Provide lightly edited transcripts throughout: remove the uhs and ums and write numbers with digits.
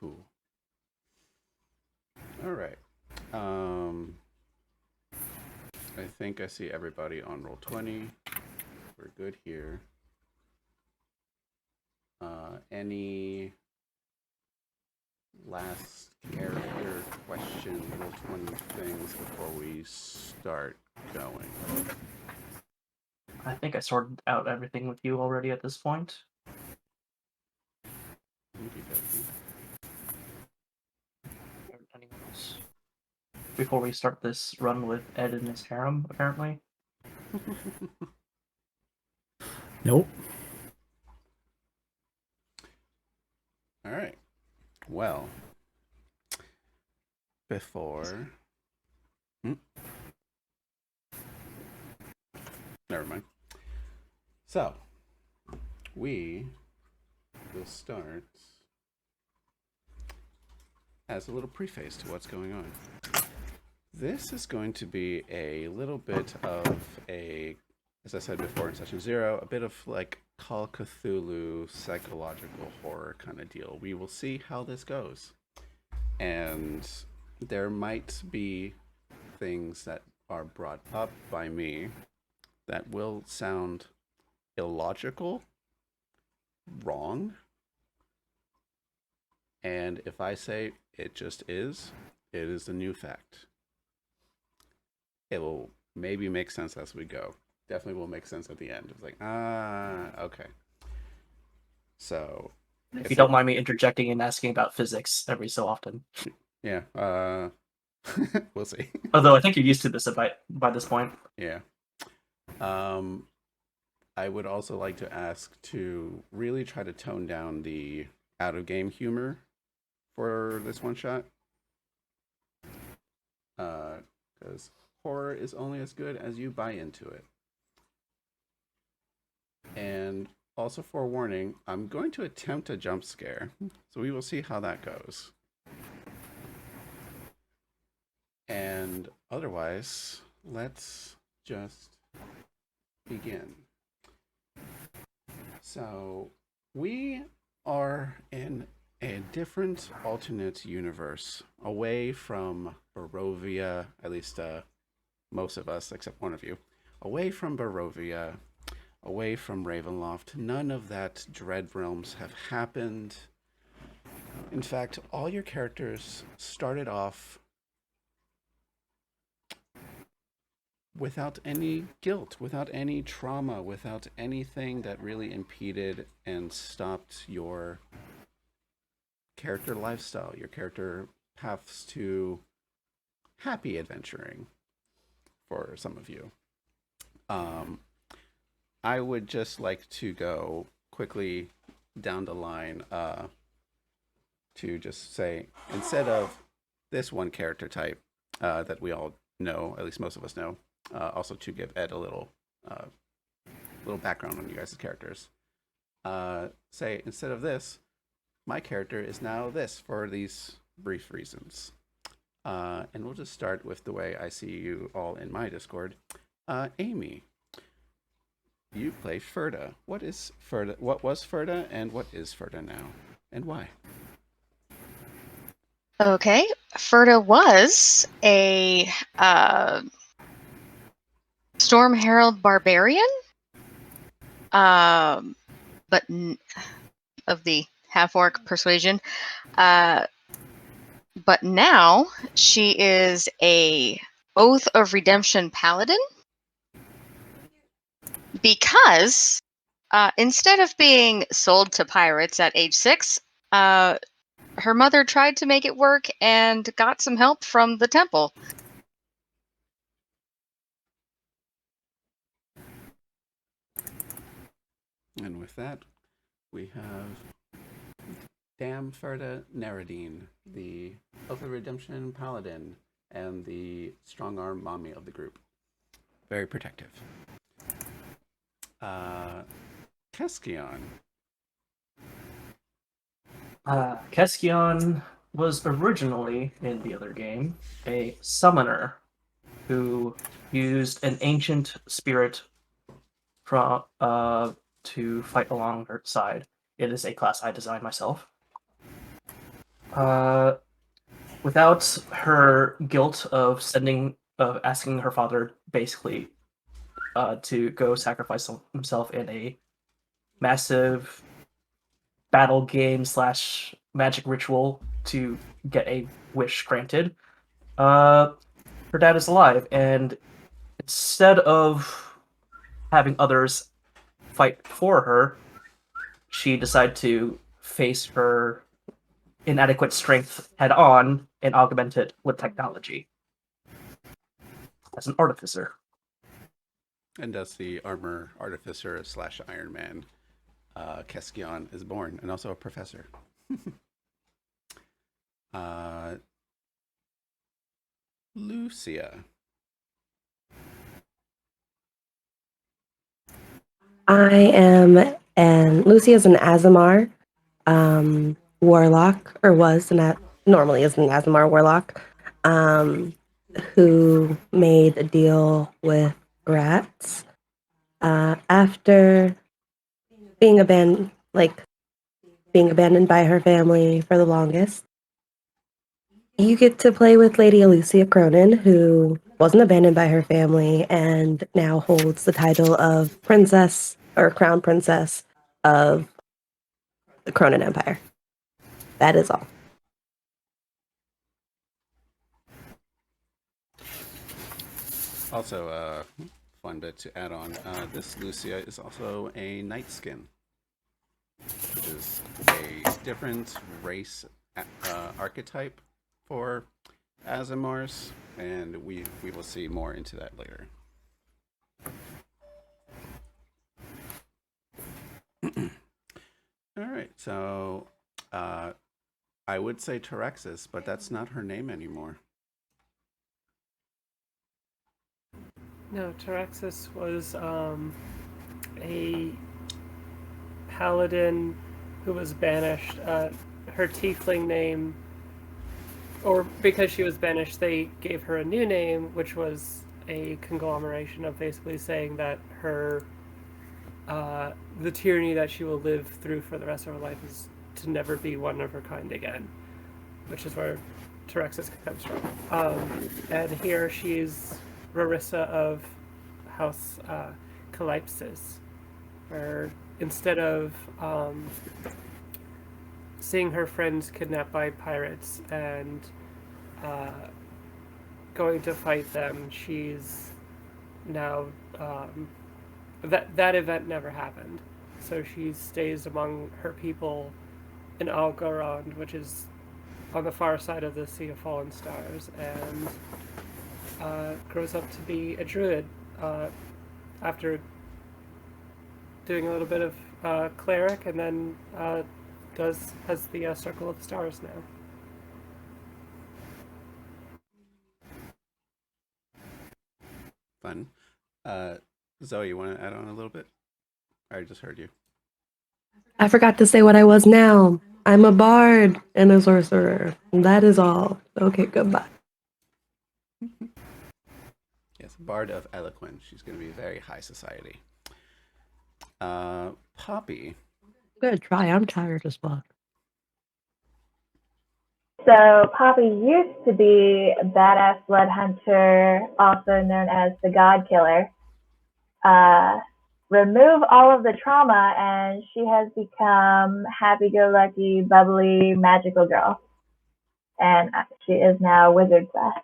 Cool. All right. Um, I think I see everybody on roll 20. We're good here. Any last character question, roll 20 things before we start going? I think I sorted out everything with you already at this point. Anyone else? Before we start this run with Ed and his harem, apparently. Nope. All right. Well, before. Never mind. So, we will start as a little preface to what's going on. This is going to be a little bit of a, as I said before in session 0, a bit of like Call Cthulhu psychological horror kind of deal. We will see how this goes. And there might be things that are brought up by me that will sound illogical, wrong. And if I say it just is, it is a new fact. It will maybe make sense as we go. Definitely will make sense at the end. It's like, okay. So, if you don't mind me interjecting and asking about physics every so often. Yeah, we'll see. Although I think you're used to this by this point. Yeah. I would also like to ask to really try to tone down the out of game humor for this one shot. Because horror is only as good as you buy into it. And also forewarning, I'm going to attempt a jump scare. So we will see how that goes. And otherwise, let's just begin. So we are in a different alternate universe away from Barovia, at least most of us, except one of you, away from Barovia, away from Ravenloft. None of that dread realms have happened. In fact, all your characters started off without any guilt, without any trauma, without anything that really impeded and stopped your character lifestyle, your character paths to happy adventuring for some of you. I would just like to go quickly down the line to just say, instead of this one character type that we all know, at least most of us know, also to give Ed a little background on you guys' characters. Say, instead of this, my character is now this for these brief reasons. And we'll just start with the way I see you all in my Discord. Amy, you play Ferda. What is Ferda? What was Ferda, and what is Ferda now, and why? Okay, Ferda was a Storm Herald barbarian, but of the half-orc persuasion. But now she is a Oath of Redemption paladin because instead of being sold to pirates at age 6, her mother tried to make it work and got some help from the temple. And with that, we have Dam Ferda Neradine, the Oath of Redemption paladin, and the strong arm mommy of the group. Very protective. Keskion. Keskion was originally, in the other game, a summoner who used an ancient spirit to fight along her side. It is a class I designed myself. Without her guilt of asking her father basically to go sacrifice himself in a massive battle game slash magic ritual to get a wish granted. Her dad is alive, and instead of having others fight for her, she decided to face her inadequate strength head on and augment it with technology as an artificer. And thus the armor artificer slash Iron Man, Keskion, is born, and also a professor. Lucia. I am Lucy is an Azamar warlock, or normally is an Azamar warlock, who made a deal with rats after being abandoned by her family for the longest. You get to play with Lady Alicia Cronin, who wasn't abandoned by her family and now holds the title of princess or crown princess of the Cronin Empire. That is all. Also, fun bit to add on. This Lucia is also a night skin, which is a different race archetype for Azamars, and we will see more into that later. All right, so I would say Terexis, but that's not her name anymore. No, Terexis was a paladin who was banished. Her tiefling name, or because she was banished, they gave her a new name, which was a conglomeration of basically saying that her the tyranny that she will live through for the rest of her life is to never be one of her kind again, which is where Terexis comes from. And here she's Rarissa of House Calypsis, where instead of seeing her friends kidnapped by pirates and going to fight them, she's now that event never happened. So she stays among her people in Algorand, which is on the far side of the Sea of Fallen Stars, and grows up to be a druid after doing a little bit of cleric, and then has the Circle of the Stars now. Fun. Zoe, you want to add on a little bit? I just heard you. I forgot to say what I was now. I'm a bard and a sorcerer. That is all. Okay, goodbye. Yes, Bard of Eloquence. She's going to be very high society. Poppy. Good try. I'm tired as fuck. So Poppy used to be a badass blood hunter, also known as the God Killer. Remove all of the trauma, and she has become happy-go-lucky, bubbly, magical girl. And she is now wizard class.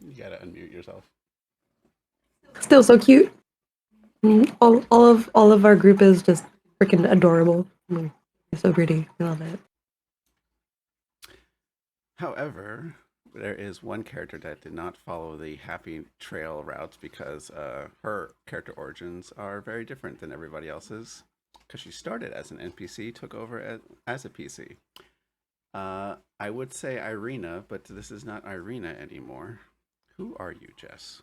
You gotta unmute yourself. Still so cute. All of our group is just freaking adorable. So pretty. I love it. However, there is one character that did not follow the happy trail route because her character origins are very different than everybody else's. Because she started as an NPC, took over as a PC. I would say Irina, but this is not Irina anymore. Who are you, Jess?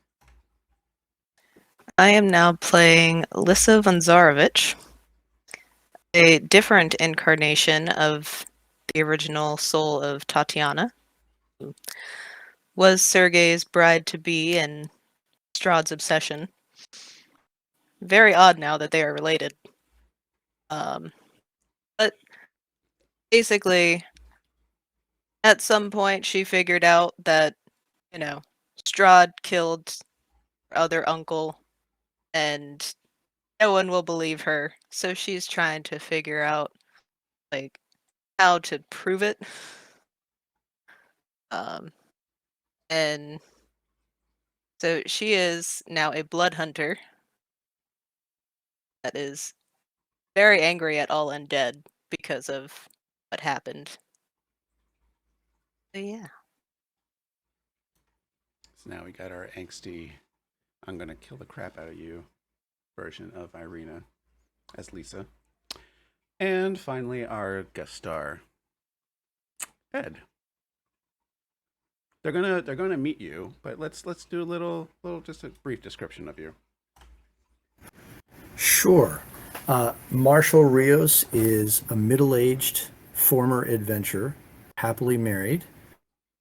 I am now playing Lissa Vanzarovich, a different incarnation of the original soul of Tatiana, who was Sergei's bride-to-be and Strahd's obsession. Very odd now that they are related. But basically, at some point, she figured out that, Strahd killed her other uncle, and no one will believe her. So she's trying to figure out, like, how to prove it. And so she is now a blood hunter that is very angry at all undead because of what happened. So yeah. So now we got our angsty, I'm gonna kill the crap out of you version of Irina as Lisa. And finally, our guest star, Ed. They're gonna meet you, but let's do a little just a brief description of you. Sure. Marshall Rios is a middle-aged former adventurer, happily married,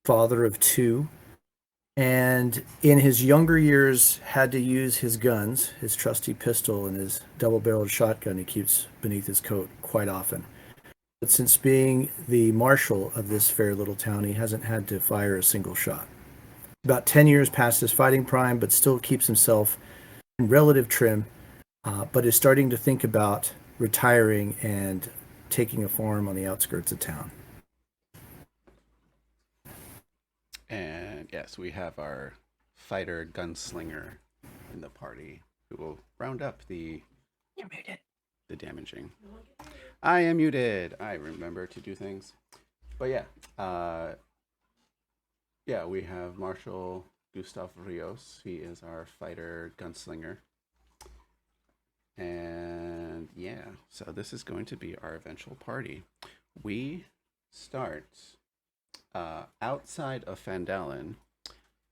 father of 2, and in his younger years had to use his guns, his trusty pistol and his double-barreled shotgun he keeps beneath his coat quite often. But since being the marshal of this fair little town, he hasn't had to fire a single shot. About 10 years past his fighting prime, but still keeps himself in relative trim, but is starting to think about retiring and taking a farm on the outskirts of town. And yes, we have our fighter gunslinger in the party who will round up the You're muted. the damaging. I am muted. I remember to do things. But yeah, we have Marshal Gustav Rios. He is our fighter gunslinger. And yeah, so this is going to be our eventual party. We start outside of Fandalen.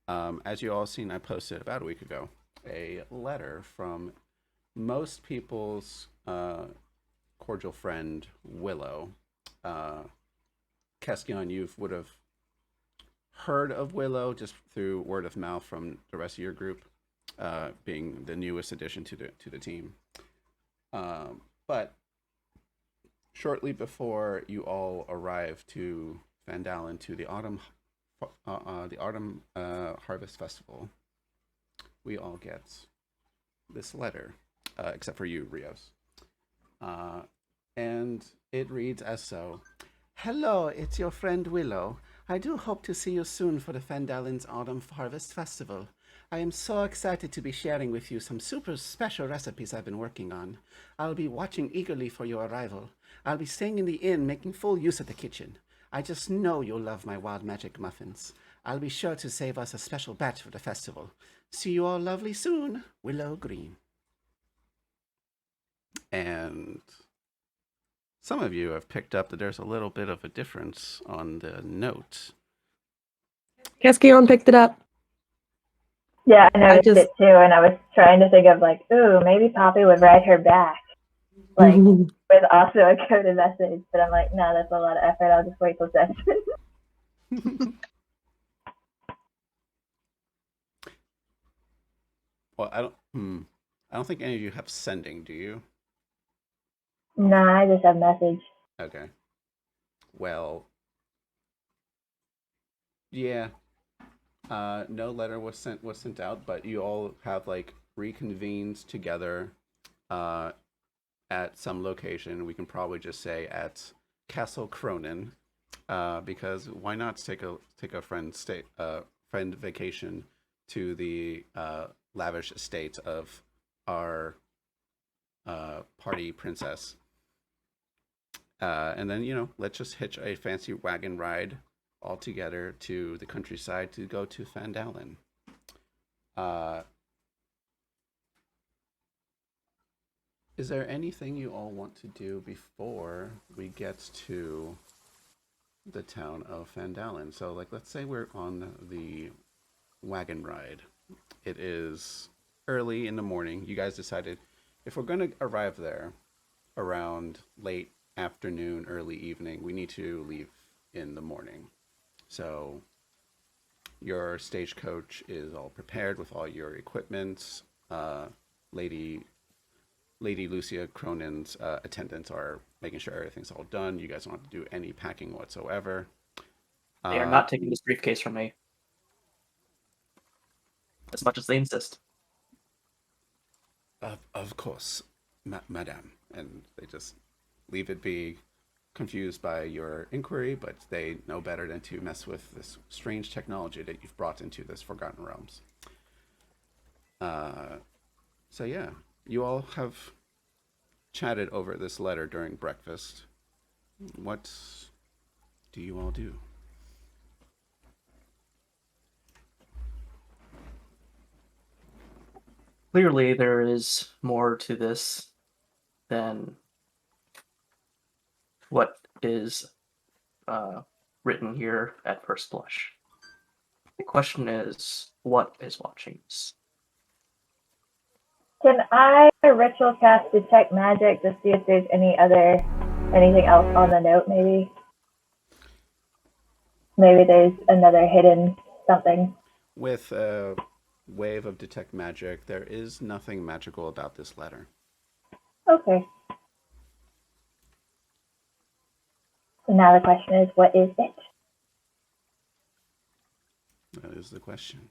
As you all seen, I posted about a week ago a letter from most people's cordial friend Willow. Keskion, you would have heard of Willow just through word of mouth from the rest of your group, being the newest addition to the team. But shortly before you all arrive to Fandalen to the autumn harvest festival, we all get this letter, except for you, Rios. And it reads as so. Hello, it's your friend Willow. I do hope to see you soon for the Fandalen's Autumn Harvest Festival. I am so excited to be sharing with you some super special recipes I've been working on. I'll be watching eagerly for your arrival. I'll be staying in the inn, making full use of the kitchen. I just know you'll love my wild magic muffins. I'll be sure to save us a special batch for the festival. See you all lovely soon, Willow Green. And some of you have picked up that there's a little bit of a difference on the note. Keskion picked it up. Yeah, I noticed just- it too, and I was trying to think of like, ooh, maybe Poppy would write her back, like with also a coded message. But I'm like, no, that's a lot of effort. I'll just wait till session. Well, I don't think any of you have sending, do you? Nah, I just have message. Okay. Well, yeah. No letter was sent out, but you all have like reconvened together at some location. We can probably just say at Castle Cronin, because why not take a friend vacation to the lavish estate of our party princess. And then, let's just hitch a fancy wagon ride all together to the countryside to go to Fandalen. Is there anything you all want to do before we get to the town of Fandalen? So, let's say we're on the wagon ride. It is early in the morning. You guys decided if we're going to arrive there around late afternoon, early evening, we need to leave in the morning. So your stagecoach is all prepared with all your equipment. Lady Lady Lucia Cronin's attendants are making sure everything's all done. You guys don't have to do any packing whatsoever. They are not taking this briefcase from me. As much as they insist. Of course, madame. And they just leave it be, confused by your inquiry, but they know better than to mess with this strange technology that you've brought into this Forgotten Realms. So yeah, you all have chatted over this letter during breakfast. What do you all do? Clearly, there is more to this than what is written here at first blush. The question is, what is watching us? Can I ritual cast detect magic to see if there's anything else on the note? Maybe there's another hidden something. With a wave of detect magic, there is nothing magical about this letter. Okay. So now the question is, what is it? That is the question.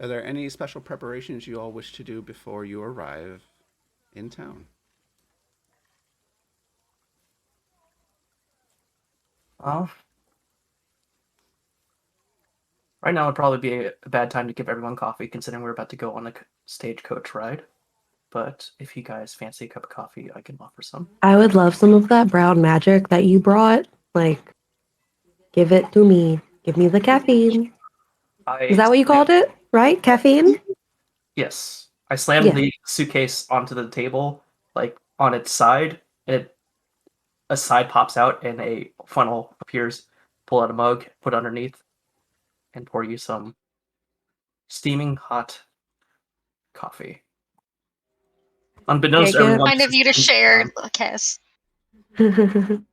Are there any special preparations you all wish to do before you arrive in town? Right now would probably be a bad time to give everyone coffee, considering we're about to go on a stagecoach ride. But if you guys fancy a cup of coffee, I can offer some. I would love some of that brown magic that you brought. Like, give it to me. Give me the caffeine. Is that what you called it? Right? Caffeine? Yes. I slammed Yeah. the suitcase onto the table, like on its side, and a side pops out and a funnel appears. Pull out a mug, put it underneath, and pour you some steaming hot coffee. Unbeknownst to Take it. everyone, Kind of you to share, Cass. thank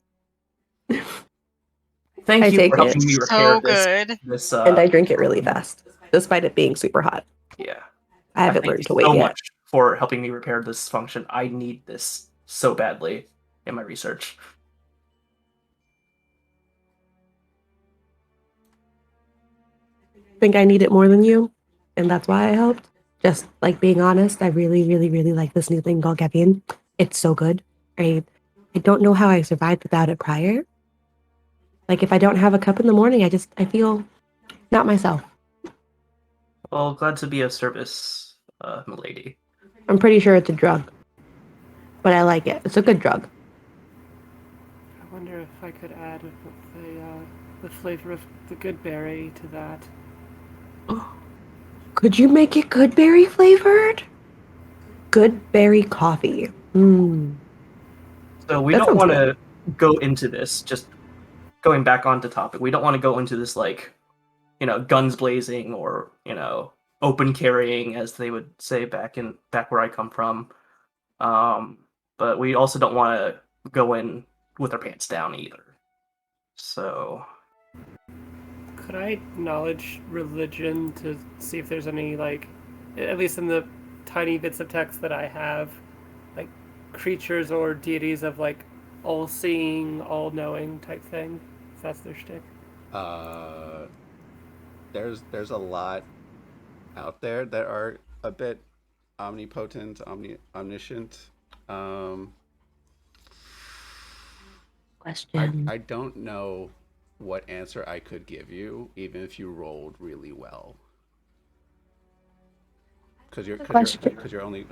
I you take for helping it. me repair So this. good. This And I drink it really fast, despite it being super hot. yeah. I haven't thank learned you to wait so yet. much for helping me repair this function. I need this so badly in my research. I think I need it more than you, and that's why I helped. Just like being honest, I really, really, really like this new thing called caffeine. It's so good. I don't know how I survived without it prior. Like if I don't have a cup in the morning, I feel not myself. Well, glad to be of service, milady. I'm pretty sure it's a drug, but I like it. It's a good drug. I wonder if I could add the flavor of the good berry to that. Could you make it good berry flavored? Good berry coffee. So we That don't sounds want good. to go into this, just going back onto topic, we don't want to go into this like, guns blazing or, open carrying, as they would say back where I come from. But we also don't want to go in with our pants down either. So Could I knowledge religion to see if there's any, like, at least in the tiny bits of text that I have, like, creatures or deities of, like, all-seeing, all-knowing type thing? If that's their shtick. There's a lot out there that are a bit omnipotent, omniscient. Question. I don't know what answer I could give you, even if you rolled really well. Because you're only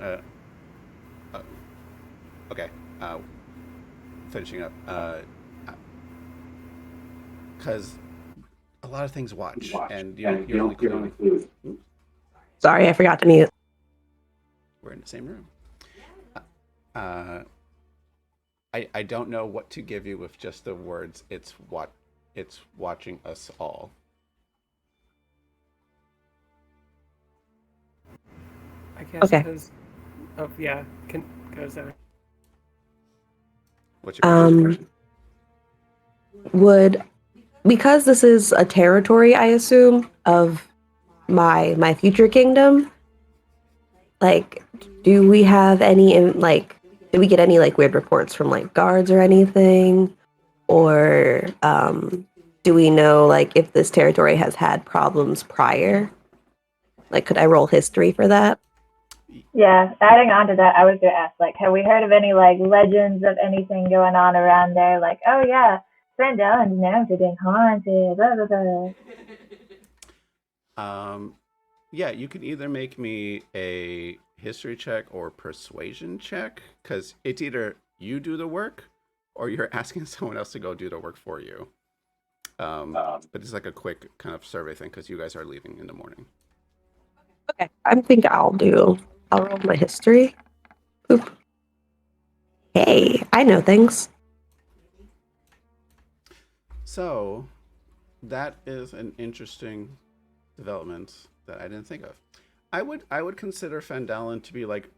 okay. Finishing up. Because a lot of things watch, and you're only clue. Sorry, I forgot to mute. We're in the same room. I don't know what to give you with just the words. It's watching us all. I guess Okay. because... Oh, yeah. Go, Zoe. What's your question? Because this is a territory, I assume, of my future kingdom, like, do we have any do we get any like weird reports from like guards or anything? Or do we know like if this territory has had problems prior? Like, could I roll history for that? Yeah, adding on to that, I was gonna ask, like, have we heard of any like legends of anything going on around there? Like, oh yeah, Van Dalen's known for being haunted. Blah, blah, blah. Yeah, you can either make me a history check or persuasion check, because it's either you do the work or you're asking someone else to go do the work for you. But it's like a quick kind of survey thing because you guys are leaving in the morning. Okay, I think I'll roll my history. Oop. Hey, I know things. So that is an interesting development that I didn't think of. I would consider Fandalen to be like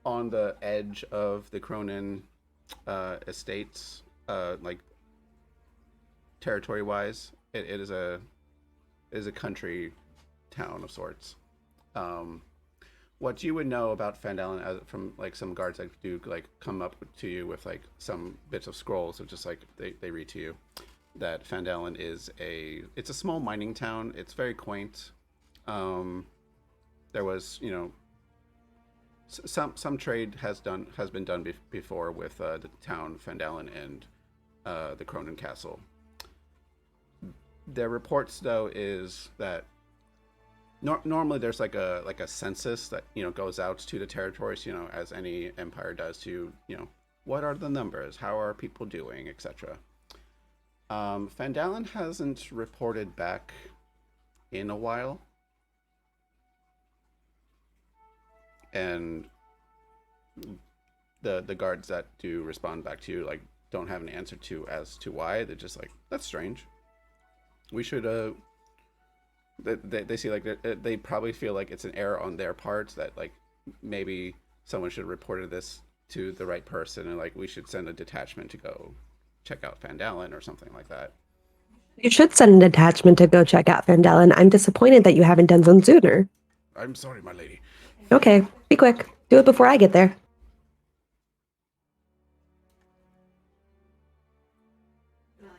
on the edge of the Cronin estates, like territory wise. It is a country town of sorts. What you would know about Fandalen from like some guards that do like come up to you with like some bits of scrolls of just like they read to you that Fandalen is it's a small mining town. It's very quaint. There was, you know, some trade has been done before with the town Fandalen and the Cronin Castle. Their reports though is that normally there's like a census that, you know, goes out to the territories, you know, as any empire does, to, you know, what are the numbers, how are people doing, etc. Fandalen hasn't reported back in a while, and the guards that do respond back to you like don't have an answer as to why. They're just like, that's strange. We should they see like they probably feel like it's an error on their part, that like maybe someone should have reported this to the right person, and like we should send a detachment to go check out Fandalen or something like that. You should send an detachment to go check out Fandalen. I'm disappointed that you haven't done so sooner. I'm sorry, my lady. Okay, be quick. Do it before I get there.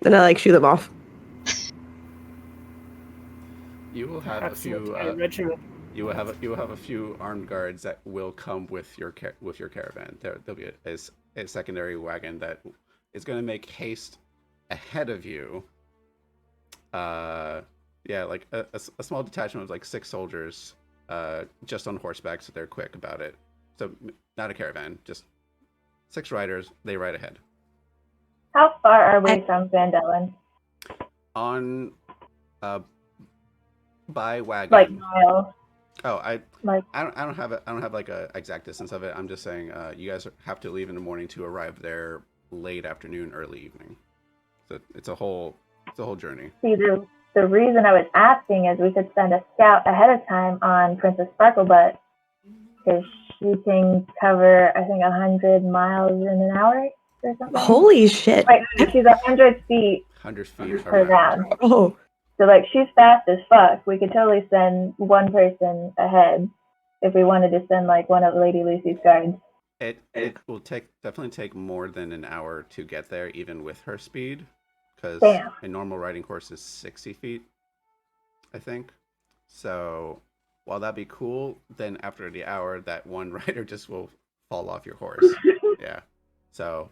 Then I like shoot them off. You will have a few. You will have a few armed guards that will come with your caravan. There'll be a secondary wagon that is going to make haste ahead of you. Yeah, like a small detachment of like 6 soldiers, just on horseback, so they're quick about it. So not a caravan, just 6 riders. They ride ahead. How far are we from Fandalen? On, by wagon. Like miles. Oh, I don't have like a exact distance of it. I'm just saying, you guys have to leave in the morning to arrive there late afternoon, early evening. So it's a whole journey. See, the reason I was asking is we could send a scout ahead of time on Princess Sparklebutt, because she can cover, I think, 100 miles in an hour or something. Holy shit! Wait, she's 100 feet. 100 feet per round. Oh. So, like, she's fast as fuck. We could totally send one person ahead if we wanted to send, like, one of Lady Lucy's guards. It will definitely take more than an hour to get there, even with her speed, because a normal riding horse is 60 feet, I think. So, while that'd be cool, then after the hour, that one rider just will fall off your horse. Yeah. So.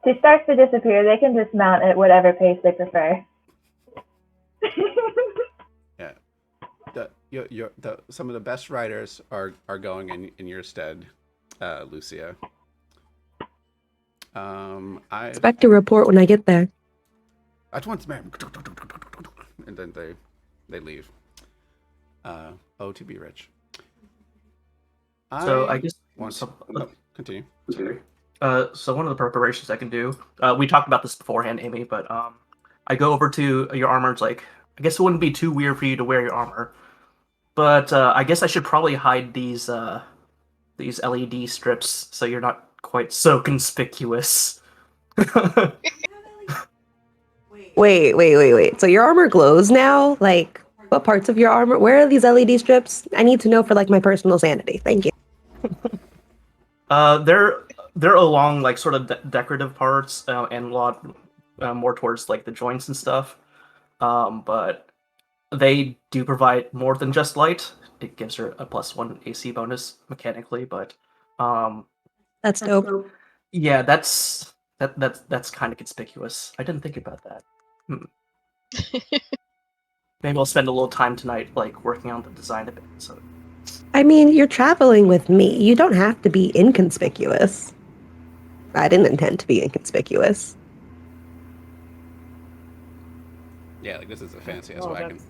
She starts to disappear. They can dismount at whatever pace they prefer. Yeah, some of the best riders are going in your stead, Lucia. I expect a report when I get there. At once, ma'am. And then they leave. Oh, to be rich. So I guess continue. So one of the preparations I can do, we talked about this beforehand, Amy, but I go over to your armor. It's like, I guess it wouldn't be too weird for you to wear your armor, but I guess I should probably hide these LED strips so you're not quite so conspicuous. Wait. So your armor glows now? Like, What parts of your armor? Where are these LED strips? I need to know for like my personal sanity. Thank you. They're along like sort of decorative parts and a lot more towards like the joints and stuff. But they do provide more than just light. It gives her a +1 AC bonus mechanically, but That's dope. yeah, that's kind of conspicuous. I didn't think about that. Maybe I'll spend a little time tonight, like working on the design of it. So I mean, you're traveling with me. You don't have to be inconspicuous. I didn't intend to be inconspicuous. Yeah, like this is a fancy ass Oh, wagon. that's-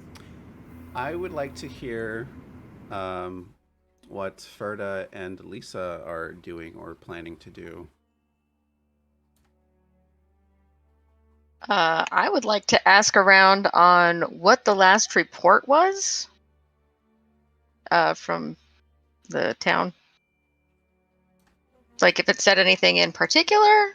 I would like to hear what Ferda and Lisa are doing or planning to do. I would like to ask around on what the last report was from the town. Like if it said anything in particular.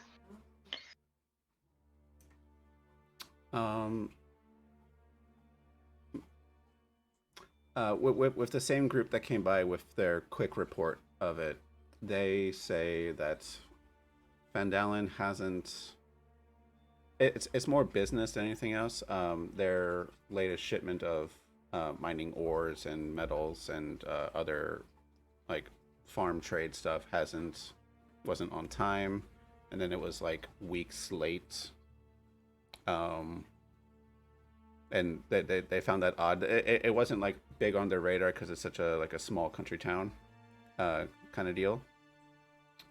With the same group that came by with their quick report of it, they say that Van Dalen hasn't. It's more business than anything else. Their latest shipment of mining ores and metals and other like farm trade stuff wasn't on time, and then it was like weeks late. And they found that odd. It wasn't like big on their radar because it's such a small country town kind of deal.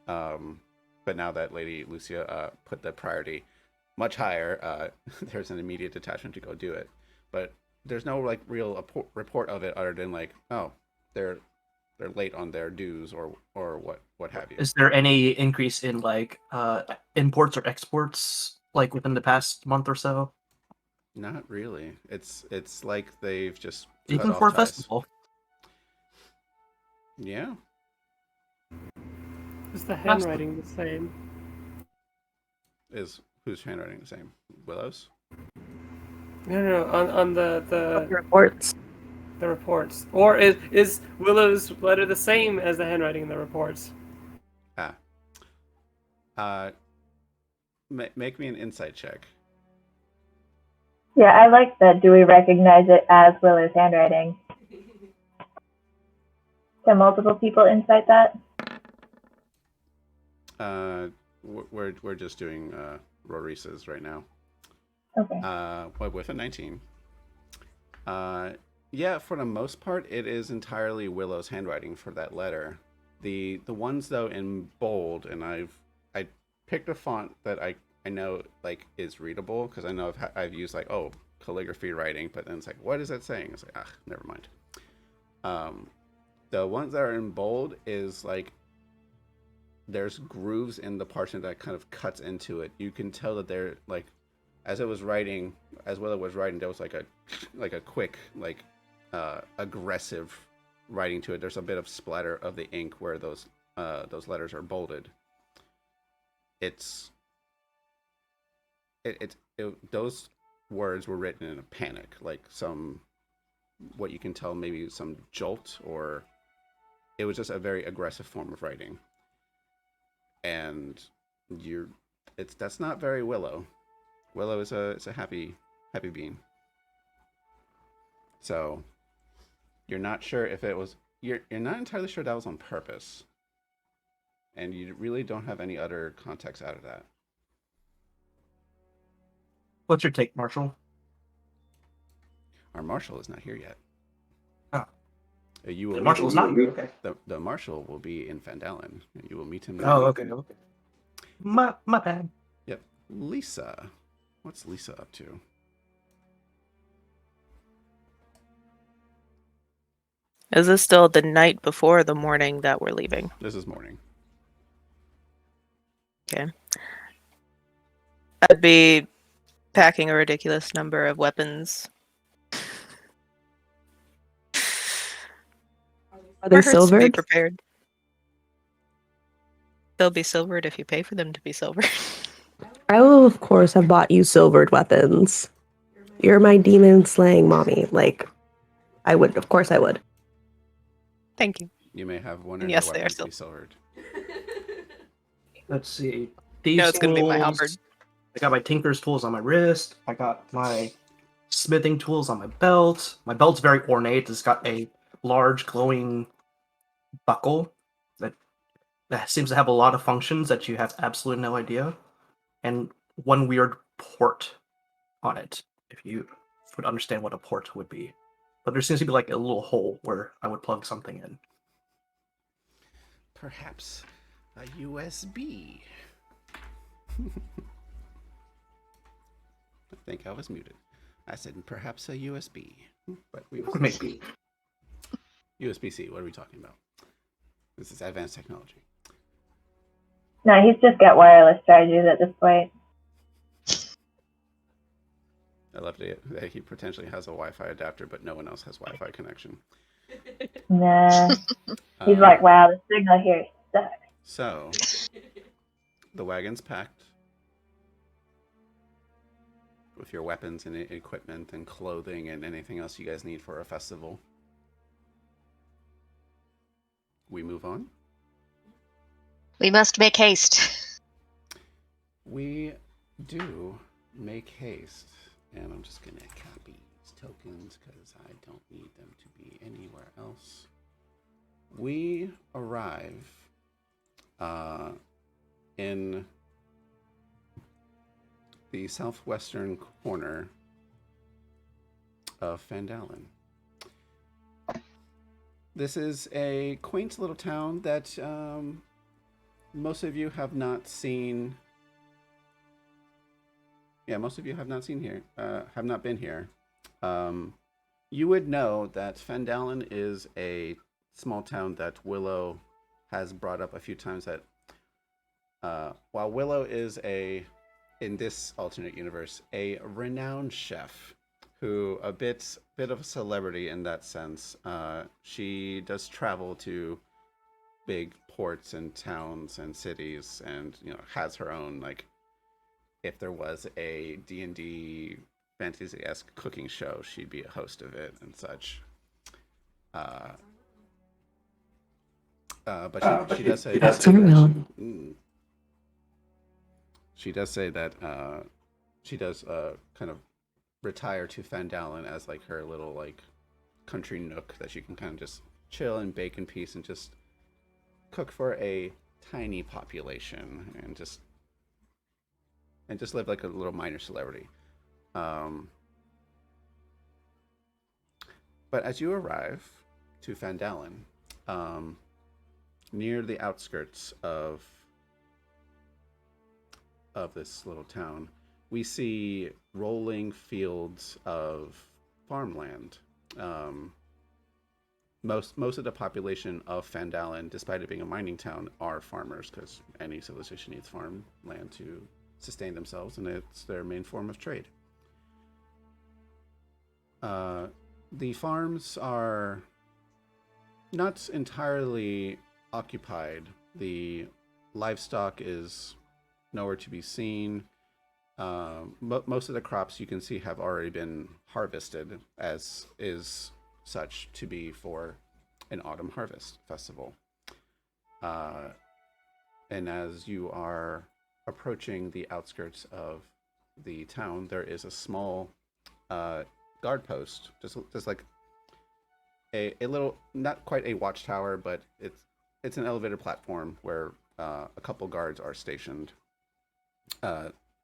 But now that Lady Lucia put the priority much higher, there's an immediate detachment to go do it. But there's no like real report of it other than like, oh, they're late on their dues or what have you. is there any increase in like imports or exports like within the past month or so? Not really. It's like they've just Even cut for a off ties. festival. Yeah. Is the handwriting the same? Is whose handwriting the same? Willow's? No. On the Reports. the reports, or is Willow's letter the same as the handwriting in the reports? Make me an insight check. Yeah, I like that. Do we recognize it as Willow's handwriting? Can multiple people incite that? We're just doing Rorisa's right now. Okay. With a 19. Yeah, for the most part, it is entirely Willow's handwriting for that letter. The ones though in bold, and I picked a font that I know like is readable because I know I've used like calligraphy writing, but then it's like, what is that saying? It's like, never mind. The ones that are in bold is like there's grooves in the parchment that kind of cuts into it. You can tell that they're like, as Willow was writing, there was like a quick aggressive writing to it. There's a bit of splatter of the ink where those letters are bolded. Those words were written in a panic, like what you can tell maybe some jolt, or it was just a very aggressive form of writing. And that's not very Willow. Willow is a happy being. So you're not sure if it was you're not entirely sure that was on purpose. And you really don't have any other context out of that. What's your take, Marshall? Our marshal is not here yet. Oh. You will The Marshall's not here. Okay. The marshal will be in Van Dalen. You will meet him. Oh, okay. My bad. Yep. Lisa. What's Lisa up to? Is this still the night before the morning that we're leaving? This is morning. Okay. I'd be packing a ridiculous number of weapons. Are they Hurts to be silvered? prepared. They'll be silvered if you pay for them to be silvered. I will, of course, have bought you silvered weapons. You're my demon slaying mommy. Like, I would, of course, I would. Thank you. You may have one or And no yes, they are weapons still- be silvered. Let's see. These No, it's gonna be my tools- halberd. I got my tinker's tools on my wrist. I got my smithing tools on my belt. My belt's very ornate. It's got a large glowing buckle that seems to have a lot of functions that you have absolutely no idea, and one weird port on it, if you would understand what a port would be. But there seems to be like a little hole where I would plug something in. Perhaps a USB. I think I was muted. I said perhaps a USB. But we will Maybe. USB-C, what are we talking about? This is advanced technology. No, he's just got wireless chargers at this point. I love that he potentially has a Wi-Fi adapter, but no one else has Wi-Fi connection. Nah. He's like, wow, the signal here sucks. So, the wagon's packed with your weapons and equipment and clothing and anything else you guys need for a festival. We move on. We must make haste. We do make haste, and I'm just gonna copy these tokens because I don't need them to be anywhere else. We arrive in the southwestern corner of Fandalen. This is a quaint little town that most of you have not seen. Yeah, most of you have not seen here, have not been here. You would know that Fandalen is a small town that Willow has brought up a few times. That while Willow is in this alternate universe, a renowned chef who a bit of a celebrity in that sense. She does travel to big ports and towns and cities, and has her own, like, if there was a D&D fantasy-esque cooking show, she'd be a host of it and such. But she does say she does say that she does kind of retire to Fandalen as like her little like country nook that she can kind of just chill and bake in peace and just cook for a tiny population and just live like a little minor celebrity. But as you arrive to Fandalen, near the outskirts of this little town, we see rolling fields of farmland. Most of the population of Fandalen, despite it being a mining town, are farmers, because any civilization needs farmland to sustain themselves, and it's their main form of trade. The farms are not entirely occupied. The livestock is nowhere to be seen. Most of the crops you can see have already been harvested, as is such to be for an autumn harvest festival. And as you are approaching the outskirts of the town, there is a small guard post, just like a little, not quite a watchtower, but it's an elevator platform where a couple guards are stationed.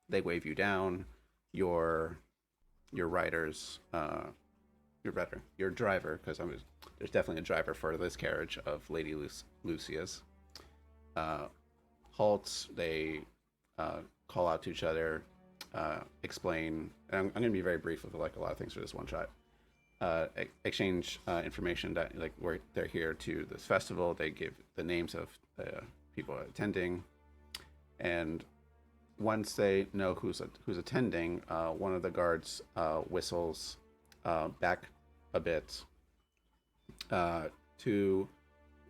They wave you down. Your riders, your driver, because there's definitely a driver for this carriage of Lady Lucia's, halts. They call out to each other, explain. And I'm going to be very brief with like a lot of things for this one shot. Exchange information that like where they're here to this festival. They give the names of people attending, and once they know who's attending, one of the guards whistles back a bit to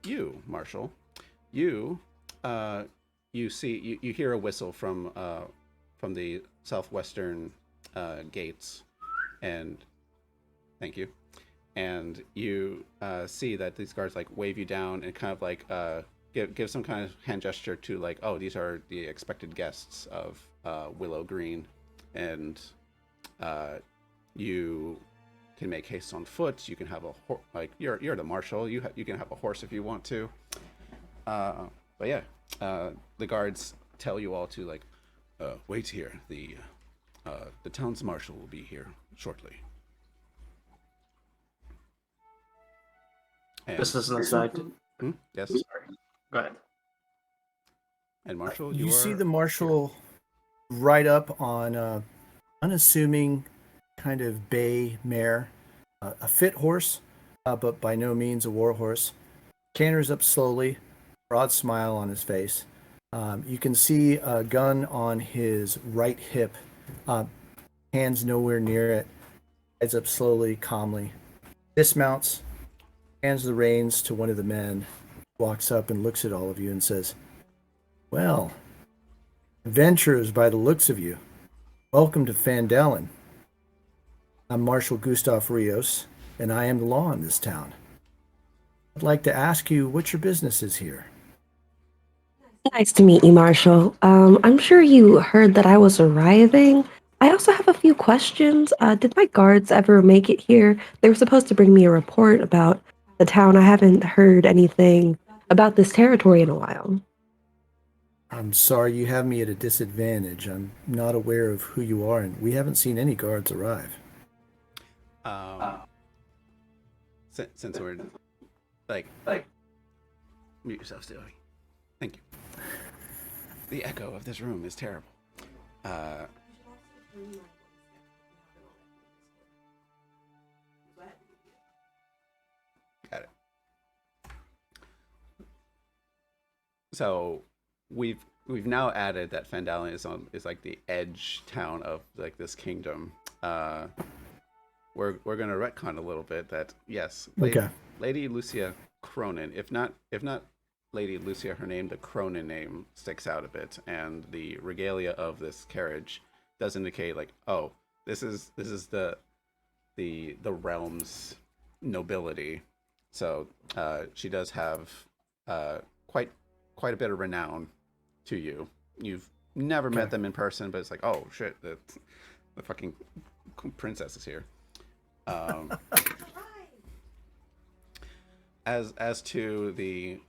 you, Marshall. You hear a whistle from the southwestern gates, and thank you. and you see that these guards like wave you down and kind of like give some kind of hand gesture to like, oh, these are the expected guests of Willow Green, and you can make haste on foot. You can have a like you're the marshal. You can have a horse if you want to. But yeah, the guards tell you all to like wait here. The town's marshal will be here shortly. And, This is an aside. yes. Sorry. Go ahead. And Marshal, You see the marshal ride up on a unassuming kind of bay mare, a fit horse, but by no means a war horse. Canters up slowly, broad smile on his face. You can see a gun on his right hip, hands nowhere near it. Rides up slowly, calmly. Dismounts, hands the reins to one of the men, walks up and looks at all of you and says, "Well, adventurers by the looks of you. Welcome to Fandalen. I'm Marshal Gustav Rios, and I am the law in this town. I'd like to ask you what your business is here." Nice to meet you, Marshall. I'm sure you heard that I was arriving. I also have a few questions. Did my guards ever make it here? They were supposed to bring me a report about the town. I haven't heard anything about this territory in a while. I'm sorry you have me at a disadvantage. I'm not aware of who you are, and we haven't seen any guards arrive. Since we're like mute yourself, Stewie. Thank you. The echo of this room is terrible. Got it. So we've now added that Fandalen is like the edge town of like this kingdom. We're gonna retcon a little bit that yes, Lady Lucia Cronin, if not Lady Lucia, her name, the Cronin name sticks out a bit, and the regalia of this carriage does indicate like, oh, this is the realm's nobility. So she does have quite a bit of renown to you. You've never met them in person, but it's like, oh shit, the fucking princess is here. As to the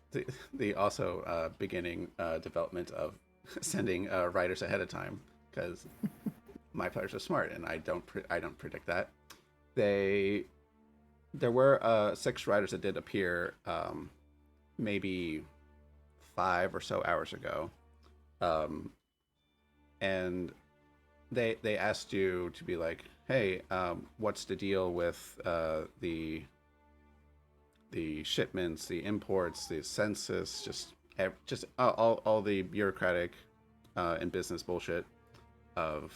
also beginning development of sending writers ahead of time, because my players are smart and I don't predict that. There were 6 writers that did appear maybe 5 or so hours ago, and they asked you to be like, hey, what's the deal with the shipments, the imports, the census, just all the bureaucratic and business bullshit of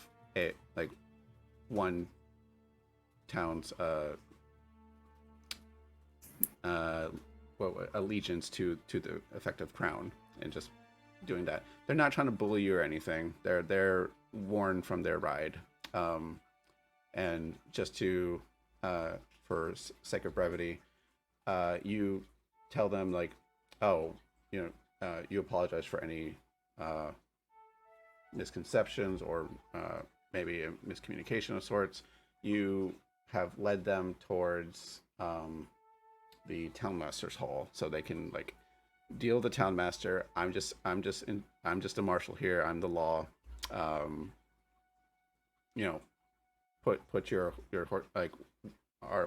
like one town's allegiance to the effective crown, and just doing that. They're not trying to bully you or anything. They're worn from their ride, and just to for sake of brevity, you tell them like, oh, you apologize for any misconceptions or maybe a miscommunication of sorts. You have led them towards the townmaster's hall, so they can like deal with the townmaster. I'm just a marshal here. I'm the law. Put your like,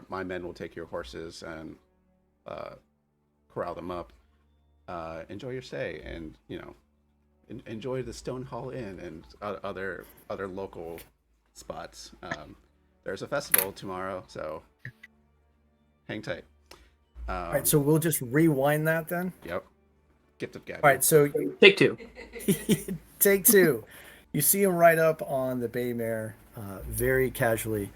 my men will take your horses and corral them up. Enjoy your stay, and enjoy the Stone Hall Inn and other local spots. There's a festival tomorrow, so hang tight. All right, so we'll just rewind that then. Yep. Gift of gab. All right, so Take 2. take 2. You see him ride up on the bay mare, very casually,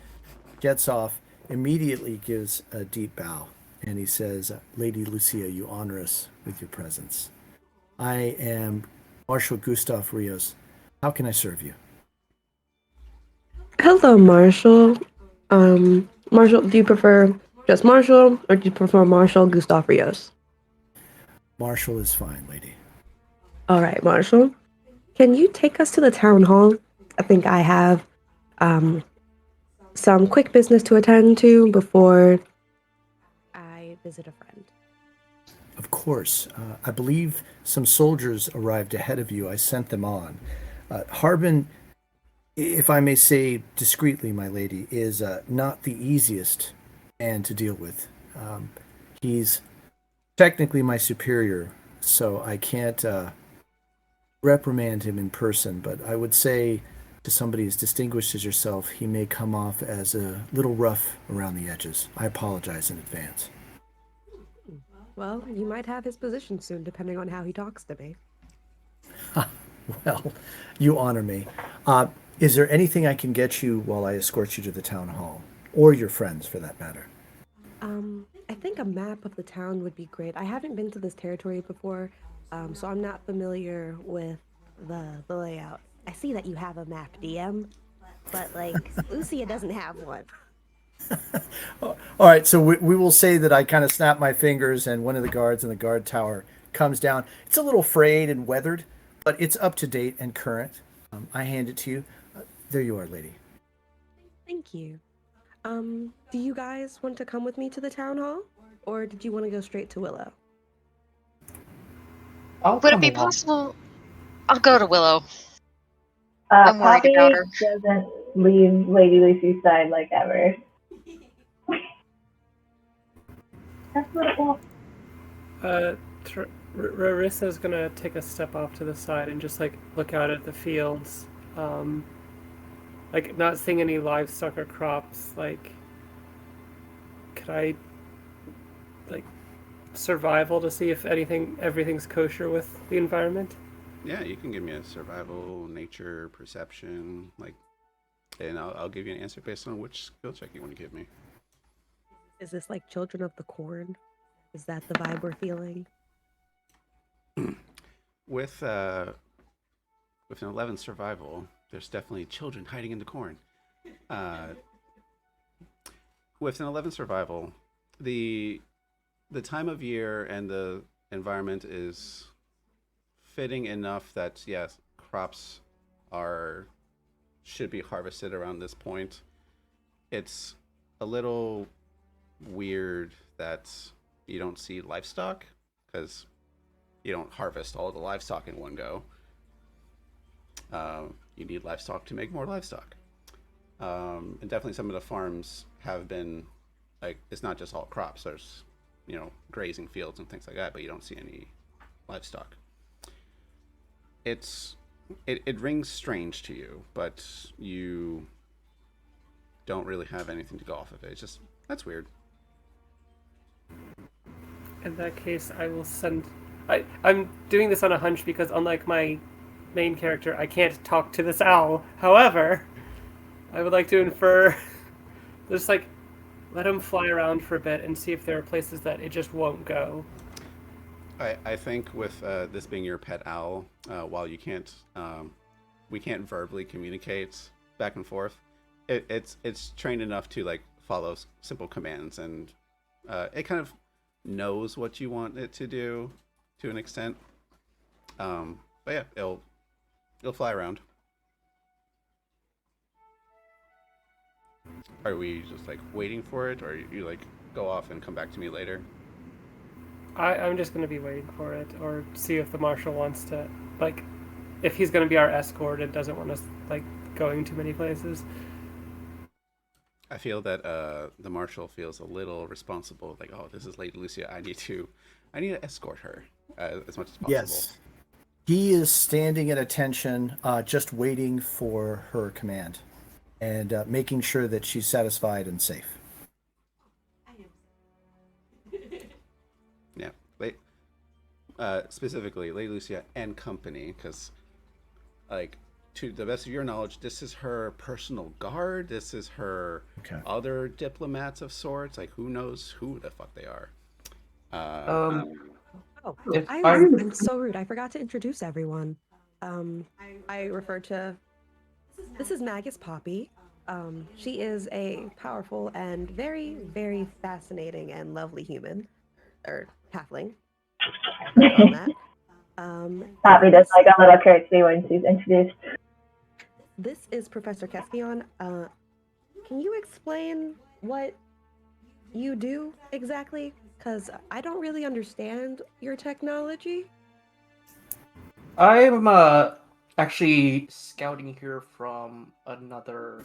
gets off, immediately gives a deep bow, and he says, "Lady Lucia, you honor us with your presence. I am Marshal Gustav Rios. How can I serve you?" Hello, Marshall. Marshall, do you prefer Just Marshall, or do you prefer Marshall Gustav Rios? Marshall is fine, lady. All right, Marshall. Can you take us to the town hall? I think I have some quick business to attend to before I visit a friend. Of course. I believe some soldiers arrived ahead of you. I sent them on. Harbin, if I may say discreetly, my lady, is not the easiest man to deal with. He's technically my superior, so I can't reprimand him in person, but I would say to somebody as distinguished as yourself, he may come off as a little rough around the edges. I apologize in advance. Well, you might have his position soon, depending on how he talks to me. Well, you honor me. Is there anything I can get you while I escort you to the town hall? Or your friends, for that matter? I think a map of the town would be great. I haven't been to this territory before, so I'm not familiar with the layout. I see that you have a map, DM, but, like, Lucia doesn't have one. All right, so we will say that I kind of snap my fingers and one of the guards in the guard tower comes down. It's a little frayed and weathered, but it's up to date and current. I hand it to you. There you are, lady. Thank you. Do you guys want to come with me to the town hall? Or did you want to go straight to Willow? Would it be possible? I'll go to Willow. I'm worried Poppy about her. doesn't leave Lady Lucy's side like ever. That's what it was. Rarissa's gonna take a step off to the side and just like look out at the fields, like not seeing any livestock or crops. Like, could I like survival to see if everything's kosher with the environment? Yeah, you can give me a survival, nature, perception, like, and I'll give you an answer based on which skill check you want to give me. Is this like Children of the Corn? Is that the vibe we're feeling? With an 11 survival, there's definitely children hiding in the corn. With an 11 survival, the time of year and the environment is fitting enough that yes, crops should be harvested around this point. It's a little weird that you don't see livestock because you don't harvest all the livestock in one go. You need livestock to make more livestock. And definitely some of the farms have been, like, it's not just all crops. There's, grazing fields and things like that, but you don't see any livestock. It rings strange to you, but you don't really have anything to go off of it. It's just, that's weird. In that case, I will send. I'm doing this on a hunch because unlike my main character, I can't talk to this owl. However, I would like to infer, just like, let him fly around for a bit and see if there are places that it just won't go. I think with this being your pet owl, while you can't, we can't verbally communicate back and forth, it's trained enough to like follow simple commands, and it kind of knows what you want it to do to an extent. But yeah, it'll fly around. Are we just like waiting for it, or you like go off and come back to me later? I'm just going to be waiting for it, or see if the marshal wants to, like, if he's going to be our escort and doesn't want us, like, going too many places. I feel that the marshal feels a little responsible, like, oh, this is Lady Lucia, I need to escort her as much as possible. Yes. He is standing at attention, just waiting for her command and making sure that she's satisfied and safe. Yeah. Specifically, Lady Lucia and company, because, like, to the best of your knowledge, this is her personal guard. This is her other diplomats of sorts. Like, who knows who the fuck they are? I'm so rude. I forgot to introduce everyone. I refer to... This is Magus Poppy. She is a powerful and very, very fascinating and lovely human, or halfling. On that. Poppy does like a little curtsy when she's introduced. This is Professor Keskion. Can you explain what you do exactly? Because I don't really understand your technology. I'm actually scouting here from another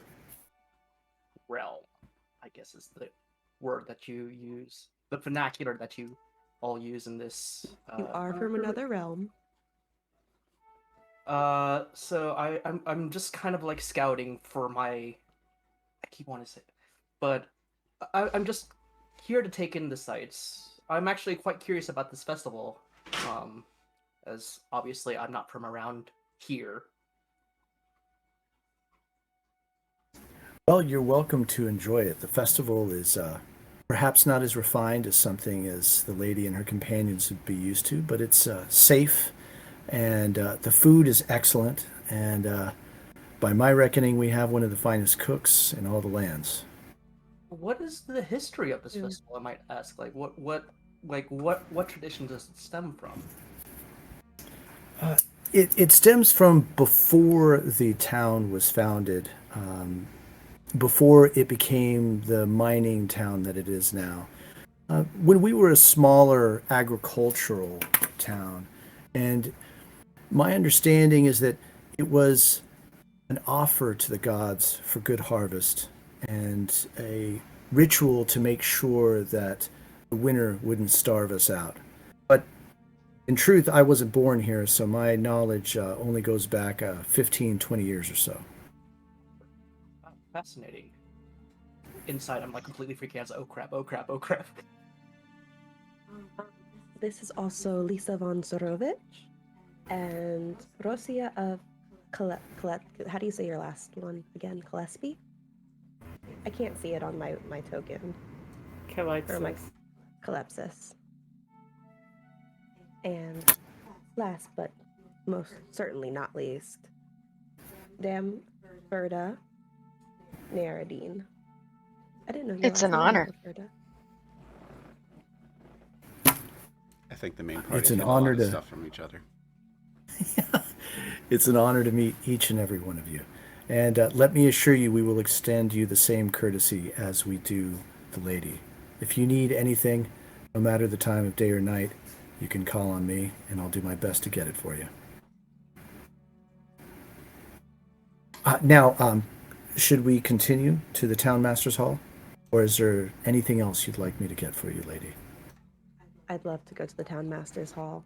realm, I guess is the word that you use, the vernacular that you all use in this. You are from another realm. So I'm just kind of like scouting for my. I keep wanting to say, but I'm just here to take in the sights. I'm actually quite curious about this festival, as obviously I'm not from around here. Well, you're welcome to enjoy it. The festival is perhaps not as refined as something as the lady and her companions would be used to, but it's safe, and the food is excellent. And by my reckoning, we have one of the finest cooks in all the lands. What is the history of this Mm. festival? I might ask. What tradition does it stem from? It stems from before the town was founded, before it became the mining town that it is now. When we were a smaller agricultural town, and my understanding is that it was an offer to the gods for good harvest and a ritual to make sure that the winter wouldn't starve us out. But in truth, I wasn't born here, so my knowledge only goes back 15, 20 years or so. Fascinating. Inside, I'm like completely freaking out. Oh crap! Oh crap! Oh crap! This is also Lisa von Zorovich and Rosia of how do you say your last one again? Gillespie? I can't see it on my token. Or my Calypsis. Calypsis. And last but most certainly not least, Dam Ferda Naradine. I didn't know your It's last an name honor. was Ferda. I think the main party It's an get a lot honor of to- stuff from each other. It's an honor to meet each and every one of you. And let me assure you, we will extend you the same courtesy as we do the lady. If you need anything, no matter the time of day or night, you can call on me, and I'll do my best to get it for you. Now, should we continue to the Town Master's Hall? Or is there anything else you'd like me to get for you, lady? I'd love to go to the Town Master's Hall.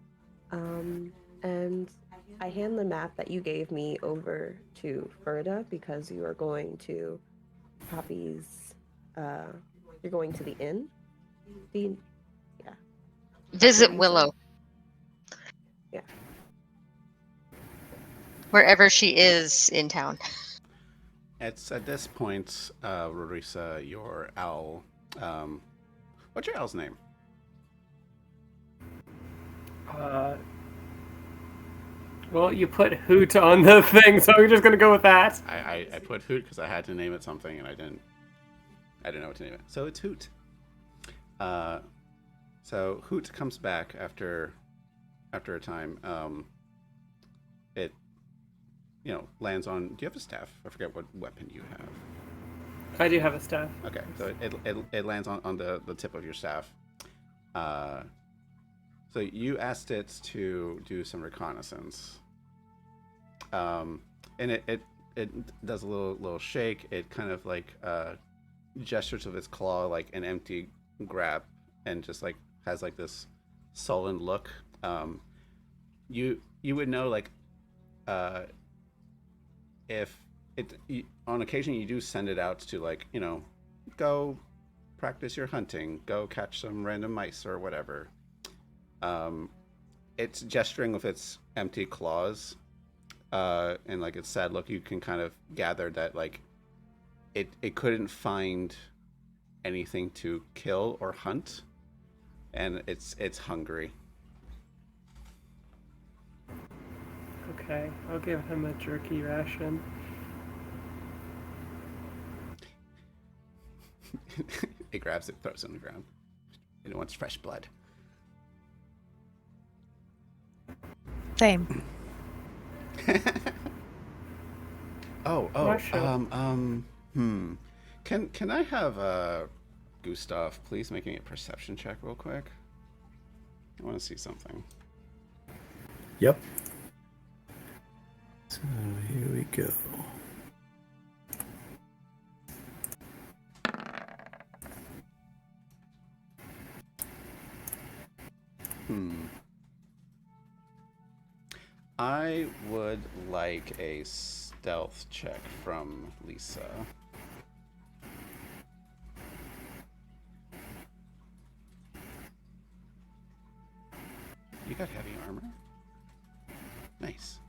And I hand the map that you gave me over to Ferda because you are going to Poppy's, you're going to the inn? Yeah. Visit you Willow. said. Yeah. Wherever she is in town. It's at this point, Rorisa, your owl. What's your owl's name? Well, you put Hoot on the thing, so we're just gonna go with that. I put Hoot because I had to name it something and I didn't know what to name it. So it's Hoot. So Hoot comes back after a time. It lands on. Do you have a staff? I forget what weapon you have. I do have a staff. Okay, so it lands on the tip of your staff. So you asked it to do some reconnaissance. And it does a little shake. It kind of like gestures with its claw like an empty grab, and just like has like this sullen look. You would know like if on occasion you do send it out to like go practice your hunting, go catch some random mice or whatever. It's gesturing with its empty claws, and like its sad look. You can kind of gather that like it couldn't find anything to kill or hunt, and it's hungry. Okay, I'll give him a jerky ration. It grabs it, throws it on the ground. It wants fresh blood. Same. Marshall. Can I have Gustav please making a perception check real quick? I want to see something. Yep. So here we go. I would like a stealth check from Lisa. You got heavy armor? Nice.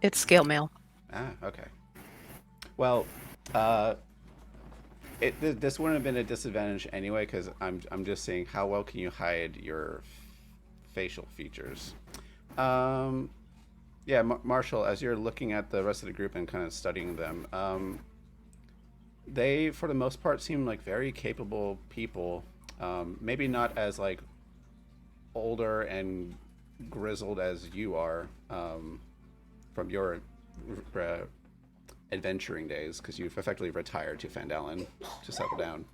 It's scale mail. Ah, okay. Well, this wouldn't have been a disadvantage anyway, because I'm just saying how well can you hide your facial features. Yeah, Marshall, as you're looking at the rest of the group and kind of studying them, they, for the most part, seem like very capable people. Maybe not as like older and grizzled as you are from your adventuring days, because you've effectively retired to Fandalen to settle down.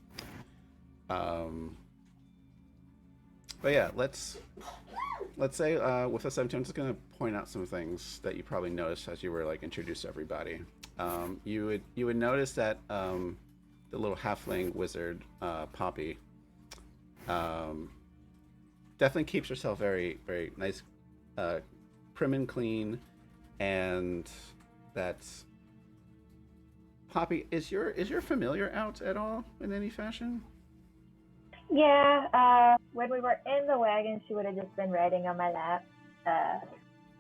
But yeah, let's say with the 17, I'm just going to point out some things that you probably noticed as you were like introduced to everybody. You would notice that the little halfling wizard Poppy definitely keeps herself very, very nice, prim and clean, and that's Poppy. Is your familiar out at all in any fashion? Yeah, when we were in the wagon, she would have just been riding on my lap.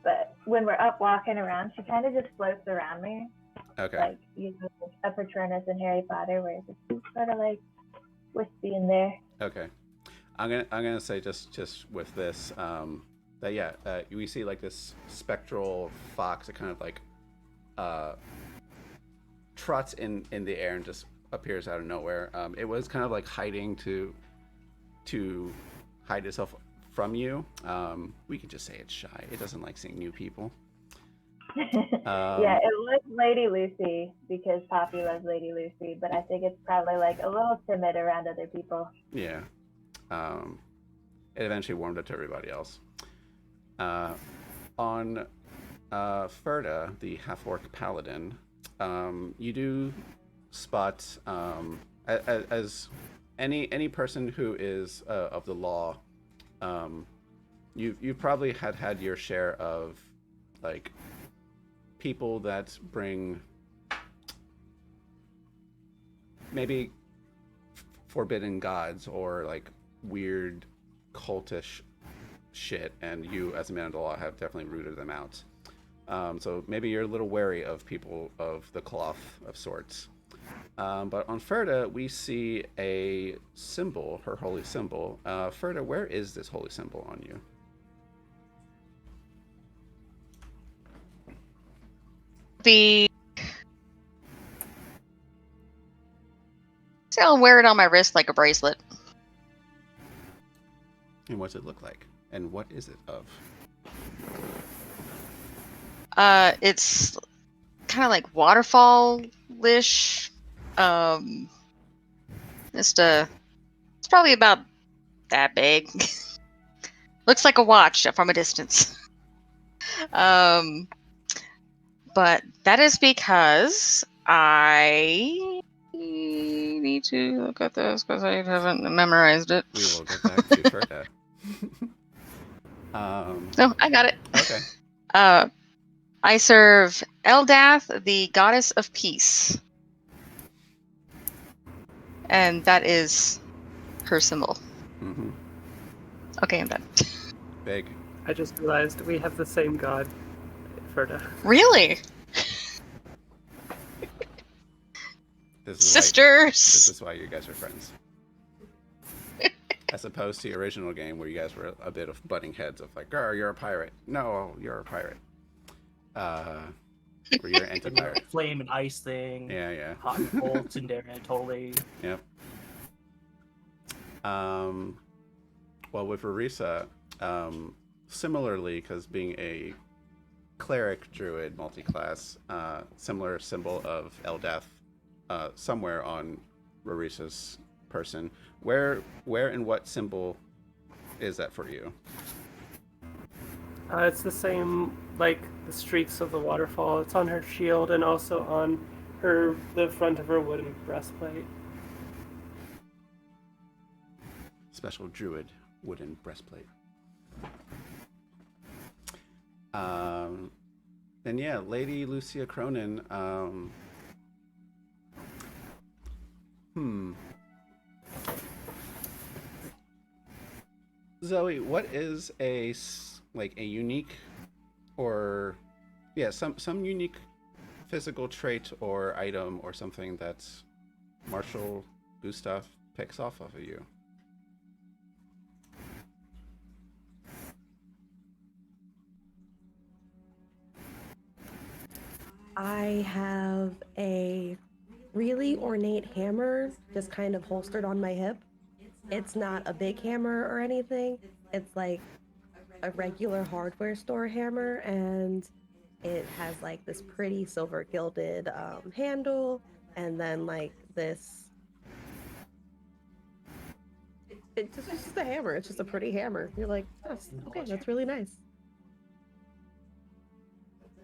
But when we're up walking around, she kind of just floats around me. Okay. Like, you know, a Patronus in Harry Potter, where she's sort of like wispy in there. Okay. I'm gonna say just with this that we see like this spectral fox that kind of like trots in the air and just appears out of nowhere. It was kind of like hiding to hide itself from you. We can just say it's shy. It doesn't like seeing new people. Yeah, it was Lady Lucy because Poppy loves Lady Lucy, but I think it's probably like a little timid around other people. Yeah. It eventually warmed up to everybody else. On Ferda, the half-orc paladin, you do spot as any person who is of the law, you probably had your share of like people that bring maybe forbidden gods or like weird cultish shit, and you as a man of the law have definitely rooted them out. So maybe you're a little wary of people of the cloth of sorts. But on Ferda, we see a symbol, her holy symbol. Ferda, where is this holy symbol on you? I'll wear it on my wrist like a bracelet. And what's it look like? And what is it of? It's kind of like waterfall-ish. It's probably about that big. Looks like a watch from a distance. But that is because I need to look at this because I haven't memorized it. We will get back to Ferda. No, I got it. Okay. I serve Eldath, the goddess of peace. And that is her symbol. Mm-hmm. Okay, I'm done. Big. I just realized we have the same god, Ferda. Really? This Sisters! is why you guys are friends. As opposed to the original game where you guys were a bit of butting heads of like, "Girl, you're a pirate." No, you're a pirate. Where you're an anti-pirate. Flame and ice thing. Yeah. Hot and cold, Tsundere, totally. Yep. Well, with Rarisa, similarly, because being a cleric druid multiclass, similar symbol of Eldath, somewhere on Rarisa's person. Where and what symbol is that for you? It's the same, like the streaks of the waterfall. It's on her shield and also on the front of her wooden breastplate. Special druid wooden breastplate. Then yeah, Lady Lucia Cronin. Zoe, what is a unique, or yeah, some unique physical trait or item or something that Marshall Gustav picks off of you? I have a really ornate hammer just kind of holstered on my hip. It's not a big hammer or anything. It's like a regular hardware store hammer, and it has like this pretty silver gilded handle, and then like this. It's just a hammer. It's just a pretty hammer. You're like, yes, okay, that's really nice.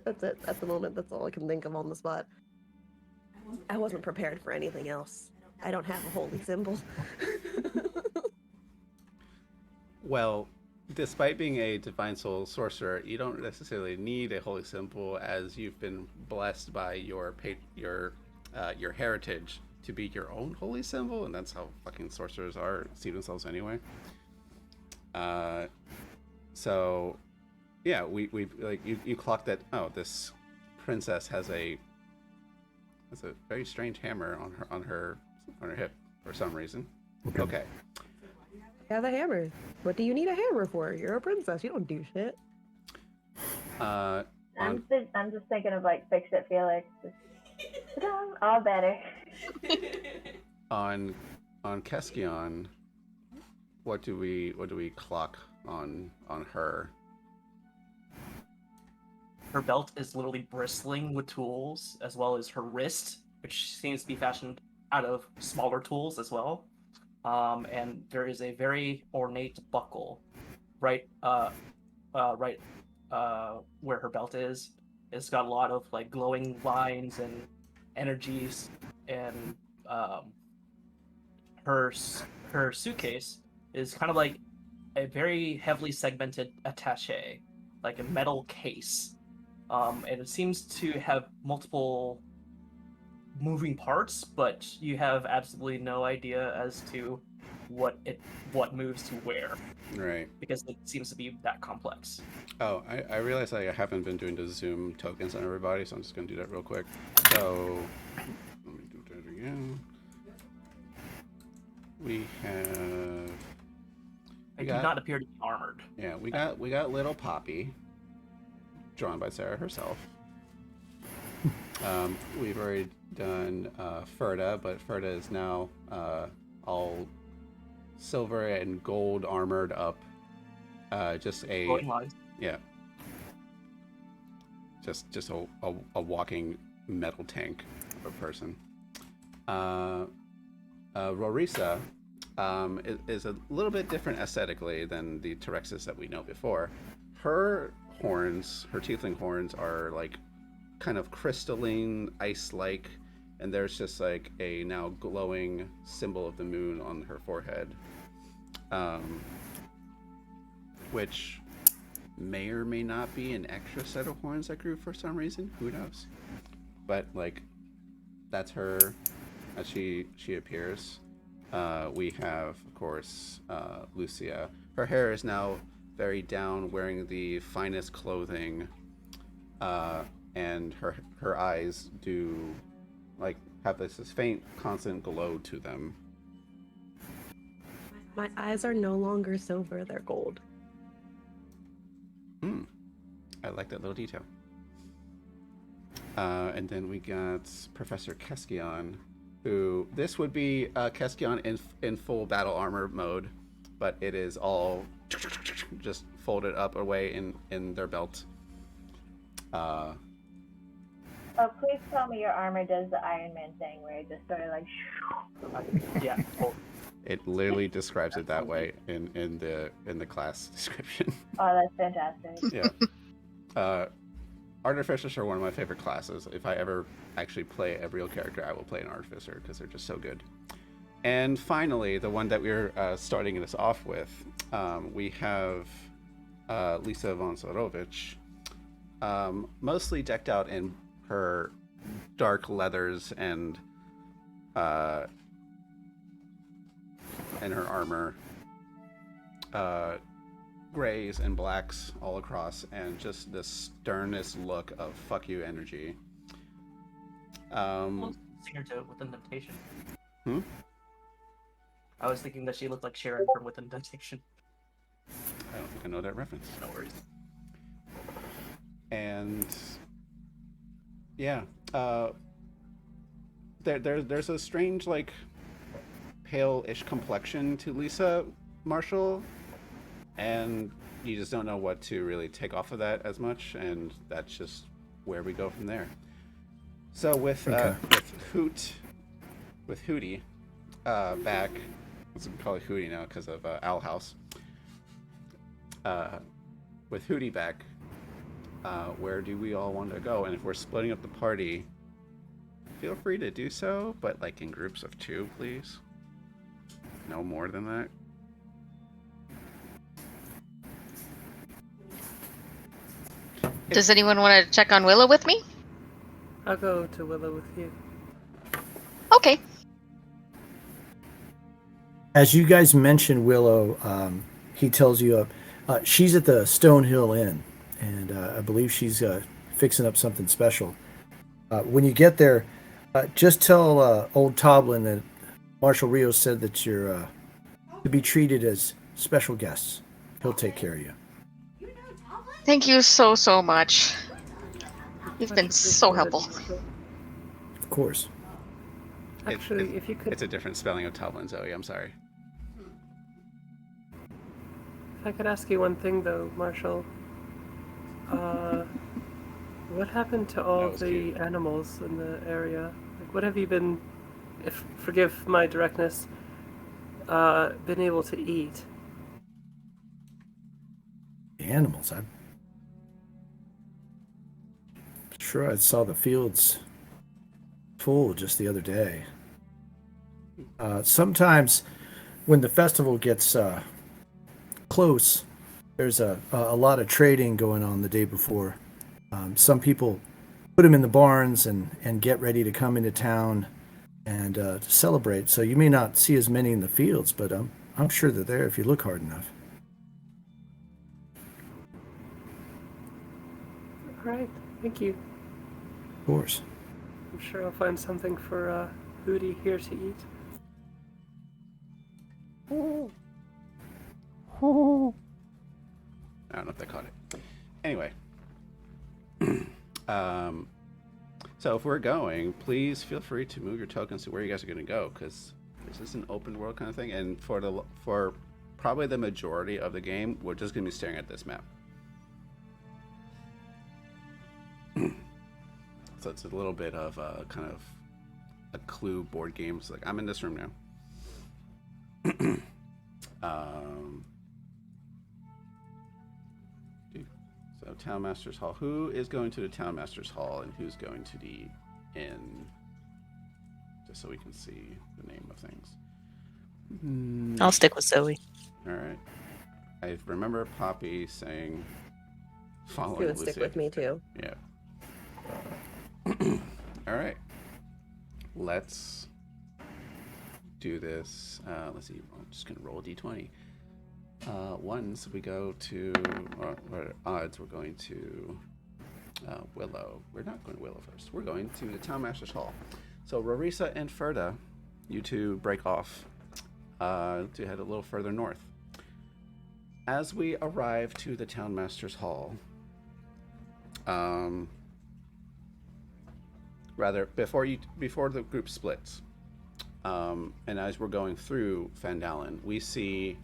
That's it. At the moment, that's all I can think of on the spot. I wasn't prepared for anything else. I don't have a holy symbol. Well, despite being a divine soul sorcerer, you don't necessarily need a holy symbol, as you've been blessed by your heritage to be your own holy symbol, and that's how fucking sorcerers see themselves anyway. So yeah, we like you clocked that. Oh, this princess has a very strange hammer on her hip for some reason. Okay. I have a hammer. What do you need a hammer for? You're a princess. You don't do shit. I'm just thinking of like Fix It Felix. All better. On Keskion, what do we clock on her? Her belt is literally bristling with tools, as well as her wrist, which seems to be fashioned out of smaller tools as well. And there is a very ornate buckle right where her belt is. It's got a lot of like glowing lines and energies, and her suitcase is kind of like a very heavily segmented attaché, like a metal case. And it seems to have multiple moving parts, but you have absolutely no idea as to what moves to where. Right. Because it seems to be that complex. Oh, I realize I haven't been doing the Zoom tokens on everybody, so I'm just gonna do that real quick. So let me do that again. We have. They do not appear to be armored. Yeah, we got little Poppy, drawn by Sarah herself. We've already done Ferda, but Ferda is now all silver and gold armored up. Just a yeah, just a walking metal tank of a person. Rorisa is a little bit different aesthetically than the Terexis that we know before. Her horns, her tiefling horns, are like kind of crystalline, ice-like, and there's just like a now glowing symbol of the moon on her forehead, which may or may not be an extra set of horns that grew for some reason. Who knows? But like, that's her as she appears. We have, of course, Lucia. Her hair is now very down, wearing the finest clothing, and her eyes do like have this faint, constant glow to them. My eyes are no longer silver; they're gold. I like that little detail. And then we got Professor Keskion. who this would be Keskion in full battle armor mode, but it is all just folded up away in their belt. Oh, please tell me your armor does the Iron Man thing where it just sort of like. Yeah. Well, It literally describes it that way in the class description. Oh, that's fantastic. Yeah. Artificers are one of my favorite classes. If I ever actually play a real character, I will play an Artificer because they're just so good. And finally, the one that we're starting this off with, we have Lisa von Sorovich, mostly decked out in her dark leathers and her armor, grays and blacks all across, and just the sternest look of fuck you energy. Singer to Within Temptation. Hmm? I was thinking that she looked like Sharon from Within Temptation. I don't think I know that reference. No worries. And yeah, there's a strange, like, pale-ish complexion to Lisa Marshall, and you just don't know what to really take off of that as much, and that's just where we go from there. So with Hootie back, let's call it Hootie now because of Owl House. With Hootie back, where do we all want to go? And if we're splitting up the party, feel free to do so, but like in groups of 2, please. No more than that. Does anyone want to check on Willow with me? I'll go to Willow with you. Okay. As you guys mentioned Willow, he tells you she's at the Stonehill Inn, and I believe she's fixing up something special. When you get there, just tell old Toblin that Marshal Rios said that you're to be treated as special guests. He'll take care of you. Thank you so much. You've been so helpful. Of course. Actually, if you could, It's a different spelling of Toblin, Zoe. I'm sorry. if I could ask you one thing though, Marshall. What happened to all That was the cute. animals in the area? Like, what have you been, if forgive my directness, been able to eat? The animals. I'm sure I saw the fields full just the other day. Sometimes when the festival gets close, there's a lot of trading going on the day before. Some people put them in the barns and get ready to come into town and to celebrate. So you may not see as many in the fields, but I'm sure they're there if you look hard enough. All right, thank you. Of course. I'm sure I'll find something for Hootie here to eat. I don't know if they caught it. Anyway. So if we're going, please feel free to move your tokens to where you guys are going to go, because this is an open world kind of thing, and for probably the majority of the game, we're just going to be staring at this map. So it's a little bit of a kind of a clue board game. It's like, I'm in this room now. So Town Masters Hall. Who is going to the Town Masters Hall and who's going to the inn? Just so we can see the name of things. I'll stick with Zoe. All right. I remember Poppy saying, She following would stick Lucy. with me too. Yeah. All right. Let's do this. Let's see. I'm just going to roll a d20. Ones, we go to, or odds, we're going to Willow. We're not going to Willow first. We're going to the Town Masters Hall. So Rorisa and Ferda, you two break off to head a little further north. As we arrive to the Town Masters Hall, rather before the group splits, And as we're going through Fandalen, we see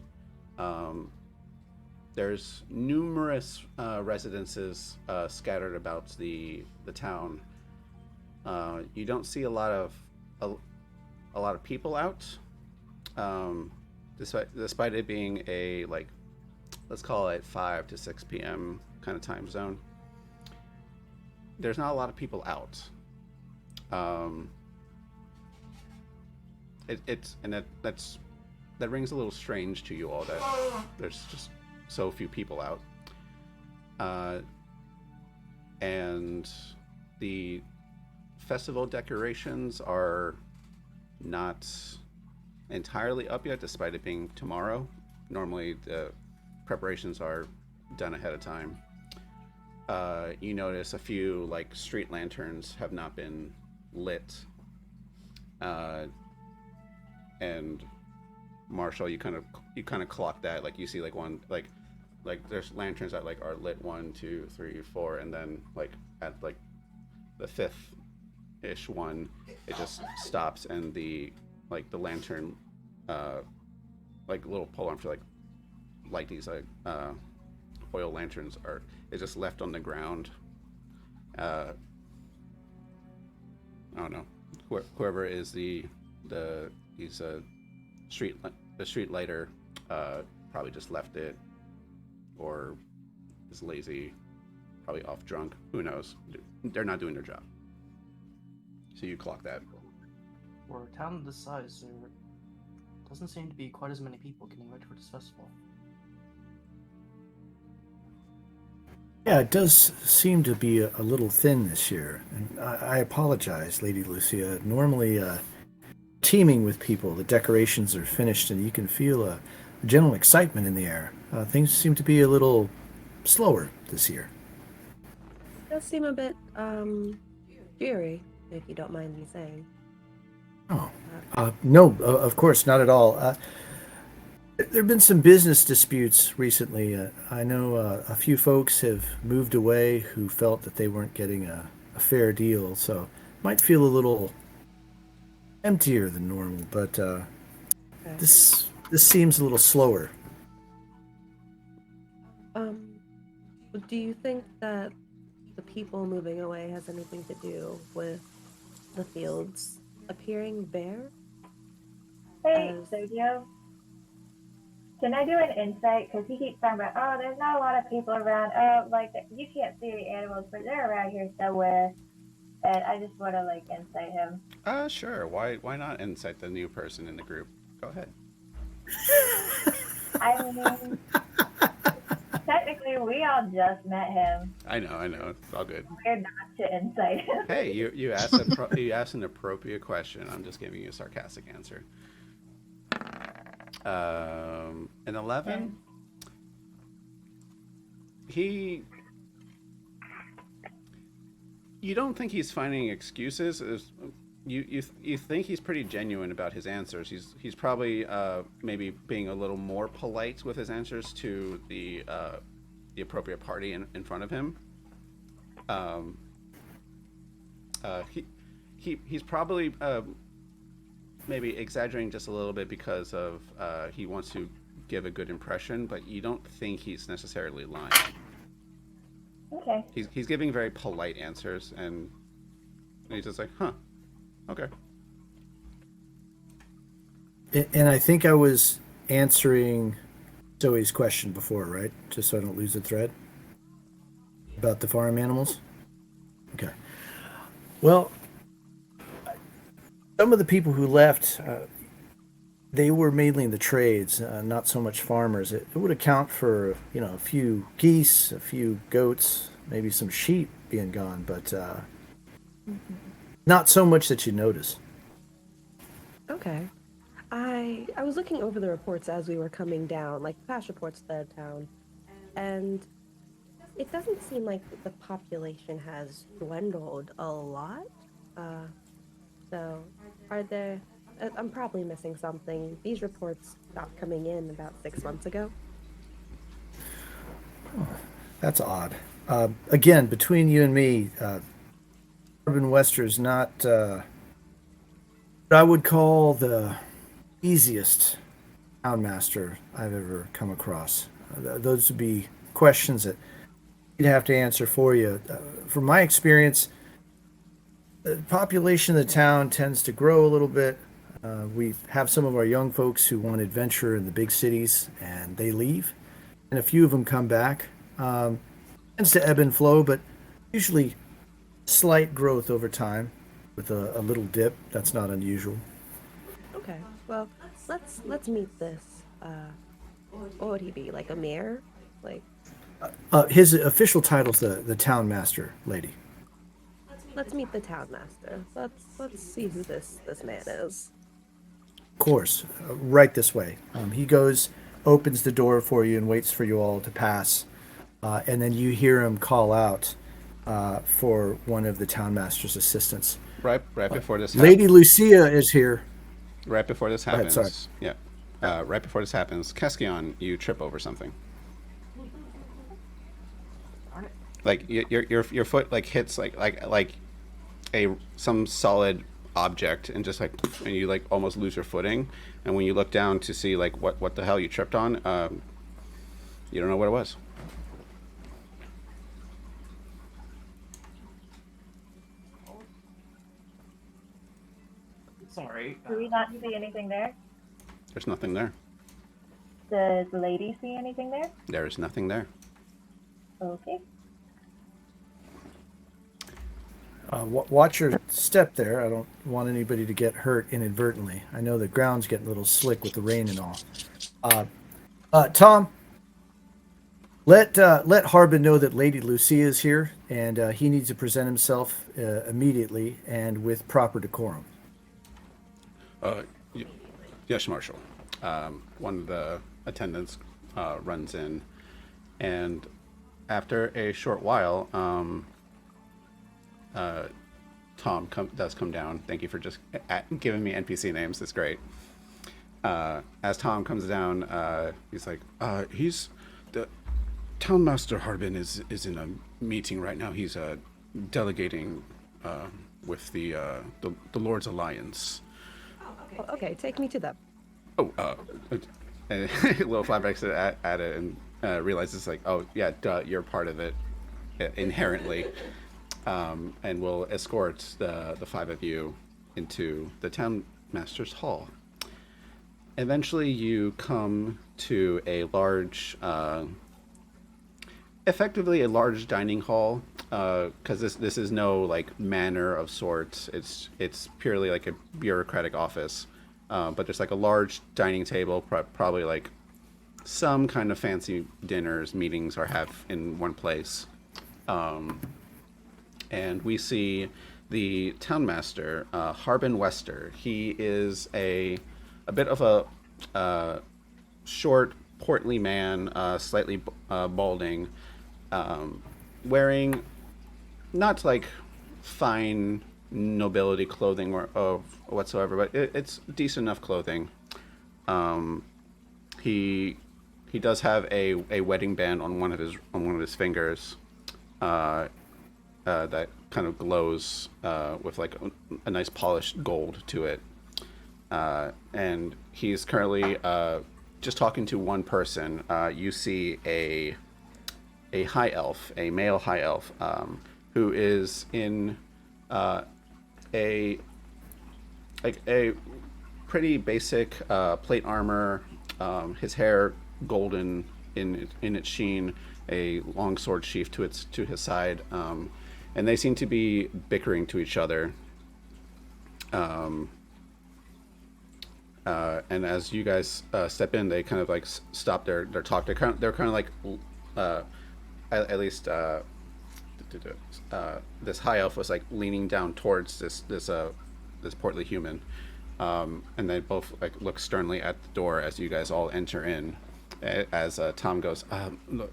there's numerous residences scattered about the town. You don't see a lot of people out, despite it being a, like, let's call it 5 to 6 p.m. kind of time zone. There's not a lot of people out. That rings a little strange to you all, that there's just so few people out. And the festival decorations are not entirely up yet, despite it being tomorrow. Normally the preparations are done ahead of time. You notice a few, like, street lanterns have not been lit. And Marshall, you kind of clock that. Like, you see, like, one, like there's lanterns that, like, are lit 1, 2, 3, 4, and then, like, at, like, the 5th-ish one, it just stops, and the lantern, like, little pole arms to, like, light these, like, oil lanterns is just left on the ground. I don't know, whoever is the street lighter probably just left it, or is lazy, probably off drunk. Who knows? They're not doing their job. So you clock that. For a town this size, there doesn't seem to be quite as many people getting ready for this festival. Yeah, it does seem to be a little thin this year, and I apologize, Lady Lucia. Normally, teeming with people, the decorations are finished, and you can feel a general excitement in the air. Things seem to be a little slower this year. It does seem a bit dreary, if you don't mind me saying. Oh, no, of course, not at all. There have been some business disputes recently. I know a few folks have moved away who felt that they weren't getting a fair deal, so might feel a little emptier than normal, but Okay. this seems a little slower. Do you think that the people moving away has anything to do with the fields appearing bare? Hey, As- Sergio. Can I do an insight? Because he keeps talking about, oh, there's not a lot of people around. Oh, like, you can't see the animals, but they're around here somewhere. And I just want to, like, insight him. Sure. Why not insight the new person in the group? Go ahead. I mean, technically, we all just met him. I know. It's all good. We're not to insight him. Hey, you asked you asked an appropriate question. I'm just giving you a sarcastic answer. An 11. You don't think he's finding excuses. You think he's pretty genuine about his answers. He's probably maybe being a little more polite with his answers to the appropriate party in front of him. He's probably maybe exaggerating just a little bit because of he wants to give a good impression, but you don't think he's necessarily lying. Okay. He's giving very polite answers, and he's just like, huh, okay. And I think I was answering Zoe's question before, right? Just so I don't lose the thread about the farm animals. Okay. Well, some of the people who left, they were mainly in the trades, not so much farmers. It would account for, a few geese, a few goats, maybe some sheep being gone, but not so much that you notice. Okay. I was looking over the reports as we were coming down, like past reports to the town, and it doesn't seem like the population has dwindled a lot. So, are there? I'm probably missing something. These reports stopped coming in about 6 months ago. That's odd. Again, between you and me, Urban Wester's not what I would call the easiest townmaster I've ever come across. Those would be questions that you'd have to answer for you. From my experience, the population of the town tends to grow a little bit. We have some of our young folks who want adventure in the big cities, and they leave, and a few of them come back. Tends to ebb and flow, but usually slight growth over time with a little dip. That's not unusual. Okay, well, let's meet this. What would he be? Like a mayor? Like, His official title's the town master, lady. let's meet the town master. Let's see who this man is. Of course, right this way. He goes, opens the door for you, and waits for you all to pass. And then you hear him call out for one of the town master's assistants. Right before this Lady Lucia is here. Right before this ahead, happens. sorry. Yeah. Right before this happens, Keskion, you trip over something. Like your foot like hits like some solid object, and just and you like almost lose your footing. And when you look down to see like what the hell you tripped on, you don't know what it was. Sorry. Do we not see anything there? There's nothing there. Does the lady see anything there? There is nothing there. Okay. Watch your step there. I don't want anybody to get hurt inadvertently. I know the ground's getting a little slick with the rain and all. Tom, let Harbin know that Lady Lucia is here, and he needs to present himself immediately and with proper decorum. Yes, Marshal. One of the attendants runs in, and after a short while, Tom does come down. Thank you for just giving me NPC names. That's great. As Tom comes down, he's like, he's the Townmaster Harbin is in a meeting right now. He's delegating with the Lord's Alliance. Okay, take me to them. Oh, and Little Flatbacks at it and realizes like, oh yeah, duh, you're part of it inherently, and will escort the five of you into the town master's hall. Eventually, you come to a large, effectively a large dining hall, because this is no like manor of sorts. It's purely like a bureaucratic office. But there's like a large dining table, probably like some kind of fancy dinners, meetings, or have in one place. And we see the townmaster, Harbin Wester. He is a bit of a short, portly man, slightly balding, wearing not like fine nobility clothing or whatsoever, but it's decent enough clothing. He does have a wedding band on one of his fingers that kind of glows with like a nice polished gold to it, and he's currently just talking to one person. You see a high elf, a male high elf, who is in a pretty basic plate armor, his hair golden in its sheen, a long sword sheath to his side, and they seem to be bickering to each other. And as you guys step in, they kind of like stop their talk. They're kind of like at least this high elf was like leaning down towards this portly human, and they both like look sternly at the door as you guys all enter in. As Tom goes, look,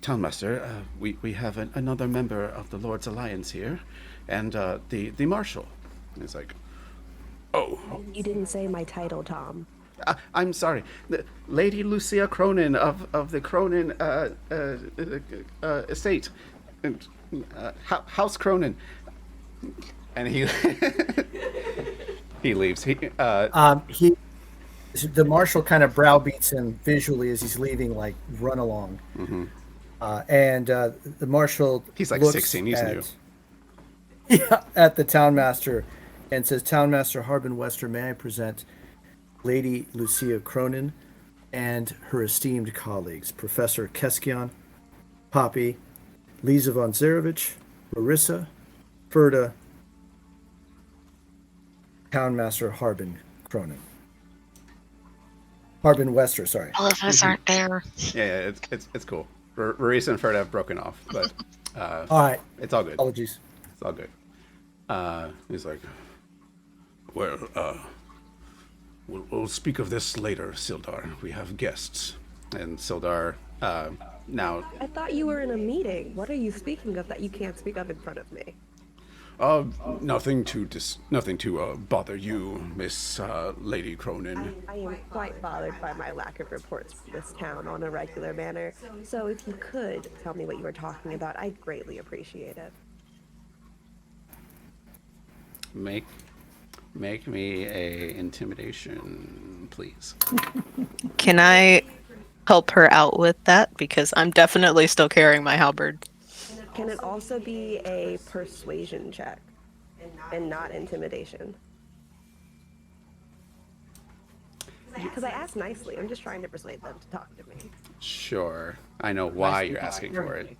Townmaster, we have another member of the Lord's Alliance here, and the Marshal. And he's like, oh. You didn't say my title, Tom. I'm sorry, Lady Lucia Cronin of the Cronin estate, House Cronin, and he He leaves. The marshal kind of browbeats him visually as he's leaving, like, run along. Mm-hmm. The marshal He's like looks 16. He's new. At the townmaster and says, "Townmaster Harbin Wester, may I present Lady Lucia Cronin and her esteemed colleagues, Professor Keskion, Poppy, Lisa von Zarevich, Larissa, Ferda, Townmaster Harbin Cronin." Harbin Wester, sorry. All of us aren't there. Yeah, it's cool. Marisa and Ferda have broken off, but All right. it's all good. Apologies. It's all good. He's like, well, we'll speak of this later, Sildar. We have guests. And Sildar, now... I thought you were in a meeting. What are you speaking of that you can't speak of in front of me? Nothing to bother you, Miss Lady Cronin. I am quite bothered by my lack of reports from this town on a regular manner. So if you could tell me what you were talking about, I'd greatly appreciate it. Make me a intimidation, please. Can I help her out with that? Because I'm definitely still carrying my halberd. Can it also be a persuasion check and not intimidation? Because I asked nicely. I'm just trying to persuade them to talk to me. Sure. I know why you're asking for it.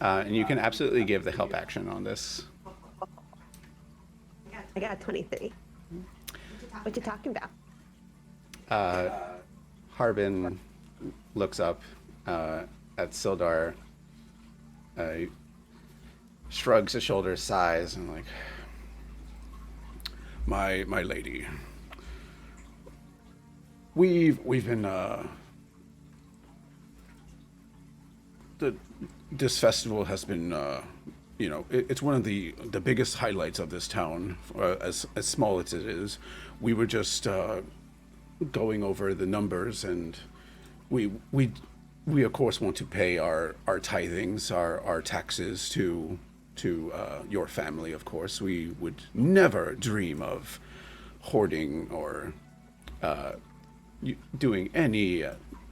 And you can absolutely give the help action on this. I got a 23. What you talking about? Harbin looks up at Sildar, shrugs his shoulders, sighs, and like, my lady, we've been this festival has been it's one of the biggest highlights of this town, as small as it is. We were just going over the numbers, and we of course want to pay our tithings, our taxes to your family. Of course, we would never dream of hoarding or doing any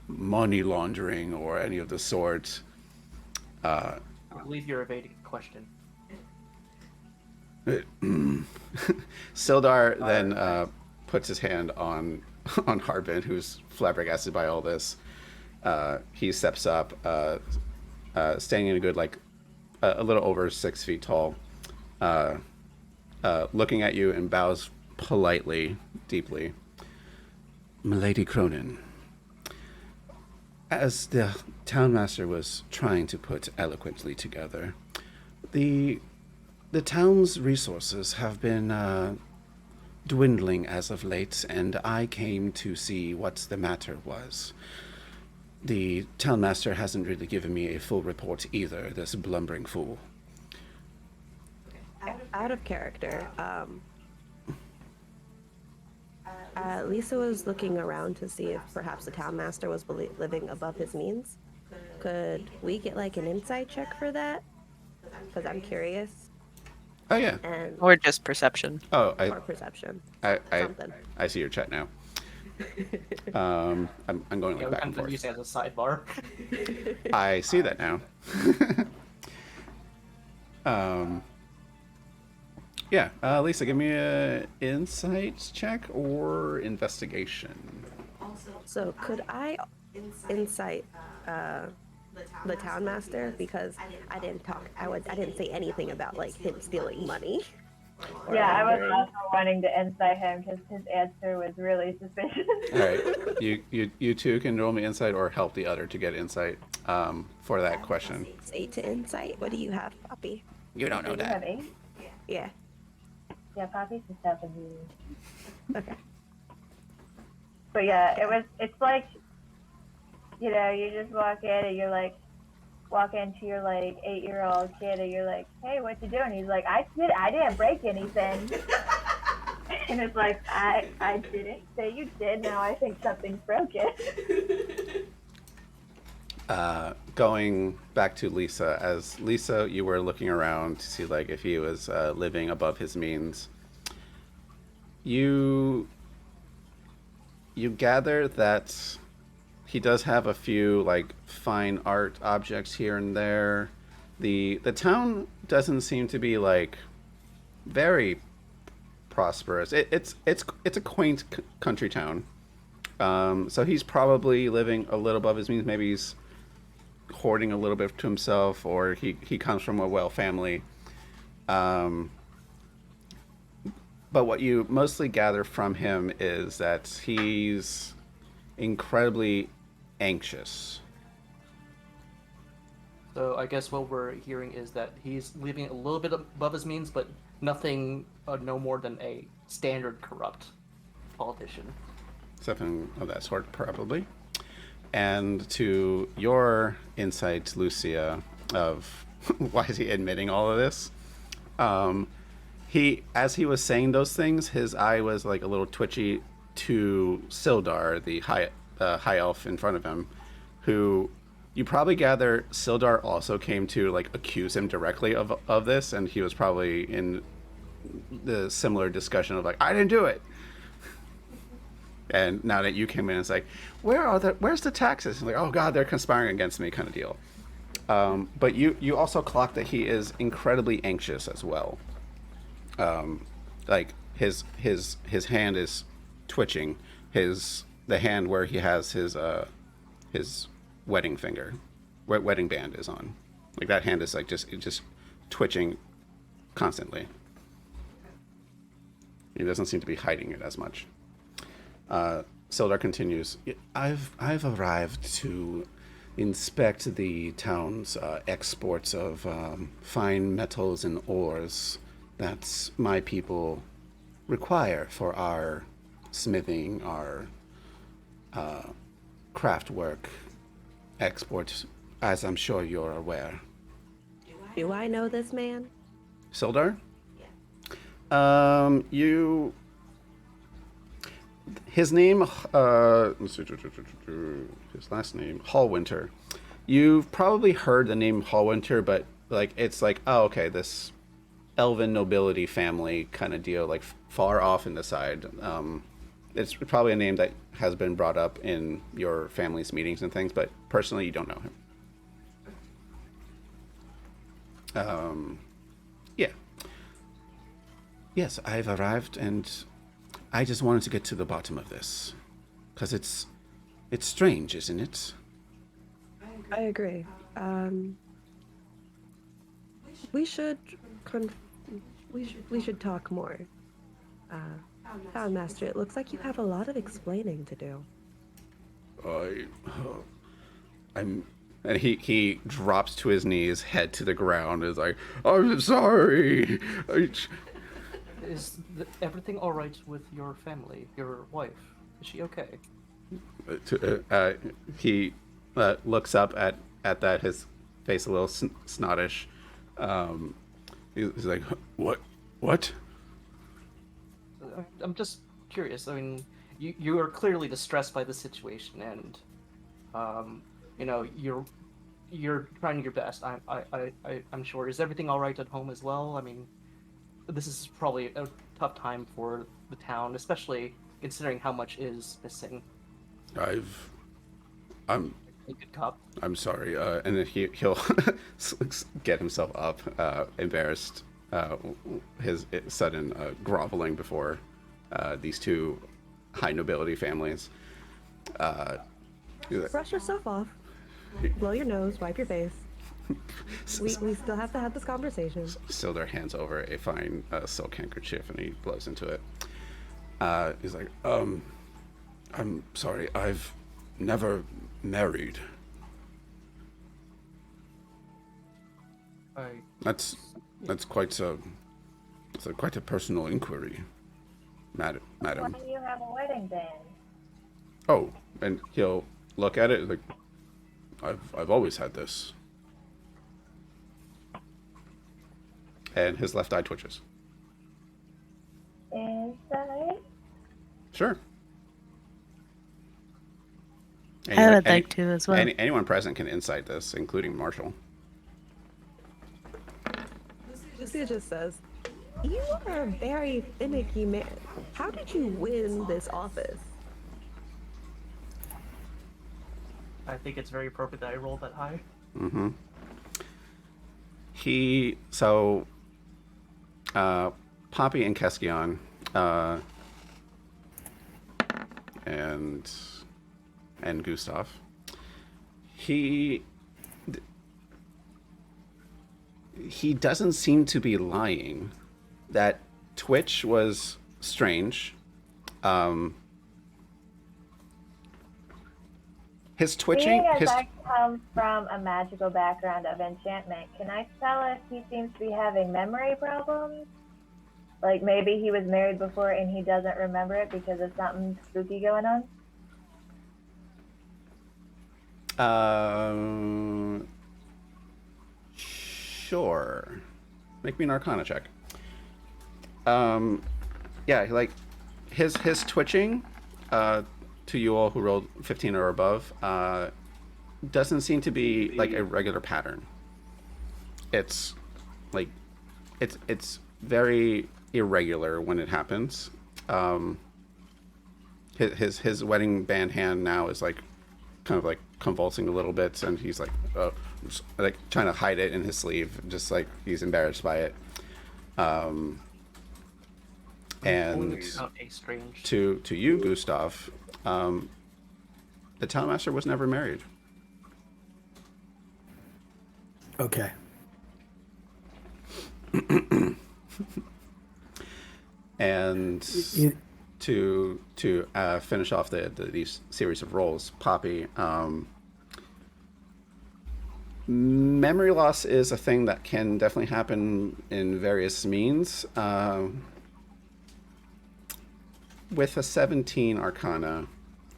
money laundering or any of the sort. I believe you're evading the question. Sildar then puts his hand on Harbin, who's flabbergasted by all this. He steps up, standing in a good, a little over 6 feet tall, looking at you and bows politely, deeply. Milady Cronin, as the townmaster was trying to put eloquently together, the town's resources have been dwindling as of late, and I came to see what the matter was. The townmaster hasn't really given me a full report either, this blumbering fool. Out of character, Lisa was looking around to see if perhaps the townmaster was living above his means. Could we get an insight check for that? Because I'm curious. Oh yeah. Or just perception. Or perception. I see your chat now. I'm going back and forth. Use it as a sidebar. I see that now. Yeah, Lisa, give me a insight check or investigation. So could I insight the townmaster, because I didn't talk. I didn't say anything about him stealing money. Yeah, I was also wanting to insight him because his answer was really suspicious. All right, you two can roll me insight or help the other to get insight for that question. 8 to insight. What do you have, Poppy? You don't know You have that. 8? Yeah. Yeah, Poppy's just helping you. Okay. But yeah, it's like, you just walk in and you're walk into your 8-year-old kid and you're like, hey, what you doing? He's like, I didn't break anything. And it's like, I didn't say you did. Now I think something's broken. Going back to Lisa, as Lisa, you were looking around to see if he was living above his means. you gather that he does have a few like fine art objects here and there. The town doesn't seem to be like very prosperous. It's a quaint country town. So he's probably living a little above his means. Maybe he's hoarding a little bit to himself, or he comes from a well family. But what you mostly gather from him is that he's incredibly anxious. So I guess what we're hearing is that he's living a little bit above his means, but nothing, no more than a standard corrupt politician. Something of that sort, probably. And to your insight, Lucia, of why is he admitting all of this? As he was saying those things, his eye was like a little twitchy to Sildar, the high elf in front of him, who you probably gather Sildar also came to like accuse him directly of this, and he was probably in the similar discussion of like, I didn't do it. And now that you came in, it's like, where's the taxes? And like, oh God, they're conspiring against me, kind of deal. But you also clock that he is incredibly anxious as well. Like his hand is twitching. The hand where he has his wedding finger, wedding band is on. Like that hand is like just twitching constantly. He doesn't seem to be hiding it as much. Sildar continues. I've arrived to inspect the town's exports of fine metals and ores that my people require for our smithing, our craft work exports, as I'm sure you're aware. Do I know this man? Sildar? His name, his last name, Hallwinter. You've probably heard the name Hallwinter, but like it's like, oh, okay, this elven nobility family kind of deal, like far off in the side. It's probably a name that has been brought up in your family's meetings and things, but personally, you don't know him. Yeah. Yes, I've arrived, and I just wanted to get to the bottom of this, because it's strange, isn't it? I agree. We should talk more. Town Master, it looks like you have a lot of explaining to do. And he drops to his knees, head to the ground, is like, I'm sorry. Is everything all right with your family, your wife? Is she okay? He looks up at that, his face a little snottish. He's like, what? I'm just curious. I mean, you are clearly distressed by the situation, and you're trying your best. I'm sure. Is everything all right at home as well? I mean, this is probably a tough time for the town, especially considering how much is missing. I'm A good cop. I'm sorry. And then he'll get himself up, embarrassed, his sudden groveling before these two high nobility families. Brush yourself off. Blow your nose. Wipe your face. We still have to have this conversation. Sildar hands over a fine silk handkerchief, and he blows into it. He's like, I'm sorry. I've never married. That's quite a personal inquiry, madam. Why do you have a wedding band? Oh, and he'll look at it like, I've always had this. And his left eye twitches. Is that right? Sure. I would like to as well. Anyone present can insight this, including Marshall. Lucia just says, You are a very finicky man. How did you win this office? I think it's very appropriate that I rolled that high. Mm-hmm. Poppy and Keskion, and Gustav. He doesn't seem to be lying. That twitch was strange. His twitching. Seeing as I come from a magical background of enchantment, can I tell if he seems to be having memory problems? Like maybe he was married before and he doesn't remember it because of something spooky going on? Sure. Make me an Arcana check. Yeah, like his twitching, to you all who rolled 15 or above, doesn't seem to be like a regular pattern. It's like it's very irregular when it happens. His wedding band hand now is like kind of like convulsing a little bit, and he's like like trying to hide it in his sleeve, just like he's embarrassed by it. And to you, Gustav, the Townmaster was never married. Okay. And to finish off these series of rolls, Poppy, memory loss is a thing that can definitely happen in various means. With a 17 Arcana,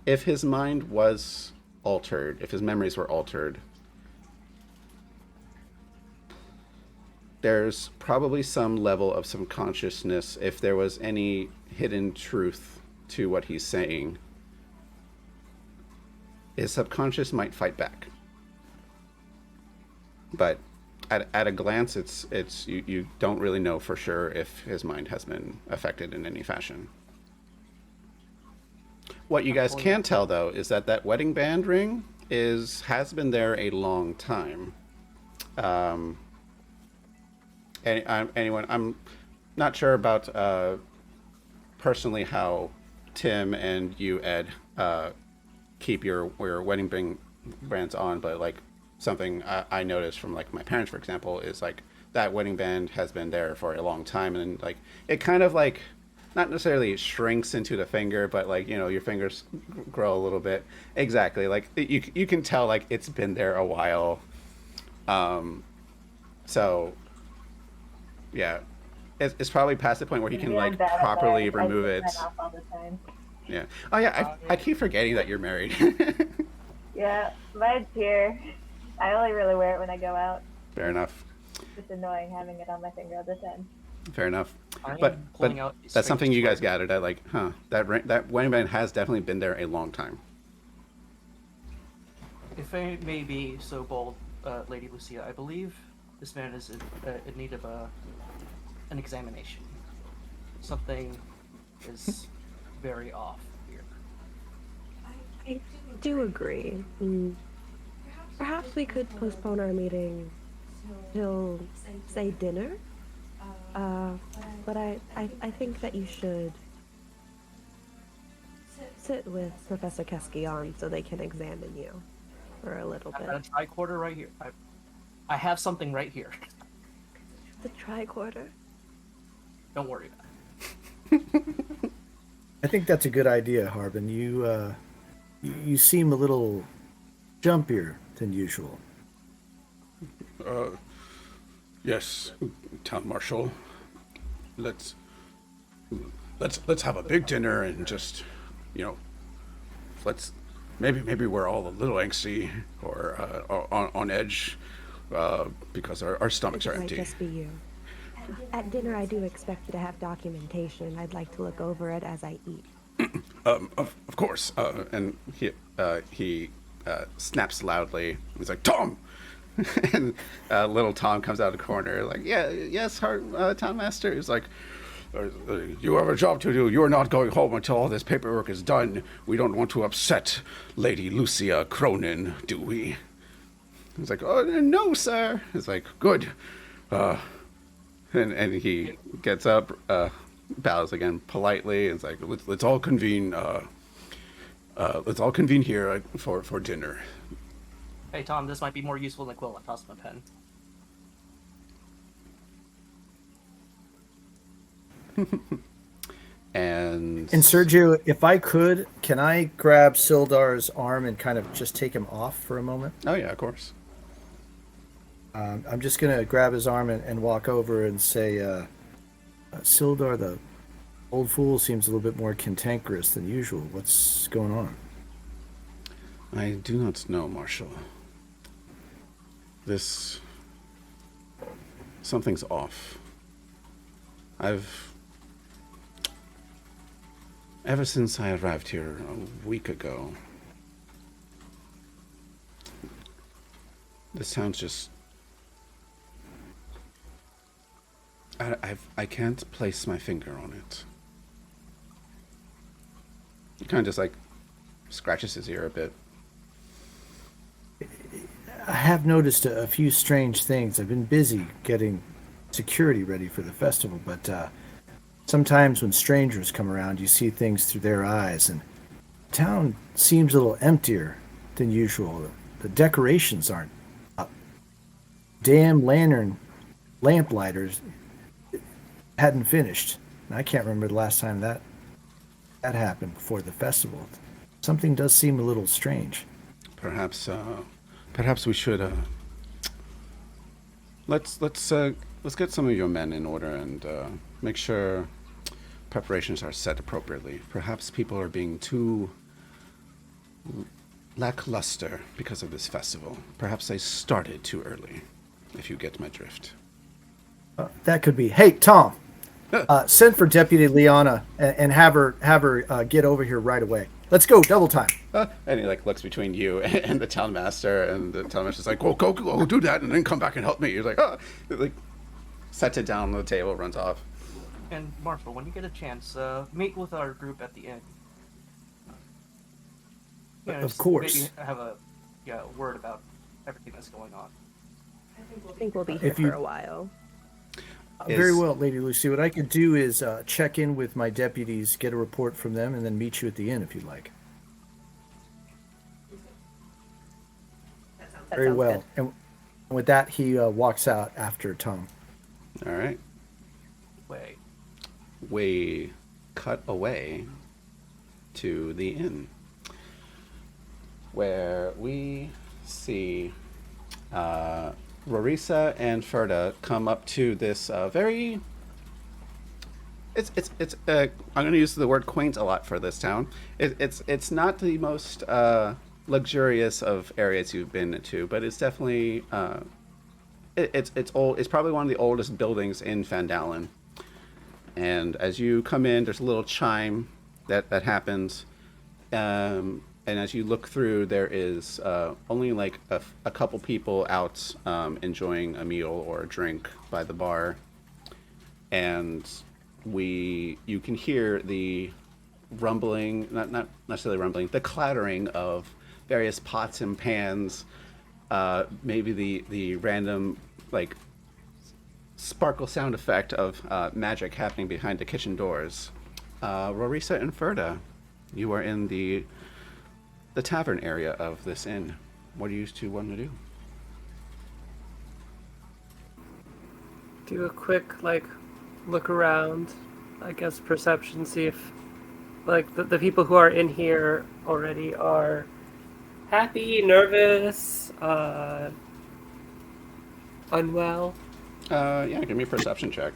if his mind was altered, if his memories were altered, there's probably some level of subconsciousness. If there was any hidden truth to what he's saying, his subconscious might fight back. But at a glance, it's you don't really know for sure if his mind has been affected in any fashion. What you guys can tell, though, is that wedding band ring has been there a long time. Anyone, I'm not sure about personally how Tim and you, Ed, keep your wedding ring bands on, but like something I noticed from like my parents, for example, is like that wedding band has been there for a long time, and like it kind of like not necessarily shrinks into the finger, but like, you know, your fingers grow a little bit. Exactly, like you can tell like it's been there a while. So yeah, it's probably past the point where he can like properly remove it. All the time. Yeah. Oh yeah, I keep forgetting that you're married. Yeah, mine's here. I only really wear it when I go out. Fair enough. It's annoying having it on my finger all the time. Fair enough. But that's something you guys gathered at, like, huh? That wedding band has definitely been there a long time. If I may be so bold, Lady Lucia, I believe this man is in need of an examination. Something is very off here. I do agree. Perhaps we could postpone our meeting till, say, dinner? But I think that you should sit with Professor Keskion so they can examine you for a little bit. I've got a tricorder right here. I have something right here. The tricorder? Don't worry about it. I think that's a good idea, Harbin. You seem a little jumpier than usual. Yes, Town Marshal. Let's have a big dinner and just, you know, maybe we're all a little angsty or on edge because our stomachs are empty. It might just be you. At dinner, I do expect to have documentation. I'd like to look over it as I eat. Of course. And he snaps loudly. He's like, Tom, And little Tom comes out of the corner, like, yeah, yes, Town Master. He's like, you have a job to do. You're not going home until all this paperwork is done. We don't want to upset Lady Lucia Cronin, do we? He's like, oh, no, sir. He's like, good. And he gets up, bows again politely, and is like, let's all convene. Let's all convene here for dinner. Hey Tom, this might be more useful than a quill. I tossed my pen. And Sergio, if I could, can I grab Sildar's arm and kind of just take him off for a moment? Oh yeah, of course. I'm just gonna grab his arm and walk over and say, Sildar, the old fool seems a little bit more cantankerous than usual. What's going on? I do not know, Marshal. Something's off. Ever since I arrived here a week ago, this town's just... I can't place my finger on it. He kind of just like scratches his ear a bit. I have noticed a few strange things. I've been busy getting security ready for the festival, but sometimes when strangers come around, you see things through their eyes, and the town seems a little emptier than usual. The decorations aren't up. Damn lamplighters hadn't finished. And I can't remember the last time that happened before the festival. Something does seem a little strange. Perhaps we should let's get some of your men in order and make sure preparations are set appropriately. Perhaps people are being too lackluster because of this festival. Perhaps they started too early, if you get my drift. That could be. Hey, Tom, send for Deputy Liana and have her get over here right away. Let's go, double time. And he like looks between you and the town master, and the town master's like, "Well, go do that, and then come back and help me." He's like, "Oh," like sets it down on the table, runs off. And Marshall, when you get a chance, meet with our group at the inn. Of course. Maybe have a word about everything that's going on. I think we'll be here for a while. Very well, Lady Lucy. What I could do is check in with my deputies, get a report from them, and then meet you at the inn if you'd like. Very well. Good. And with that, he walks out after Tom. All right. We cut away to the inn, where we see Rorisa and Ferda come up to this very... It's I'm going to use the word quaint a lot for this town. It's not the most luxurious of areas you've been to, but it's definitely it's old. It's probably one of the oldest buildings in Fandalen. And as you come in, there's a little chime that happens. And as you look through, there is only like a couple people out enjoying a meal or a drink by the bar. And you can hear the rumbling, not necessarily rumbling, the clattering of various pots and pans, maybe the random like sparkle sound effect of magic happening behind the kitchen doors. Rorisa and Ferda, you are in the tavern area of this inn. What do you two want to do? Do a quick look around, I guess perception, see if the people who are in here already are happy, nervous, unwell. Yeah, give me a perception check.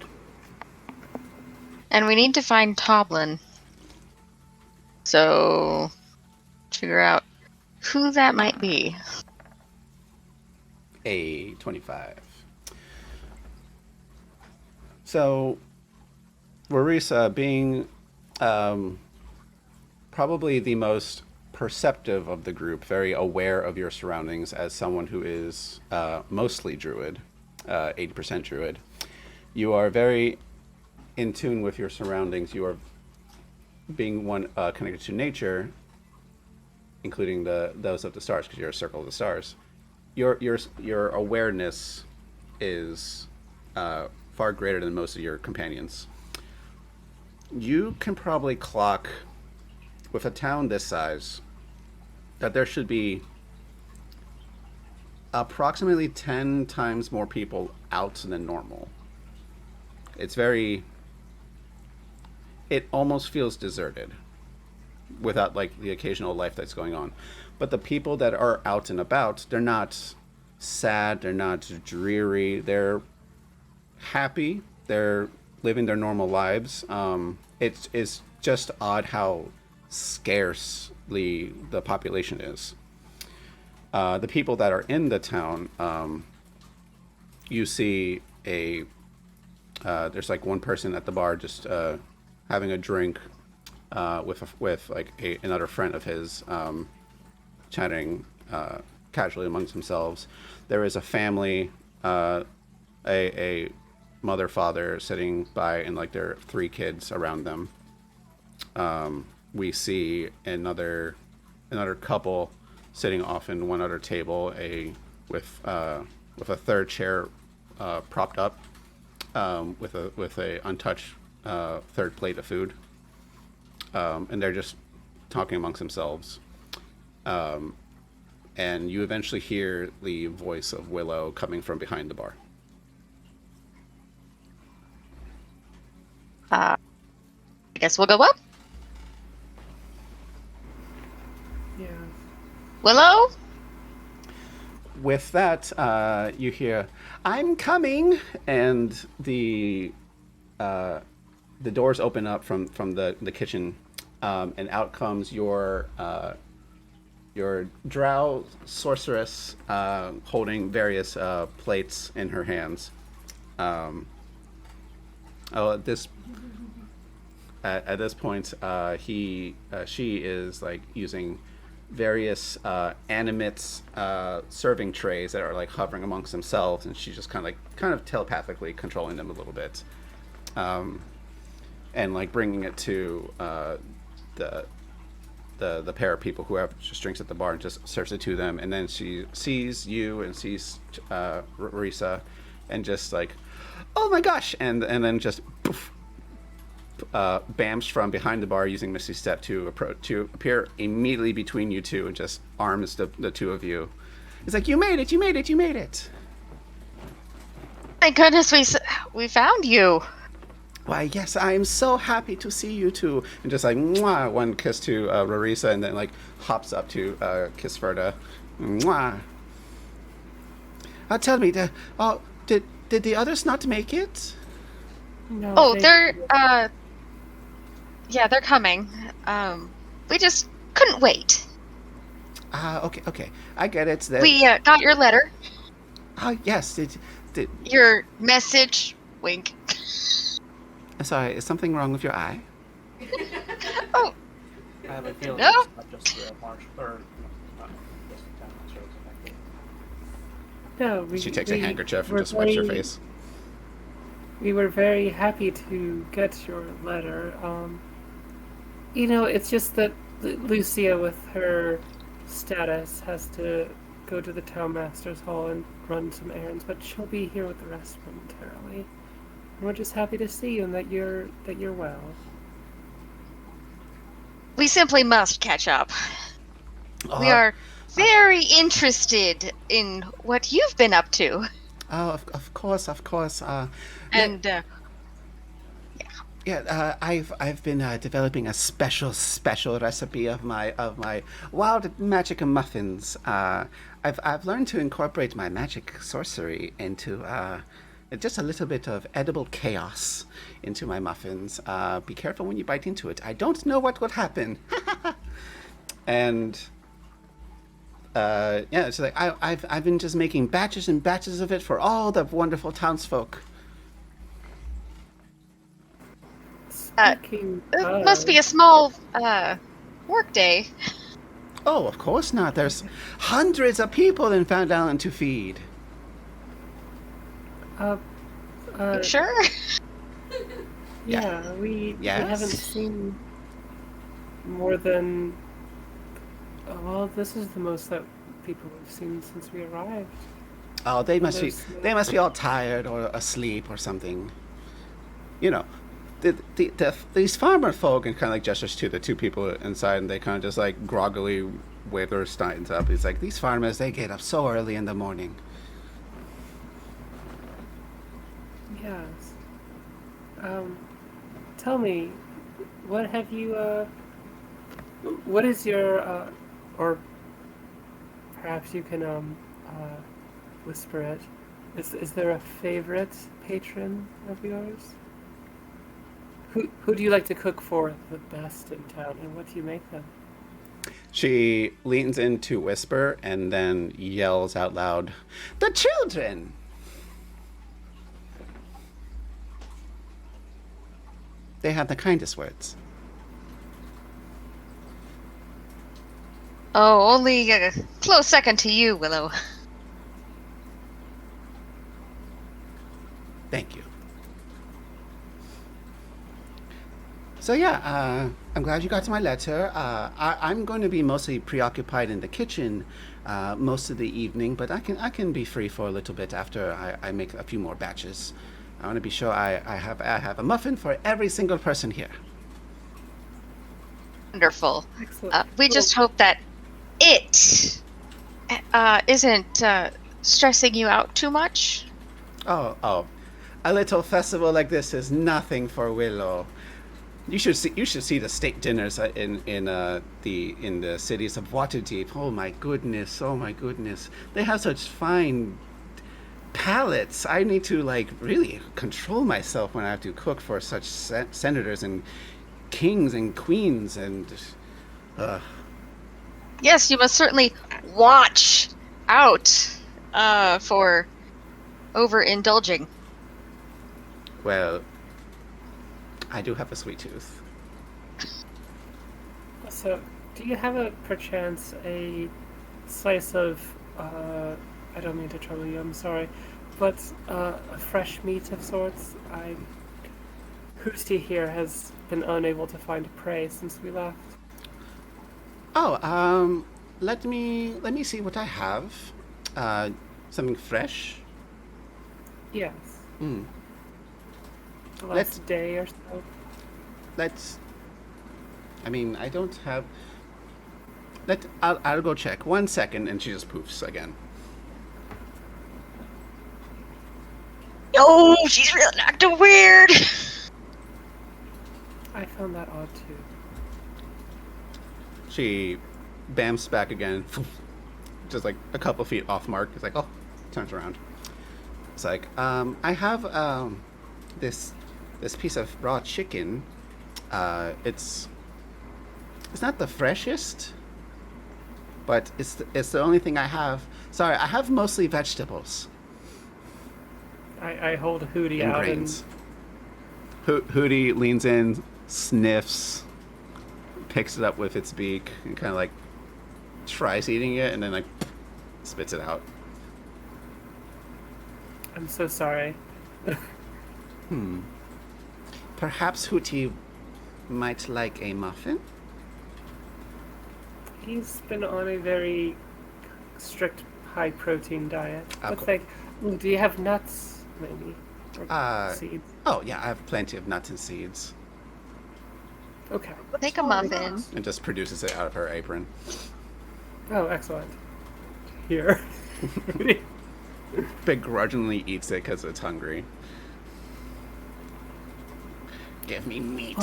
And we need to find Toblin. So, figure out who that might be. A 25. So, Rorisa, being probably the most perceptive of the group, very aware of your surroundings as someone who is mostly druid, 80% druid. You are very in tune with your surroundings. You are being one connected to nature, including those of the stars, because you're a circle of the stars. Your awareness is far greater than most of your companions. You can probably clock, with a town this size, that there should be approximately 10 times more people out than normal. It almost feels deserted without like the occasional life that's going on. But the people that are out and about, they're not sad, they're not dreary, they're happy, they're living their normal lives. It's just odd how scarcely the population is. The people that are in the town, you see there's like one person at the bar just having a drink with another friend of his, chatting casually amongst themselves. There is a family, a mother, father sitting by, and like there are 3 kids around them. We see another couple sitting off in one other table, with a third chair propped up, with a untouched third plate of food, and they're just talking amongst themselves. And you eventually hear the voice of Willow coming from behind the bar. I guess we'll go up. Yeah. Willow? With that, you hear, "I'm coming," and the doors open up from the kitchen, and out comes your drow sorceress, holding various plates in her hands. At this point, she is like using various animates, serving trays that are like hovering amongst themselves, and she's just kind of telepathically controlling them a little bit, and like bringing it to the pair of people who have just drinks at the bar, and just serves it to them. And then she sees you and sees Risa, and just like, "Oh my gosh!" and then just poof, bams from behind the bar using Misty Step to appear immediately between you two, and just arms the two of you. It's like, "You made it! You made it! You made it!" Thank goodness we found you. "Why, yes, I am so happy to see you two." And just like, mwah, one kiss to Rarisa, and then like hops up to kiss Ferda. Mwah. Tell me, did the others not make it? No, Oh, they're they're coming. We just couldn't wait. Okay, I get it. We got your letter. Yes. Did Your message. Wink. Sorry, is something wrong with your eye? Oh, I have a feeling No. it's not just the marsh, or not just the town master that's affected. No, She takes a handkerchief and were just wipes her very- face. We were very happy to get your letter. It's just that Lucia, with her status, has to go to the town master's hall and run some errands, but she'll be here with the rest momentarily. And we're just happy to see you and that you're well. we simply must catch up. We Uh, are very interested in what you've been up to. Of course. And Yeah, I've been developing a special recipe of my wild magic muffins. I've learned to incorporate my magic sorcery into just a little bit of edible chaos into my muffins. Be careful when you bite into it. I don't know what will happen. And it's like I've been just making batches and batches of it for all the wonderful townsfolk. Speaking it must be a small work day. Oh, of course not. There's hundreds of people in Found Island to feed. Sure. Yeah, we Yes? haven't seen more than. Well, this is the most that people have seen since we arrived. Oh, they must be There's no- they must be all tired or asleep or something. You know, these farmer folk, and kind of like gestures to the two people inside, and they kind of just like groggily wave their steins up. He's like, these farmers, they get up so early in the morning. Yes. Tell me, what have you, what is your, or perhaps you can, whisper it. Is there a favorite patron of yours? Who do you like to cook for the best in town, and what do you make them? She leans in to whisper and then yells out loud, "The children!" They have the kindest words. Oh, only a close second to you, Willow. Thank you. So yeah, I'm glad you got to my letter. I'm going to be mostly preoccupied in the kitchen most of the evening, but I can be free for a little bit after I make a few more batches. I want to be sure I have a muffin for every single person here. Wonderful. Excellent. We just hope that it isn't stressing you out too much. Oh, a little festival like this is nothing for Willow. You should see the state dinners in the cities of Waterdeep. Oh my goodness! They have such fine palates. I need to like really control myself when I have to cook for such senators and kings and queens and. Yes, you must certainly watch out for overindulging. Well, I do have a sweet tooth. So, do you have perchance a slice of, I don't mean to trouble you, I'm sorry, but a fresh meat of sorts? Hooty here has been unable to find prey since we left. Oh, let me see what I have. Something fresh. Yes. Hmm. The last day or so. I mean, I don't have. I'll go check. 1 second, and she just poofs again. Oh, she's really acting weird. I found that odd too. She bamps back again, just like a couple feet off mark. It's like, oh, turns around. It's like, I have this piece of raw chicken. It's not the freshest, but it's the only thing I have. Sorry, I have mostly vegetables I hold Hooty and out grains. Hooty leans in, sniffs, picks it up with its beak, and kind of like tries eating it, and then like spits it out. I'm so sorry. Perhaps Hooty might like a muffin? He's been on a very strict high protein diet. Okay. But do you have nuts, maybe? Or seeds? Oh yeah, I have plenty of nuts and seeds. Okay. Take a muffin. And just produces it out of her apron. Oh, excellent. Here. Begrudgingly eats it because it's hungry. Give me meat.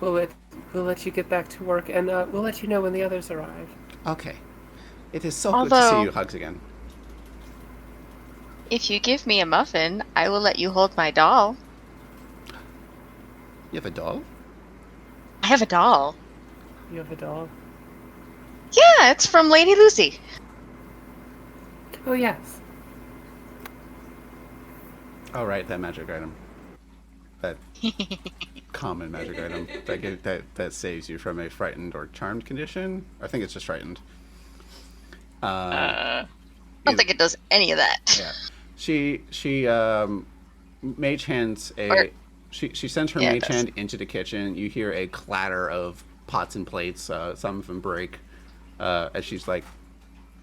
We'll let you get back to work, and we'll let you know when the others arrive. Okay. It is so good to see Although- you. Hugs again. If you give me a muffin, I will let you hold my doll. You have a doll? I have a doll. You have a dog? Yeah, it's from Lady Lucy. Oh, yes. Oh right, that magic item. that common magic item that saves you from a frightened or charmed condition. I think it's just frightened. I don't think it does any of that. Yeah, she mage hands a. Or- She sends her Yeah, it mage does. hand into the kitchen. You hear a clatter of pots and plates. Some of them break as she's like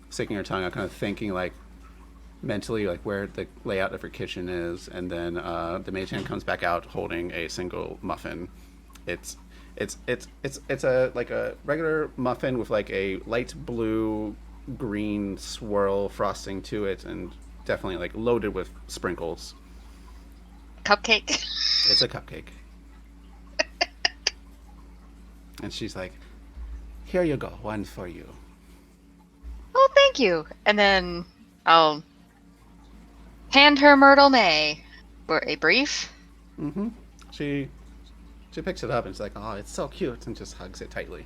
sticking her tongue out, kind of thinking like mentally like where the layout of her kitchen is. And then the mage hand comes back out holding a single muffin. It's a like a regular muffin with like a light blue green swirl frosting to it, and definitely like loaded with sprinkles. Cupcake. It's a cupcake. And she's like, here you go, one for you. Oh, thank you. And then I'll hand her Myrtle May for a brief. Mm-hmm. She picks it up and she's like, oh, it's so cute, and just hugs it tightly.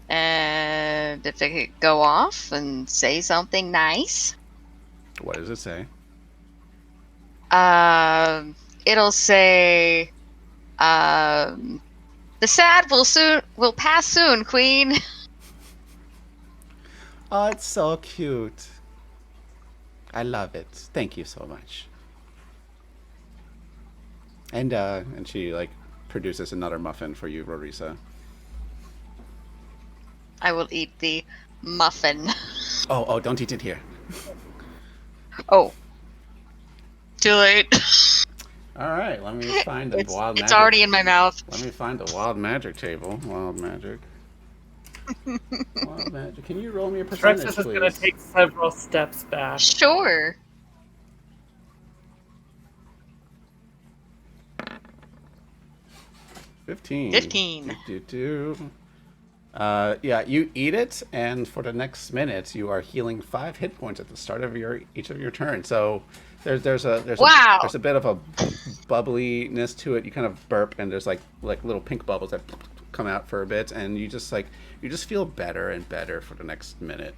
And if it could go off and say something nice, What does it say? it'll say, the sad will pass soon, Queen. Oh, it's so cute. I love it. Thank you so much. And she like produces another muffin for you, Rorisa. I will eat the muffin. Oh, don't eat it here. Oh. Too late. All right, let me find the It's wild magic. already in my mouth. Let me find the wild magic table. Wild magic. Wild magic. Can you roll me a percentage, Trexus is please? going to take several steps back. Sure. 15. 15. Yeah, you eat it, and for the next minute, you are healing 5 hit points at the start of each of your turns. So there's Wow. a bit of a bubbliness to it. You kind of burp, and there's like little pink bubbles that come out for a bit, and you just feel better and better for the next minute.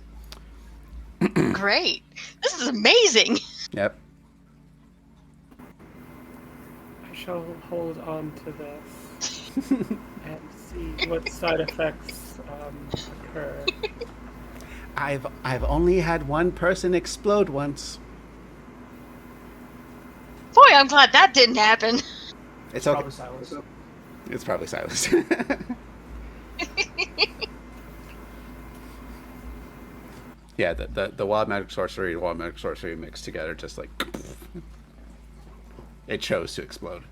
Great. This is amazing. Yep. I shall hold on to this and see what side effects occur. I've only had one person explode once. Boy, I'm glad that didn't happen. It's okay. Probably silence. It's probably Silas. Yeah, the wild magic sorcery and wild magic sorcery mixed together, just like it chose to explode.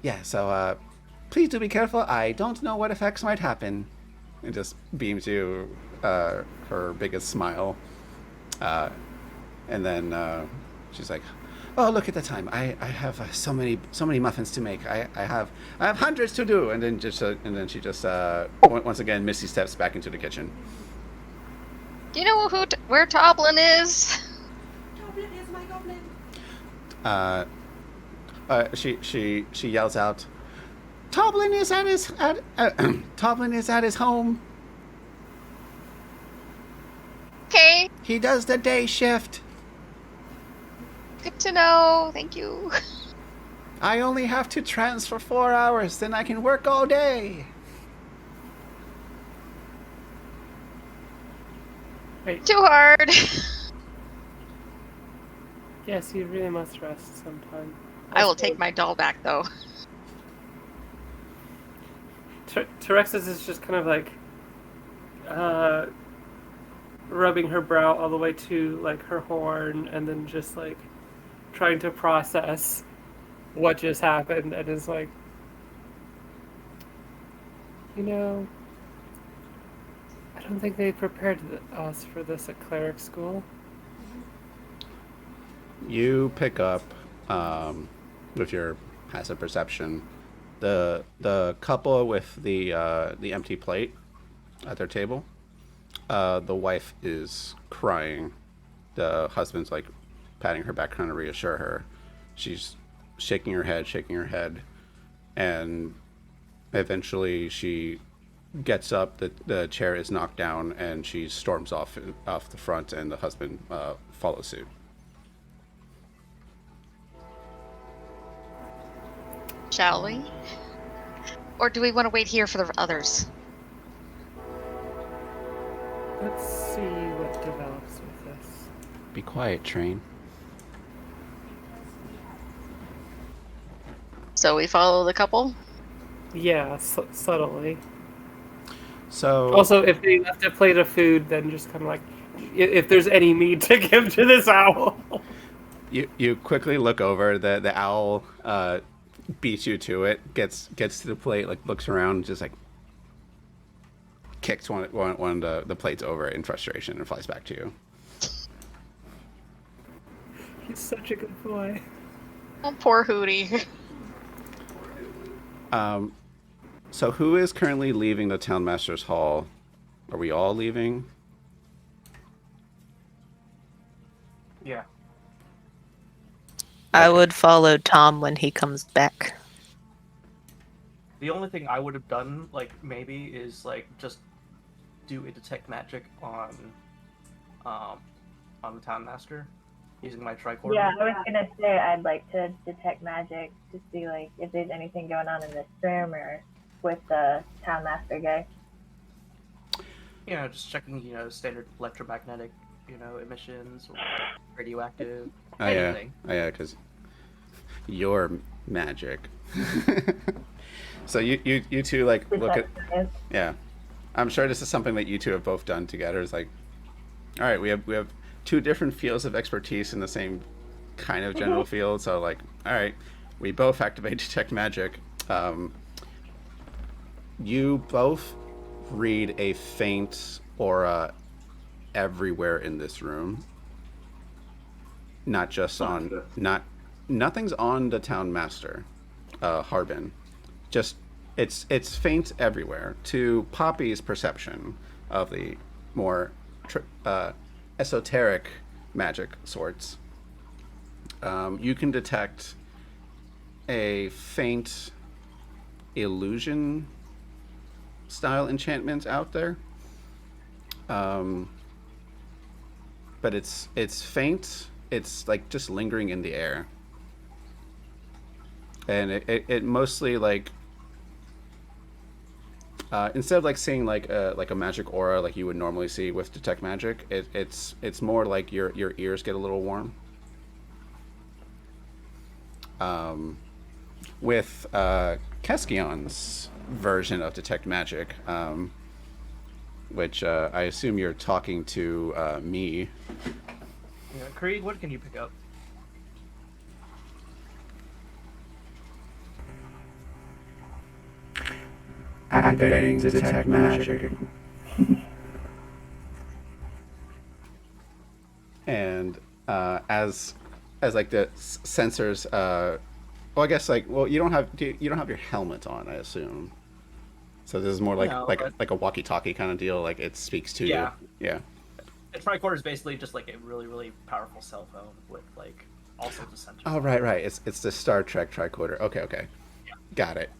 Yeah, so please do be careful. I don't know what effects might happen. And just beams you her biggest smile, and then she's like, "Oh, look at the time! I have so many muffins to make. I have hundreds to do." And then she just once again Misty steps back into the kitchen. Do you know where Toblin is? Goblin is my goblin. She yells out, "Toblin is at his Toblin is at his home. Okay, He does the day shift. good to know. Thank you. I only have to trance for 4 hours, then I can work all day." Wait, Too hard. yes, you really must rest sometime. I will take my doll back, though. Terexis is just kind of like rubbing her brow all the way to like her horn, and then just like trying to process what just happened, and is like, I don't think they prepared us for this at cleric school. You pick up with your passive perception the couple with the empty plate at their table. The wife is crying. The husband's like patting her back, trying to reassure her. She's shaking her head, and eventually she gets up. The chair is knocked down, and she storms off the front, and the husband follows suit. Shall we? Or do we want to wait here for the others? Let's see what develops with this. Be quiet, train. So we follow the couple? Yeah, subtly. So Also, if they left a plate of food, then just kind of like, if there's any meat to give to this owl. you quickly look over. The owl beats you to it. Gets to the plate. Like looks around, just like kicks one of the plates over in frustration and flies back to you. He's such a good boy. Oh, poor Hootie. So who is currently leaving the town master's hall? Are we all leaving? Yeah. I would follow Tom when he comes back. The only thing I would have done, like, maybe, is, like, just do a detect magic on the town master using my tricorder. Yeah, I was gonna say I'd like to detect magic to see like if there's anything going on in this room or with the town master guy. You know, just checking, standard electromagnetic, emissions or radioactive, anything. Oh yeah, because you're magic. So you two like look at yeah. I'm sure this is something that you two have both done together. It's like, all right, we have two different fields of expertise in the same kind of general field. So like, all right, we both activate detect magic. You both read a faint aura everywhere in this room. Not just on nothing's on the town master, Harbin. Just it's faint everywhere. To Poppy's perception of the more esoteric magic sorts, you can detect a faint illusion style enchantment out there, but it's faint. It's like just lingering in the air, and it mostly like instead of like seeing like a magic aura like you would normally see with detect magic, it's more like your ears get a little warm. With Keskion's version of detect magic, which I assume you're talking to me. Yeah, Creed, what can you pick up? Activating detect magic. And as like the sensors, well, I guess like you don't have your helmet on, I assume. So this is more like No, like a walkie-talkie kind of deal. Like it speaks to you. Yeah. A tricorder is basically just like a really, really powerful cell phone with like all sorts of sensors. Oh right. It's the Star Trek tricorder. Okay. Yeah. Got it.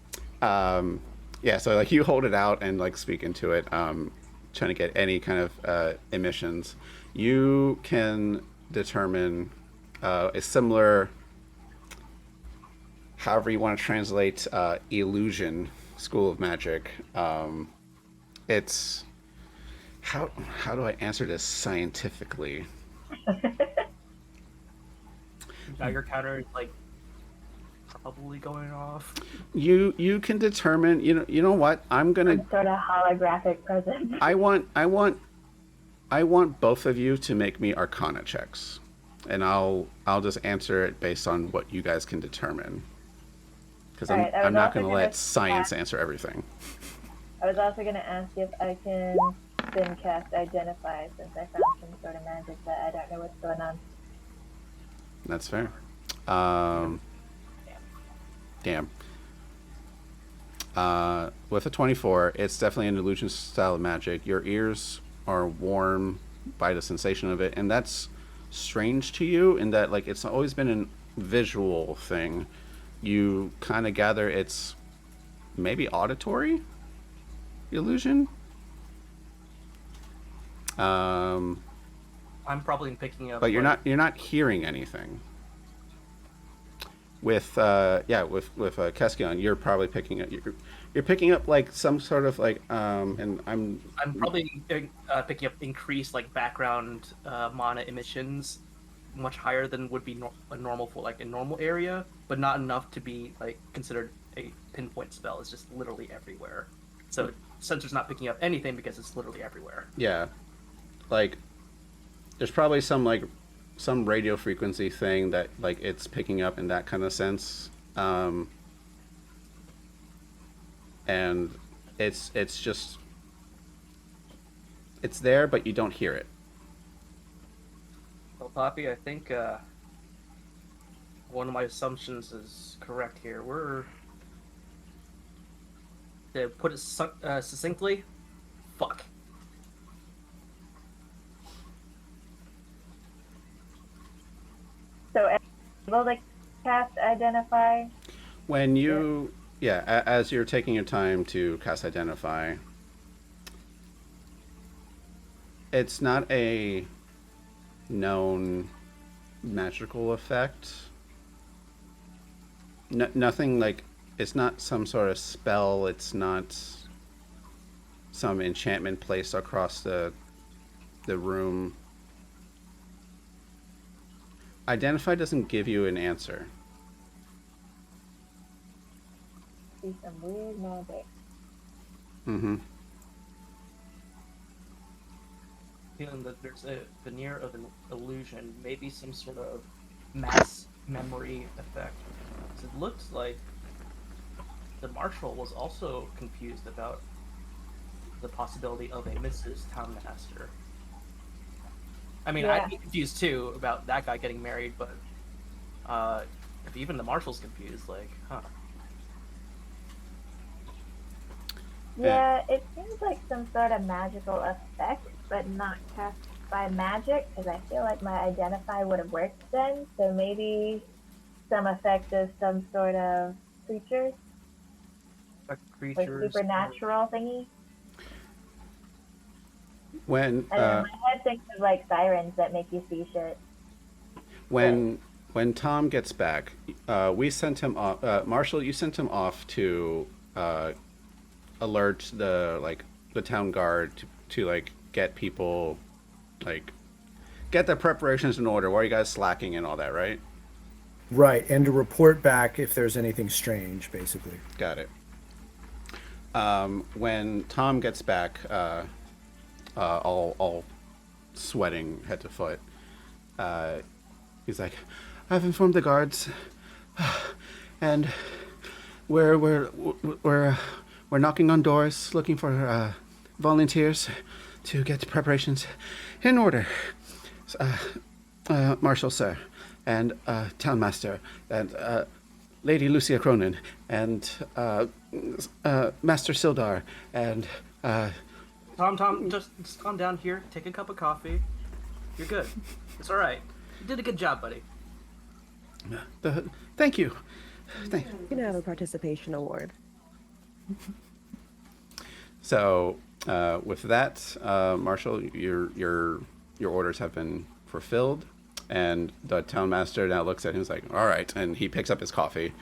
Yeah. So like you hold it out and like speak into it, trying to get any kind of emissions. You can determine a similar, however you want to translate illusion school of magic. It's how do I answer this scientifically? Geiger counter is like probably going off. You can determine. You know what? I'm gonna Some sort of holographic presence. I want both of you to make me Arcana checks, and I'll just answer it based on what you guys can determine. Because I'm not going to let science answer everything. I was also going to ask if I can spin cast Identify, since I found some sort of magic that I don't know what's going on. That's fair. Damn. With a 24, it's definitely an illusion style of magic. Your ears are warm by the sensation of it, and that's strange to you in that like it's always been a visual thing. You kind of gather it's maybe auditory illusion. I'm probably picking up. But you're not hearing anything. with Keskion, you're probably picking up. You're picking up like some sort of like and I'm probably picking up increased like background mana emissions, much higher than would be a normal for like a normal area, but not enough to be like considered a pinpoint spell. It's just literally everywhere. So sensor's not picking up anything because it's literally everywhere. Yeah, like there's probably some radio frequency thing that like it's picking up in that kind of sense, and it's just it's there, but you don't hear it. Well, Poppy, I think one of my assumptions is correct here. To put it succinctly, fuck. So able to cast identify. When you as you're taking your time to cast identify, it's not a known magical effect. Nothing like it's not some sort of spell. It's not some enchantment placed across the room. Identify doesn't give you an answer. See some weird magic. Mm-hmm. Feeling that there's a veneer of an illusion, maybe some sort of mass memory effect. It looks like the marshal was also confused about the possibility of a Mrs. Townmaster. I mean, Yeah. I'd be confused too about that guy getting married, but if even the marshal's confused, like, huh. Yeah, it seems like some sort of magical effect, but not cast by magic, because I feel like my identify would have worked then, so maybe some effect of some sort of creatures, like Creatures. supernatural thingy. When I don't know, my head thinks of like sirens that make you see shit. when Tom gets back, we sent him off. Marshall, you sent him off to alert the town guard to like get people get the preparations in order. Why are you guys slacking and all that, right? Right, and to report back if there's anything strange, basically. Got it. When Tom gets back, all sweating head to foot, he's like, "I've informed the guards, and we're knocking on doors looking for volunteers to get preparations in order, Marshal, sir, and Townmaster, and Lady Lucia Cronin, and Master Sildar, and Tom, just calm down here. Take a cup of coffee. You're good. It's all right. You did a good job, buddy. Thank you. You can have a participation award. So, with that, Marshal, your orders have been fulfilled, and the townmaster now looks at him and is like, "All right," and he picks up his coffee,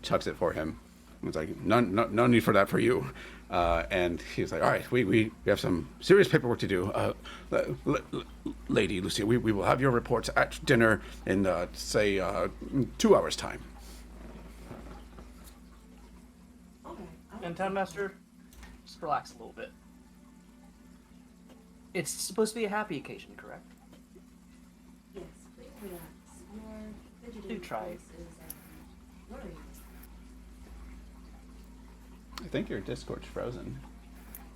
chucks it for him. He's like, "No need for that for you," and he's like, "All right, we have some serious paperwork to do. Lady Lucia, we will have your reports at dinner in say 2 hours' time." And Townmaster, just relax a little bit. It's supposed to be a happy occasion, correct? Yes, please relax. Your fidgeting Do try. voice is worrying. I think your Discord's frozen.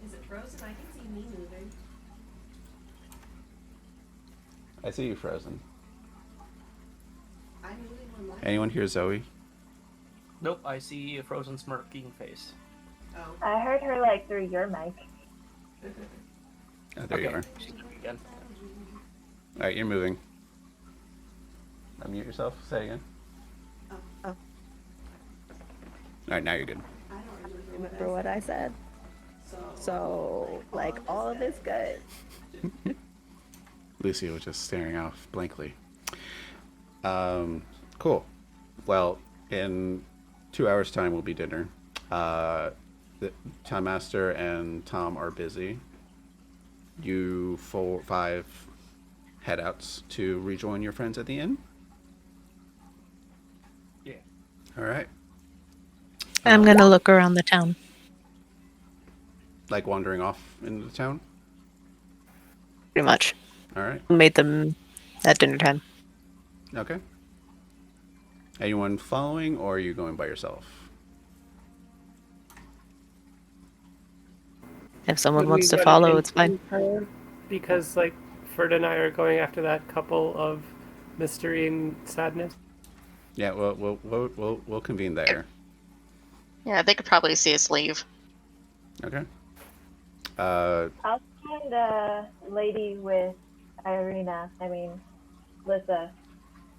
Is it frozen? I can see me moving. I see you frozen. I'm moving on my. Anyone hear Zoe? Nope, I see a frozen smirking face. Oh. I heard her like through your mic. Oh, there you are. She's moving again. All right, you're moving. Unmute yourself. Say again. Oh. Oh. All right, now you're good. I don't Remember what I said? So, like, all of this good. Lucia was just staring off blankly. Cool. Well, in 2 hours' time will be dinner. The Time Master and Tom are busy. You 5 head outs to rejoin your friends at the inn. Yeah. All right. I'm gonna look around the town. Like wandering off into the town. Pretty much. All right. Made them at dinner time. Okay. Anyone following, or are you going by yourself? If someone Would wants we to want to follow, it's fine. inform her? Because like Ferd and I are going after that couple of mystery and sadness. Yeah. We'll convene there. Yeah, they could probably see us leave. Okay. I'll send a lady with Irina. I mean, Lissa,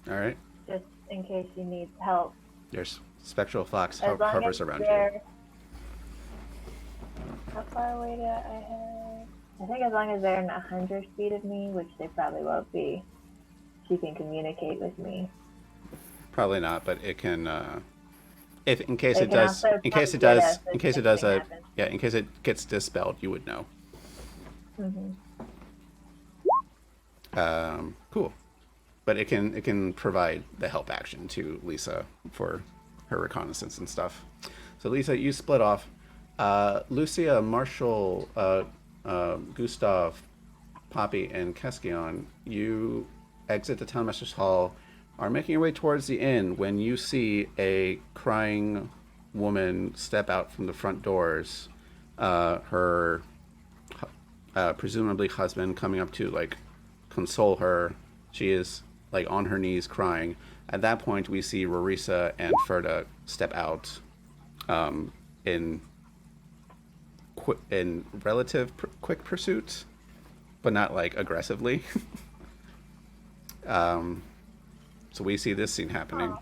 All right. just in case she needs help. There's spectral fox As long hovers as around you. they're... How far away do I have? I think as long as they're in 100 feet of me, which they probably won't be, she can communicate with me. Probably not, but it can. If in case They it can does, also in case it come get does, us in if case it does anything a, happens. yeah, in case it gets dispelled, you would know. Cool, but it can provide the help action to Lisa for her reconnaissance and stuff. So Lisa, you split off. Lucia, Marshall, Gustav, Poppy, and Keskion, you exit the Town Master's Hall, are making your way towards the inn when you see a crying woman step out from the front doors. Her presumably husband coming up to like console her. She is like on her knees crying. At that point, we see Rorisa and Ferda step out in relative quick pursuit, but not like aggressively. So we see this scene happening.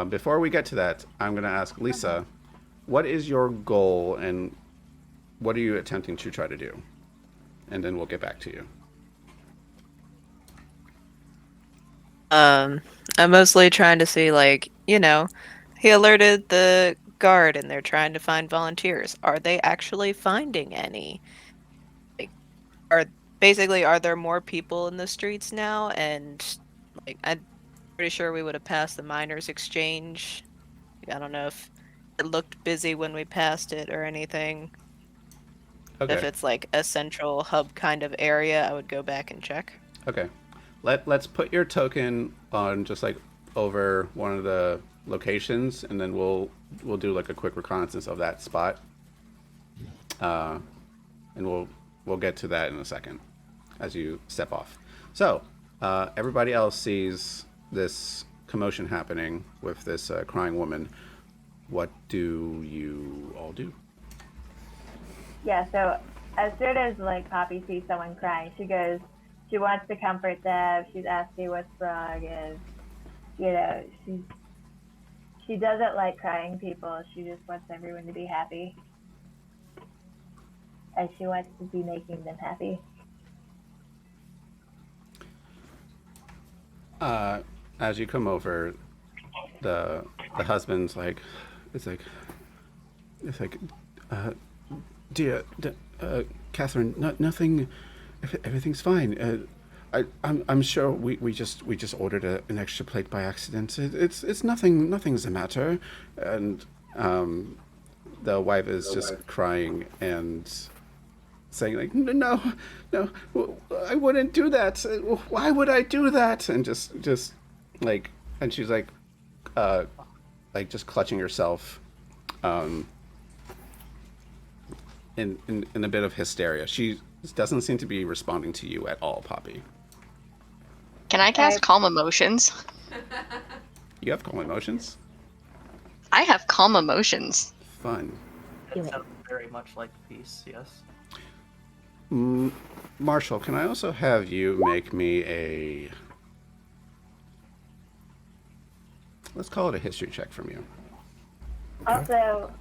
Before we get to that, I'm going to ask Lisa, what is your goal and what are you attempting to try to do? And then we'll get back to you. I'm mostly trying to see, like, he alerted the guard and they're trying to find volunteers. Are they actually finding any? Like, are there more people in the streets now? And like, I'm pretty sure we would have passed the miners' exchange. I don't know if it looked busy when we passed it or anything. Okay. If it's like a central hub kind of area, I would go back and check. Okay. Let's put your token on just like over one of the locations, and then we'll do like a quick reconnaissance of that spot. And we'll get to that in a second as you step off. So everybody else sees this commotion happening with this crying woman. What do you all do? Yeah, so as soon as like Poppy sees someone crying, she wants to comfort them. She's asking what's wrong, and she doesn't like crying people. She just wants everyone to be happy, and she wants to be making them happy. As you come over, the husband's like, it's like, dear, Catherine, nothing, everything's fine. I'm sure we just ordered an extra plate by accident. It's nothing's the matter. And the wife is just crying and saying like, no, I wouldn't do that. Why would I do that? And just like, and she's like just clutching herself, in a bit of hysteria. She doesn't seem to be responding to you at all, Poppy. Can I cast Calm Emotions? You have calm emotions? I have Calm Emotions. Fun. That sounds very much like the piece, yes. Marshall, can I also have you make me a... Let's call it a history check from you. Also,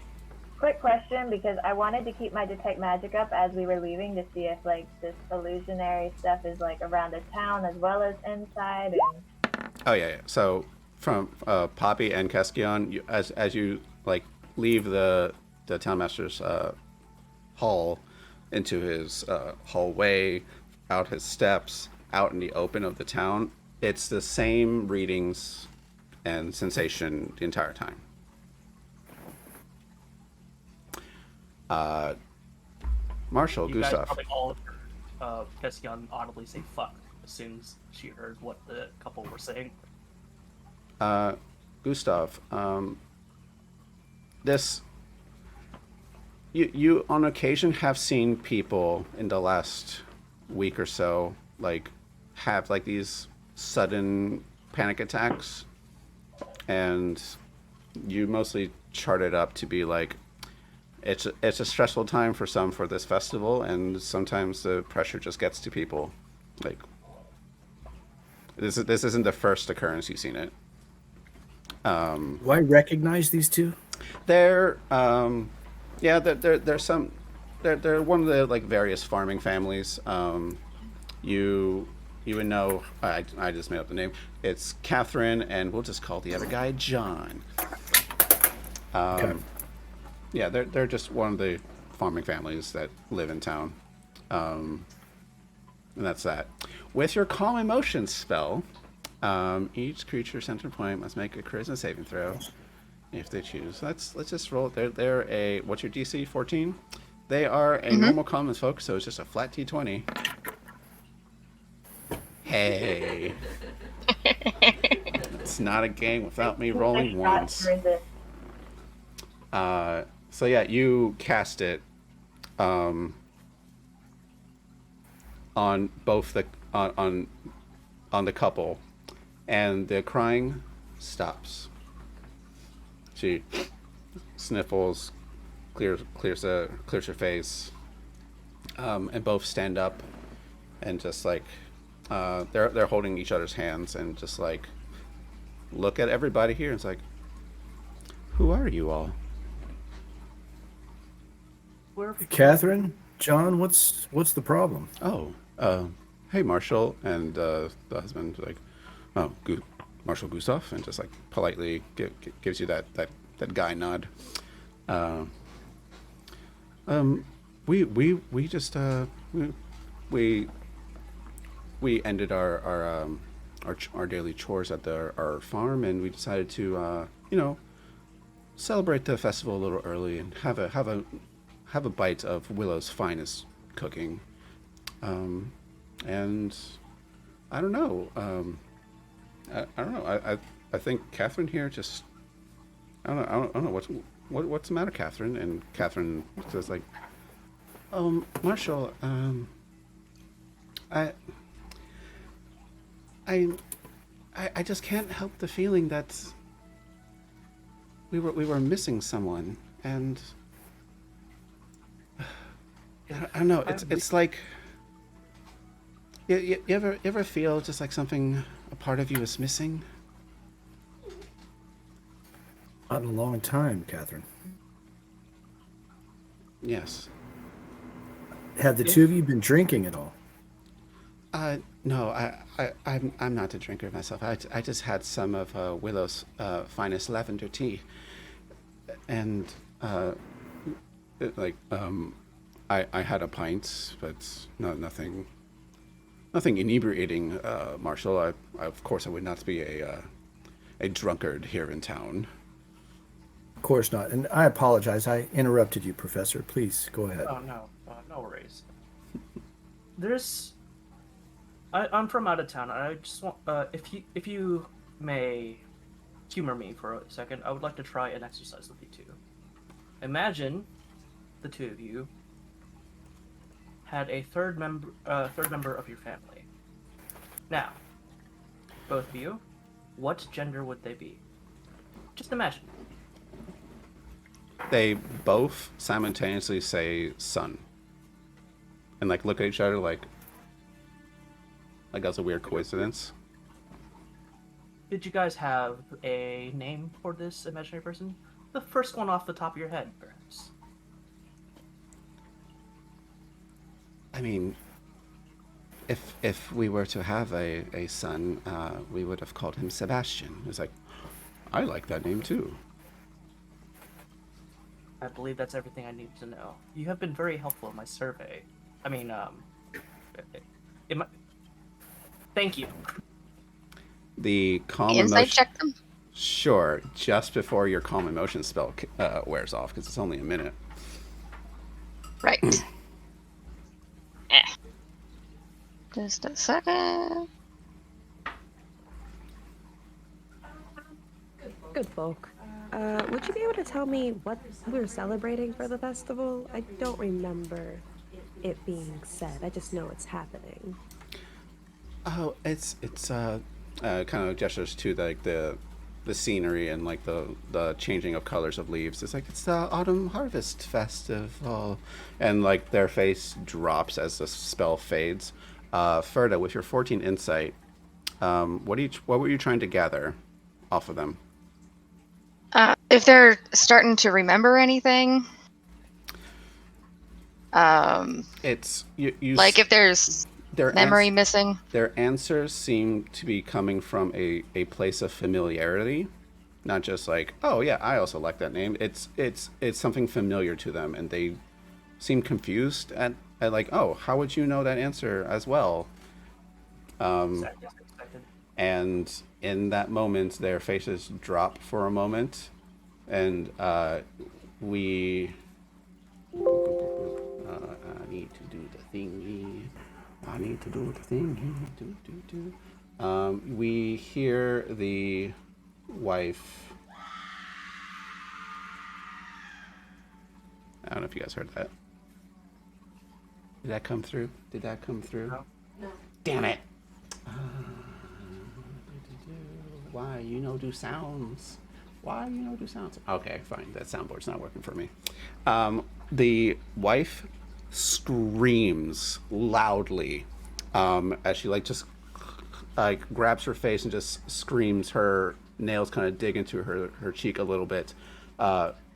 quick question, because I wanted to keep my detect magic up as we were leaving to see if like this illusionary stuff is like around the town as well as inside. And Oh yeah. So from Poppy and Keskion, as you like leave the townmaster's hall into his hallway, out his steps, out in the open of the town, it's the same readings and sensation the entire time. Marshall, You guys Gustav. probably all heard Kession audibly say "fuck" as soon as she heard what the couple were saying. Gustav, this you on occasion have seen people in the last week or so like have like these sudden panic attacks, and you mostly chart it up to be like it's a stressful time for some for this festival, and sometimes the pressure just gets to people. Like this isn't the first occurrence you've seen it. Do I recognize these two? They're yeah, they're some they're one of the like various farming families. You would know. I just made up the name. It's Catherine, and we'll just call the other guy John. Okay. Yeah, they're just one of the farming families that live in town, and that's that. With your calm emotions spell, each creature center point must make a charisma saving throw if they choose. Let's just roll. They're a what's your DC? 14. They are a normal calm as folk, so it's just a flat D20. Hey, it's not a game without me rolling once. So yeah, you cast it on both the on the couple, and the crying stops. She sniffles, clears her face, and both stand up and just like they're holding each other's hands and just like look at everybody here and it's like, who are you all? Catherine, John, what's the problem? Oh, hey, Marshall, and the husband like, oh, Marshall Gustav, and just like politely gives you that guy nod. We just we ended our daily chores at our farm, and we decided to celebrate the festival a little early and have a bite of Willow's finest cooking. And I don't know. I don't know. I think Catherine here just I don't know what's the matter, Catherine. And Catherine says like, Marshall, I just can't help the feeling that we were missing someone, and I don't know. It's like you ever feel just like something, a part of you is missing? Not in a long time, Catherine. Yes. Have the two of you been drinking at all? No, I'm not a drinker myself. I just had some of Willow's finest lavender tea, and I had a pint, but nothing inebriating, Marshall. I of course I would not be a drunkard here in town. Of course not. And I apologize. I interrupted you, Professor. Please go ahead. Oh no worries. I'm from out of town. I just want if you may humor me for a second, I would like to try an exercise with you two. Imagine the two of you had a third member of your family. Now, both of you, what gender would they be? Just imagine. They both simultaneously say son, and like look at each other like that's a weird coincidence. Did you guys have a name for this imaginary person? The first one off the top of your head, perhaps. I mean, if we were to have a son, we would have called him Sebastian. It's like, I like that name too. I believe that's everything I need to know. You have been very helpful in my survey. I mean, thank you. The calm Insight emotion. check them. Sure, just before your calm emotion spell wears off, because it's only a minute. Right. Just a second. Good folk. Would you be able to tell me what we're celebrating for the festival? I don't remember it being said. I just know it's happening. Oh, it's kind of gestures to like the scenery and like the changing of colors of leaves. It's like it's the autumn harvest festival, and like their face drops as the spell fades. Ferda, with your 14 insight, what were you trying to gather off of them? If they're starting to remember anything, It's you like if there's their memory missing. Their answers seem to be coming from a place of familiarity, not just like, oh yeah, I also like that name. It's something familiar to them, and they seem confused at like, oh, how would you know that answer as well? Exactly as expected. And in that moment, their faces drop for a moment, and we. I need to do the thingy. I need to do the thingy. We hear the wife. I don't know if you guys heard that. Did that come through? No. Damn it! Why you know do sounds? Okay, fine. That soundboard's not working for me. The wife screams loudly as she like just like grabs her face and just screams. Her nails kind of dig into her cheek a little bit.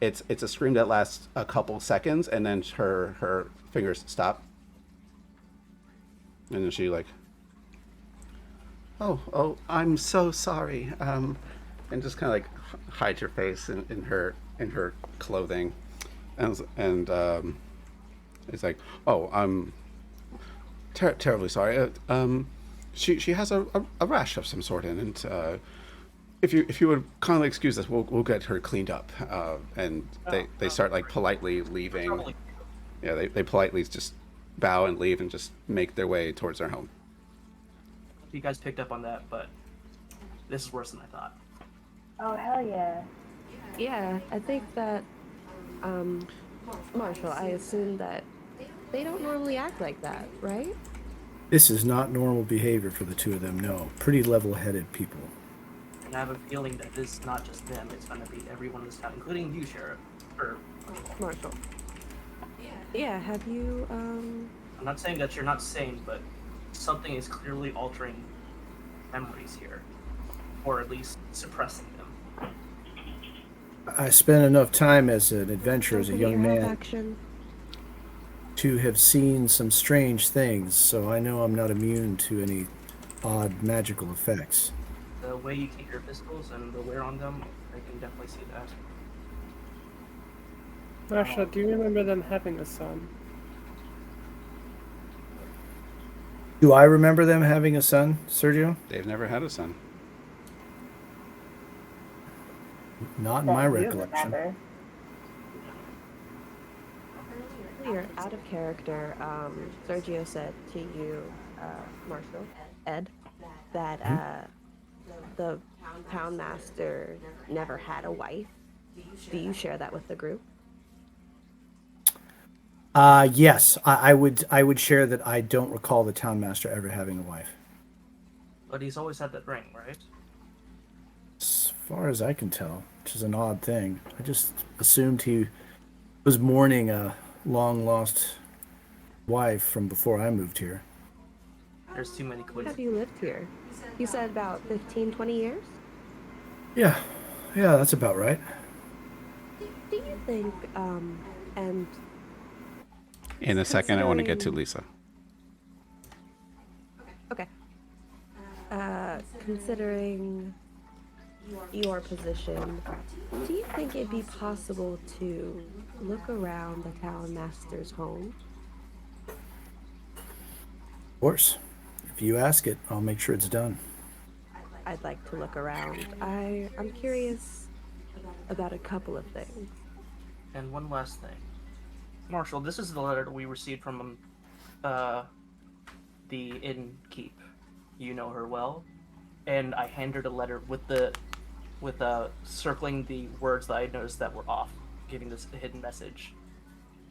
It's a scream that lasts a couple seconds, and then her fingers stop, and then she like, oh, I'm so sorry, and just kind of like hides her face in her clothing, and it's like, oh, I'm terribly sorry. She has a rash of some sort, and if you would kindly excuse us, we'll get her cleaned up. And they start like politely leaving. Yeah, they politely just bow and leave and just make their way towards their home. You guys picked up on that, but this is worse than I thought. Oh, hell yeah. Yeah, I think that, Marshall, I assume that they don't normally act like that, right? This is not normal behavior for the two of them, no. Pretty level-headed people. And I have a feeling that this is not just them, it's gonna be everyone in this town, including you, Sheriff. Or Marshall. Yeah, have you, I'm not saying that you're not sane, but something is clearly altering memories here. Or at least suppressing them. I spent enough time as an adventurer, as a young man, action? to have seen some strange things, so I know I'm not immune to any odd magical effects. The way you keep your pistols and the wear on them, I can definitely see that. Marshall, do you remember them having a son? Do I remember them having a son, Sergio? They've never had a son. Not in That my you recollection. remember. You're out of character. Sergio said to you, Marshall, Ed, that the town master never had a wife. Do you share that with the group? Yes, I would share that I don't recall the town master ever having a wife. But he's always had that ring, right? As far as I can tell, which is an odd thing. I just assumed he was mourning a long-lost wife from before I moved here. There's too many Have coincidences. you lived here? You said about 15, 20 years? Yeah, that's about right. Do you think, and In a second, I want to get to Considering- Lisa. Considering your position, do you think it'd be possible to look around the town master's home? Of course. If you ask it, I'll make sure it's done. I'd like to look around. I'm curious about a couple of things. And one last thing. Marshall, this is the letter that we received from the innkeep. You know her well. And I hand her the letter with circling the words that I noticed that were off, giving this a hidden message.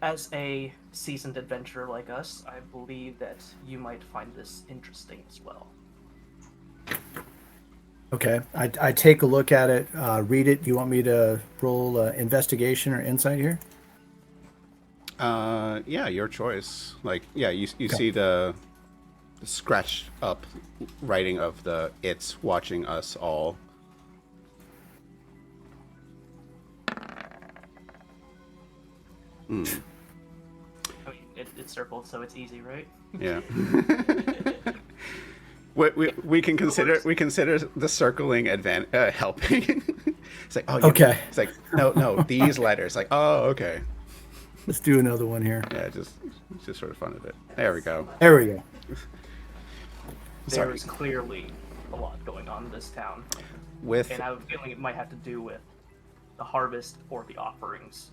As a seasoned adventurer like us, I believe that you might find this interesting as well. Okay. I take a look at it, read it. You want me to roll investigation or insight here? Yeah, your choice. Like, yeah, you Okay. see the scratched up writing of the "It's watching us all." Mm, I mean, it's circled, so it's easy, right? yeah. We can consider the circling helping. It's like, oh, Okay. It's like, no, these letters. Like, oh, okay. Let's do another one here. Yeah, just sort of fun of it. There we go. There we go. There Sorry. is clearly a lot going on in this town, With and I have a feeling it might have to do with the harvest or the offerings.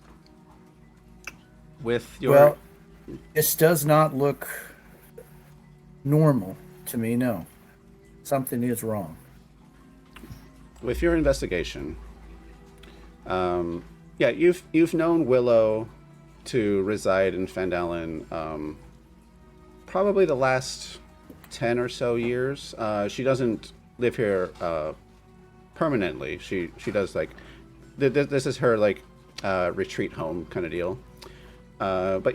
your Well, this does not look normal to me, no. Something is wrong. with your investigation, yeah, you've known Willow to reside in Fandalen probably the last 10 or so years. She doesn't live here permanently. She does like this is her like retreat home kind of deal. But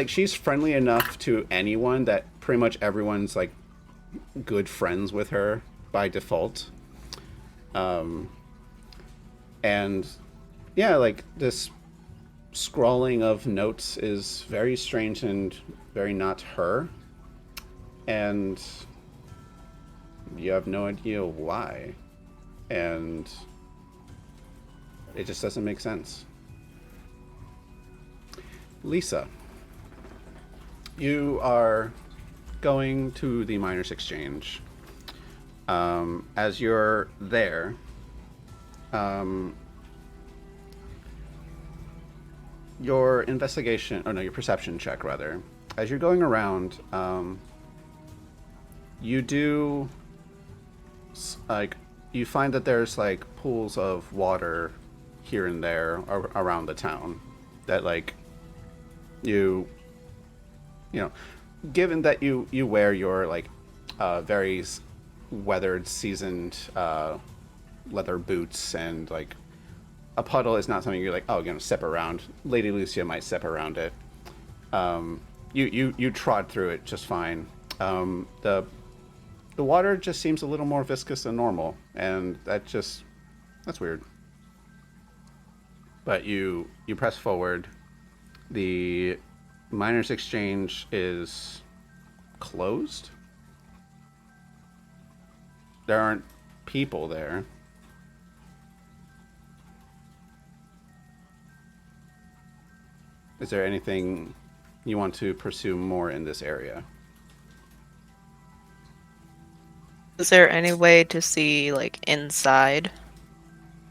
she's friendly enough to anyone that pretty much everyone's like good friends with her by default. And yeah, like this scrawling of notes is very strange and very not her. And you have no idea why. And it just doesn't make sense. Lisa, you are going to the Miners Exchange. As you're there, your perception check rather. As you're going around, you do you find that there's like pools of water here and there around the town that like you know, given that you wear your like very weathered, seasoned leather boots, and like a puddle is not something you're like, oh, gonna step around. Lady Lucia might step around it. You trod through it just fine. The water just seems a little more viscous than normal, and that's weird. But you press forward. The Miners Exchange is closed. There aren't people there. Is there anything you want to pursue more in this area? Is there any way to see like inside?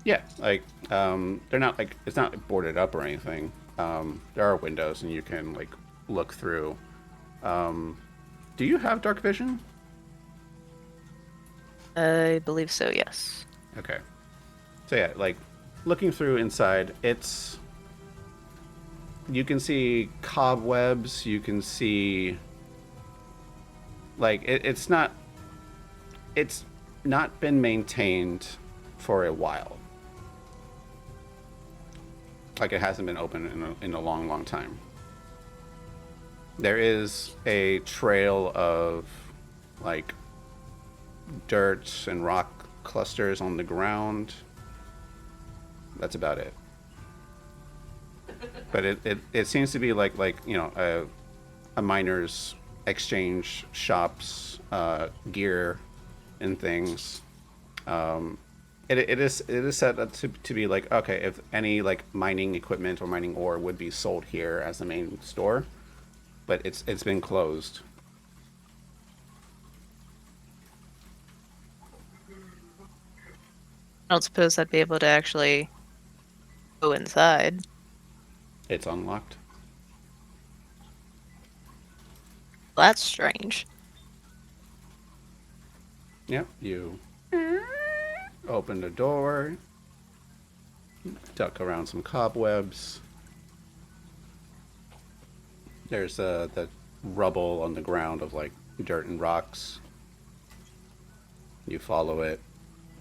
Yeah, like they're not like it's not boarded up or anything. There are windows and you can like look through. Do you have dark vision? I believe so, yes. Okay. So yeah, like looking through inside, you can see cobwebs, you can see like it's not been maintained for a while. Like it hasn't been open in a long time. There is a trail of like dirt and rock clusters on the ground. That's about it. But it seems to be like you know a miner's exchange shop's gear and things. It is set up to be like, okay, if any like mining equipment or mining ore would be sold here as the main store, but it's been closed. I don't suppose I'd be able to actually go inside. It's unlocked. That's strange. Yep, you open the door, duck around some cobwebs. There's the rubble on the ground of like dirt and rocks. You follow it.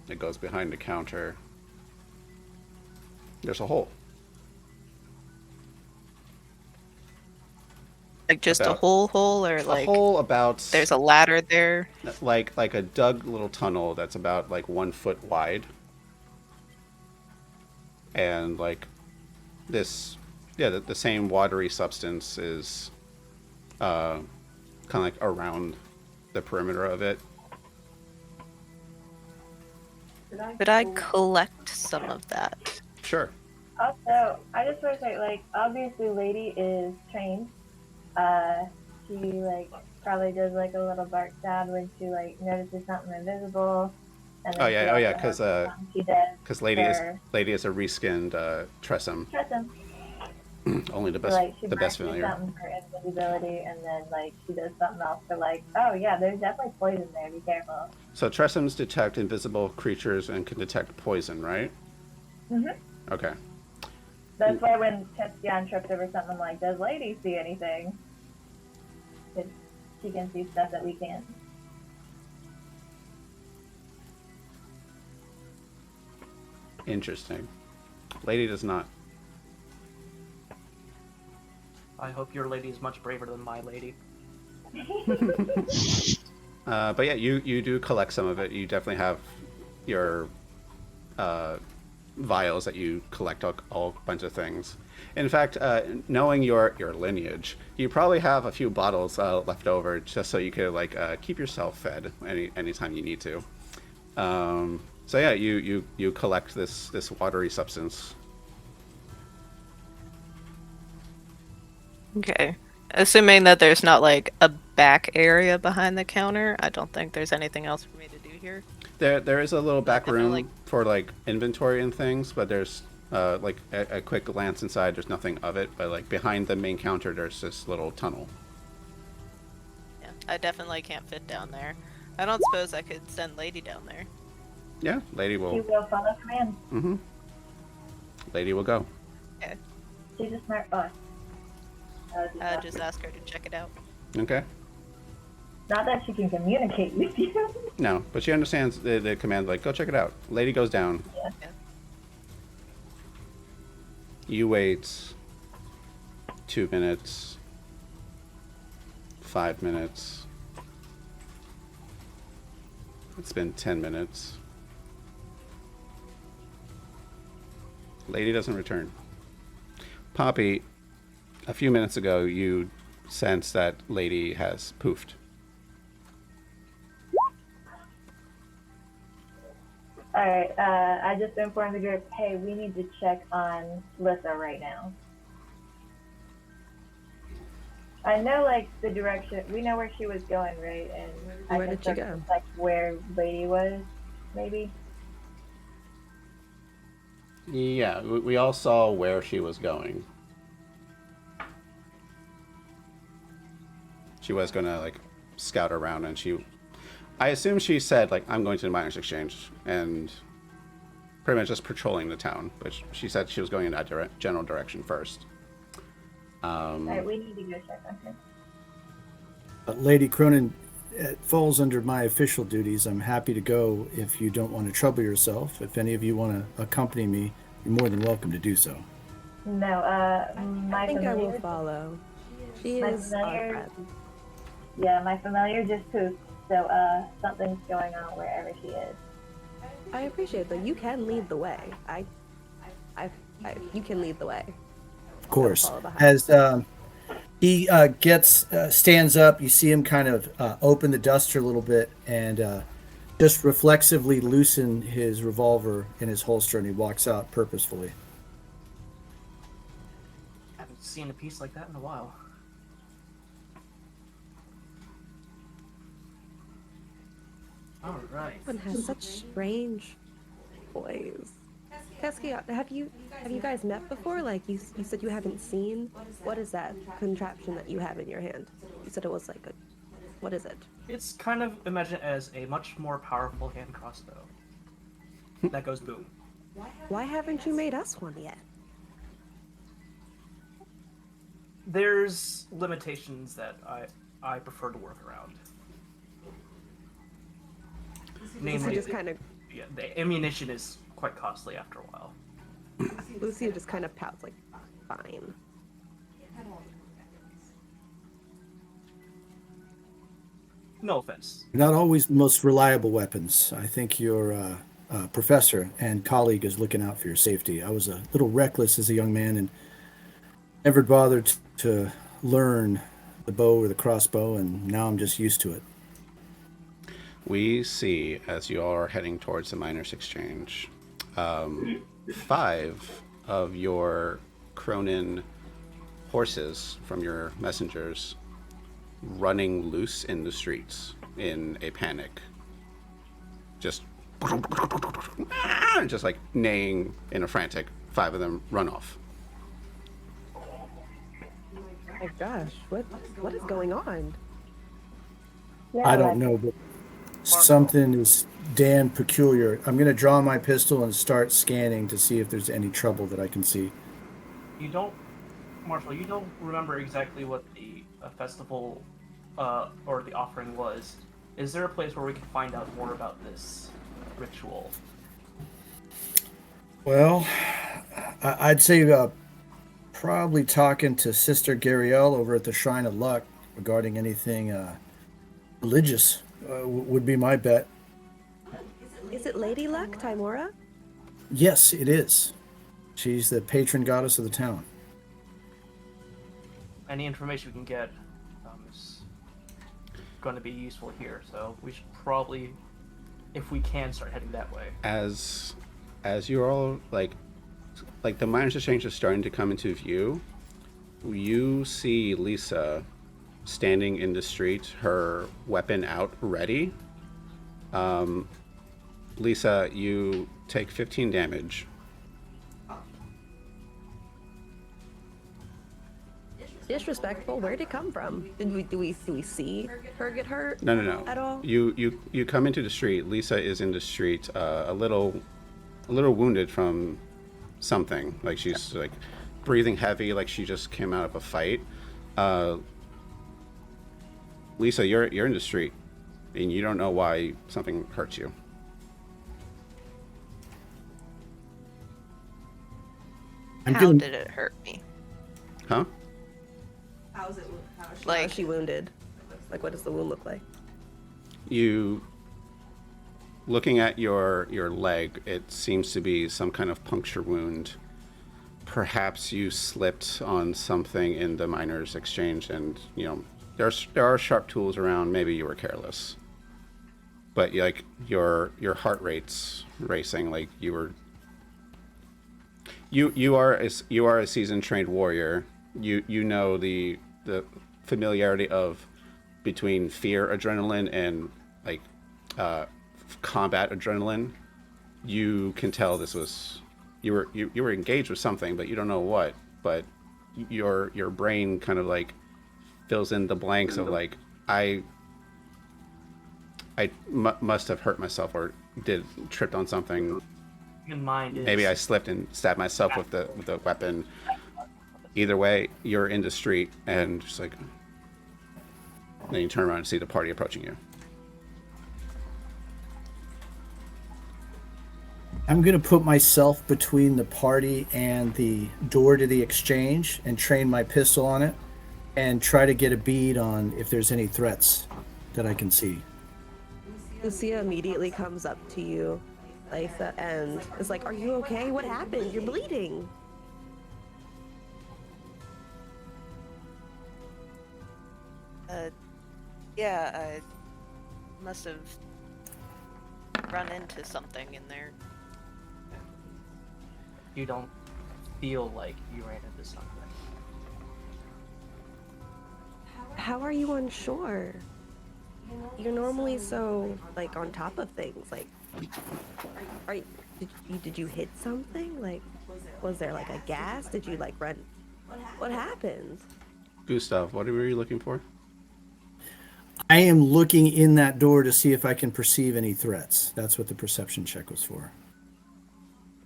It goes behind the counter. There's a hole. Like just About- a hole, or like a hole about there's a ladder there. like a dug little tunnel that's about like 1 foot wide, and like this, yeah, the same watery substance is kind of like around the perimeter of it. Could I collect some of that? Sure. Also, I just want to say, like, obviously, Lady is trained. She like probably does like a little bark sound when she like notices something invisible. And then Oh she yeah, also because has a song she does Lady for is a reskinned Tressum. Tressum. Only the So, best like, she the best marks familiar. something for invisibility, and then like she does something else for like, oh yeah, there's definitely poison there. Be careful. So Tressums detect invisible creatures and can detect poison, right? Mhm. Okay. That's why when Tetsuyan trips over something, I'm like, does Lady see anything? 'Cause she can see stuff that we can't. Interesting. Lady does not. I hope your lady is much braver than my lady. But yeah, you do collect some of it. You definitely have your vials that you collect all bunch of things. In fact, knowing your lineage, you probably have a few bottles left over just so you could like keep yourself fed anytime you need to. So yeah, you collect this watery substance. Okay. Assuming that there's not like a back area behind the counter, I don't think there's anything else for me to do here. There is a little back Definitely, room like- for like inventory and things, but there's like a quick glance inside. There's nothing of it, but like behind the main counter, there's this little tunnel. Yeah, I definitely can't fit down there. I don't suppose I could send Lady down there. Yeah, Lady She will. will follow command. Mm-hmm. Lady will go. She's a smart boss. Just ask her to check it out. Okay. Not that she can communicate with you. No, but she understands the command. Like, go check it out. Lady goes down. Yeah. You wait 2 minutes, 5 minutes. It's been 10 minutes. Lady doesn't return. Poppy, a few minutes ago, you sense that Lady has poofed. Alright, I just informed the group, hey, we need to check on Lissa right now. I know, like, the direction, we know where she was going, right? And I Where can did she sort go? of, like, where Lady was, maybe? Yeah, we all saw where she was going. She was gonna like scout around, and I assume she said like, I'm going to the miners' exchange, and pretty much just patrolling the town. But she said she was going in that general direction first. Alright, we need to go check on her. Lady Cronin, it falls under my official duties. I'm happy to go if you don't want to trouble yourself. If any of you want to accompany me, you're more than welcome to do so. No, my I think I will familiar, follow. She My is our familiar- friend. yeah, my familiar just pooped, so, something's going on wherever she is. I appreciate that. You can lead the way. You can lead the way. Of course. follow behind. As he stands up, you see him kind of open the duster a little bit and just reflexively loosen his revolver in his holster, and he walks out purposefully. Haven't seen a piece like that in a while. All right. Everyone has such strange boys. Keski, have you guys met before? Like you said you haven't seen. What is that contraption that you have in your hand? You said it was like a. What is it? It's kind of imagine it as a much more powerful hand crossbow that goes boom. Why haven't you made us one yet? There's limitations that I prefer to work around. Lucy Namely, just kind of yeah, the ammunition is quite costly after a while. Lucy just kind of pouts like, fine. No offense. Not always the most reliable weapons. I think your professor and colleague is looking out for your safety. I was a little reckless as a young man and never bothered to learn the bow or the crossbow, and now I'm just used to it. We see, as you all are heading towards the Miners' Exchange, 5 of your Cronin horses from your messengers running loose in the streets in a panic. Just like neighing in a frantic. 5 of them run off. My gosh, what is going on? Yeah, I don't know, but something is damn peculiar. I'm going to draw my pistol and start scanning to see if there's any trouble that I can see. You don't, Marshall. You don't remember exactly what the festival or the offering was. Is there a place where we can find out more about this ritual? Well, I'd say probably talking to Sister Gariel over at the Shrine of Luck regarding anything religious would be my bet. Is it Lady Luck, Timora? Yes, it is. She's the patron goddess of the town. Any information we can get is going to be useful here. So we should probably, if we can, start heading that way. As you're all like the Miners' Exchange is starting to come into view, you see Lisa standing in the street, her weapon out, ready. Lisa, you take 15 damage. Disrespectful. Where'd it come from? Do we see her get hurt? No. At all? You come into the street. Lisa is in the street, a little wounded from something. Like she's like breathing heavy, like she just came out of a fight. Lisa, you're in the street, and you don't know why something hurts you. How did it hurt me? Huh? How is How Like, is she wounded? Like, what does the wound look like? You, looking at your leg, it seems to be some kind of puncture wound. Perhaps you slipped on something in the Miners' Exchange, and there are sharp tools around. Maybe you were careless, but like your heart rate's racing. Like you are a seasoned trained warrior. You know the familiarity of between fear adrenaline and like combat adrenaline. You can tell this was you were engaged with something, but you don't know what. But your brain kind of like fills in the blanks of like I must have hurt myself or tripped on something. In mind is Maybe I slipped and stabbed myself with the weapon. Either way, you're in the street and just like then you turn around and see the party approaching you. I'm going to put myself between the party and the door to the exchange and train my pistol on it and try to get a bead on if there's any threats that I can see. Lucia immediately comes up to you, Lysa, and is like, "Are you okay? What happened? You're bleeding." Yeah, I must have run into something in there. You don't feel like you ran into something. How are you on shore? You're normally so like on top of things. Like, did you hit something? Like, was there like a gas? Did you like run? What happened? Gustav, what were you looking for? I am looking in that door to see if I can perceive any threats. That's what the perception check was for.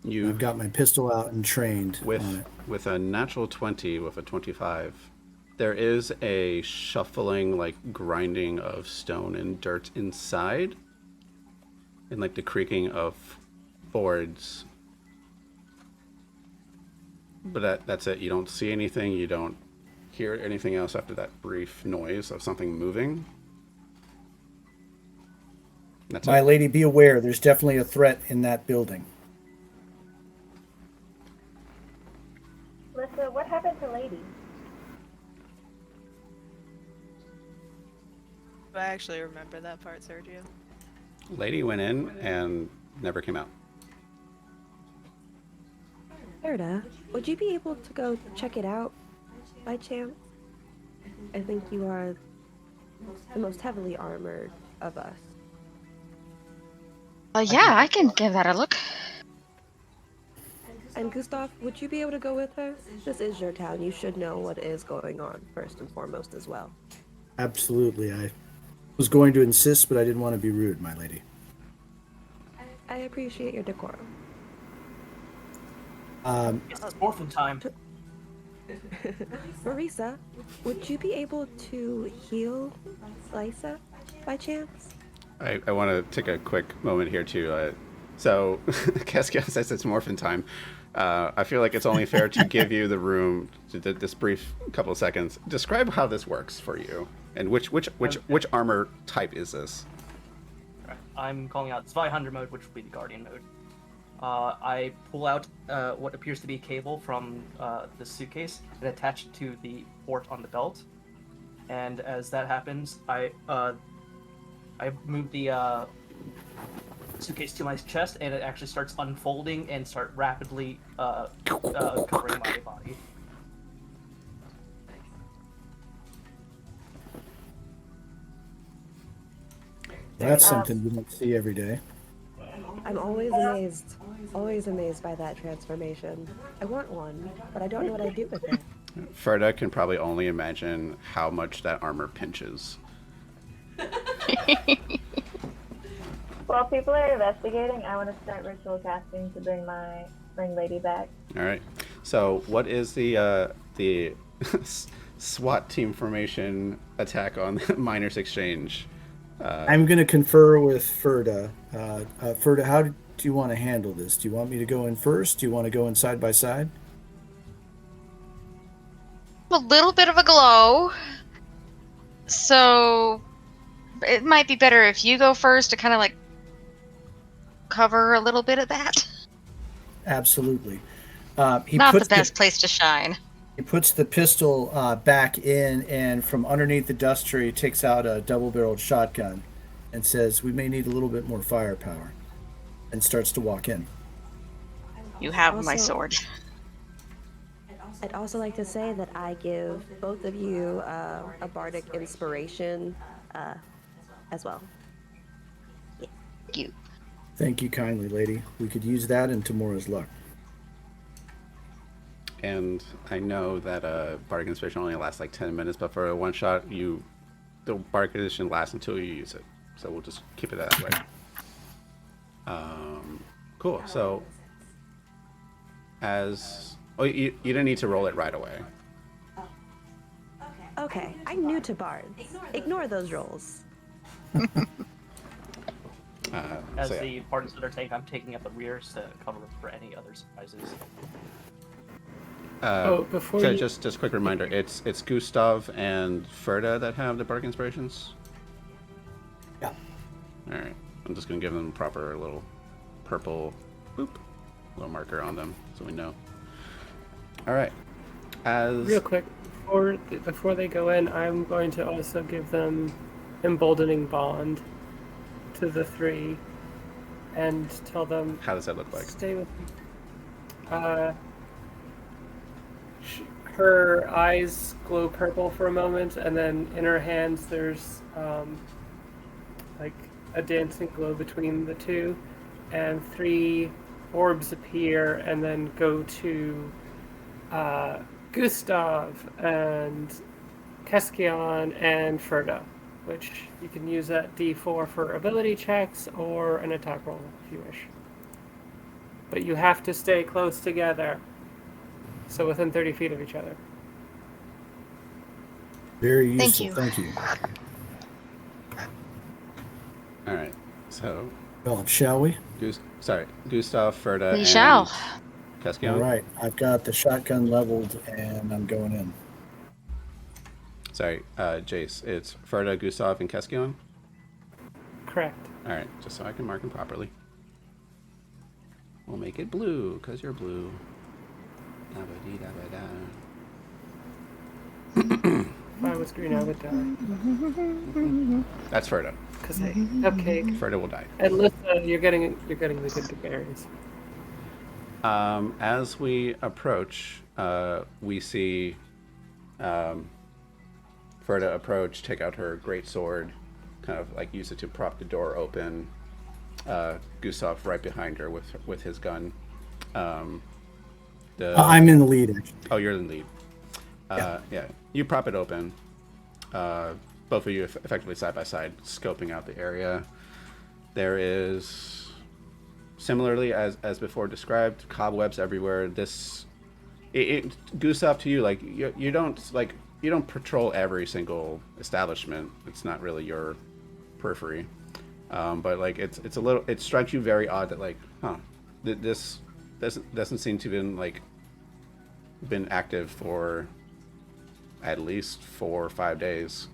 I've got my pistol out and trained on it. With a natural 20, with a 25, there is a shuffling, like grinding of stone and dirt inside, and like the creaking of boards. But that's it. You don't see anything. You don't hear anything else after that brief noise of something moving. That's My it. lady, be aware. There's definitely a threat in that building. Lissa, what happened to Lady? Do I actually remember that part, Sergio? Lady went in and never came out. Erda, would you be able to go check it out by chance? I think you are the most heavily armored of us. Yeah, I can give that a look. And Gustav, would you be able to go with her? This is your town. You should know what is going on first and foremost as well. Absolutely. I was going to insist, but I didn't want to be rude, my lady. I appreciate your decorum. It's morphin time. Marisa, would you be able to heal Lysa by chance? I want to take a quick moment here to. So, Cascade says it's morphin time. I feel like it's only fair to give you the room to this brief couple of seconds. Describe how this works for you, and which armor type is this? I'm calling out Zweihander mode, which will be the Guardian mode. I pull out what appears to be a cable from the suitcase and attach it to the port on the belt. And as that happens, I move the suitcase to my chest, and it actually starts unfolding and start rapidly covering my body. That's something you don't see every day. I'm always amazed by that transformation. I want one, but I don't know what I'd do with it. Ferda can probably only imagine how much that armor pinches. While people are investigating, I want to start ritual casting to bring Lady back. All right. So, what is the SWAT team formation attack on the Miners Exchange? I'm going to confer with Ferda. Ferda, how do you want to handle this? Do you want me to go in first? Do you want to go in side by side? A little bit of a glow. So it might be better if you go first to kind of like cover a little bit of that. Absolutely. Not the best place to shine. He puts the pistol back in, and from underneath the dust tray, takes out a double-barreled shotgun and says, "We may need a little bit more firepower," and starts to walk in. You have my sword. I'd also like to say that I give both of you a bardic inspiration as well. Thank you. Thank you kindly, lady. We could use that in tomorrow's luck. And I know that Bardic Inspiration only lasts like 10 minutes, but for a one shot, the Bardic Edition lasts until you use it. So we'll just keep it that way. Cool. So, you didn't need to roll it right away. Okay, I'm new to bards. Ignore those rolls. As so yeah. the parties that are taking, I'm taking up the rears to cover for any other surprises. Before So you... just quick reminder, it's Gustav and Ferda that have the Bardic Inspirations? Yeah. Alright. I'm just gonna give them a proper little purple little marker on them so we know. Alright. Real quick, before they go in, I'm going to also give them Emboldening Bond to the three. and tell them, How does that look like? stay with me. Her eyes glow purple for a moment, and then in her hands there's like a dancing glow between the two, and 3 orbs appear and then go to Gustav and Keskion and Ferda, which you can use at D4 for ability checks or an attack roll if you wish. But you have to stay close together, so within 30 feet of each other. Very Thank useful. you. Thank you. All right. So, Well, shall we? Gustav, Ferda, We and shall. Keskion. All right. I've got the shotgun leveled, and I'm going in. Sorry, Jace. It's Ferda, Gustav, and Keskion. Correct. All right, just so I can mark them properly. We'll make it blue, because you're blue. If I was green, I would die. That's Ferda. Cause I cupcake. Ferda will die. And listen, you're getting the good berries. As we approach, we see Ferda approach, take out her great sword, kind of like use it to prop the door open. Gustav right behind her with his gun. I'm in the lead, actually. Oh, you're in the lead. Yeah. You prop it open. Both of you effectively side by side, scoping out the area. There is, similarly as before described, cobwebs everywhere. Gustav, to you, like you don't patrol every single establishment. It's not really your periphery. But like it strikes you very odd that like, this doesn't seem to have been active for at least 4 or 5 days,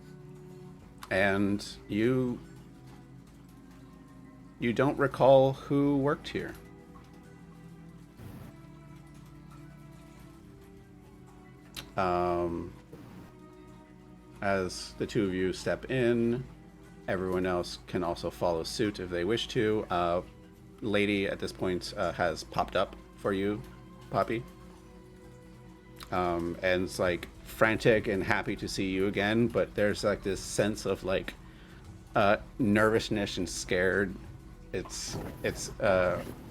and you don't recall who worked here. As the two of you step in, everyone else can also follow suit if they wish to. Lady at this point has popped up for you, Poppy. And it's like frantic and happy to see you again, but there's like this sense of like nervousness and scared. It's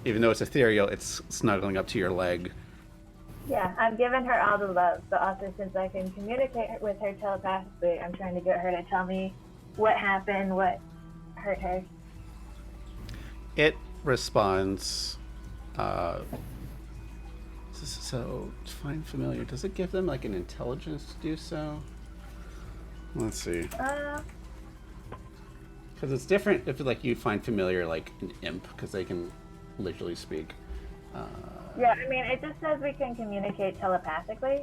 even though it's ethereal, it's snuggling up to your leg. Yeah, I'm giving her all the love, but also since I can communicate with her telepathically, I'm trying to get her to tell me what happened, what hurt her. It responds, so find familiar. Does it give them like an intelligence to do so? Let's see. Because it's different if like you find familiar like an imp, because they can literally speak. Yeah, I mean, it just says we can communicate telepathically.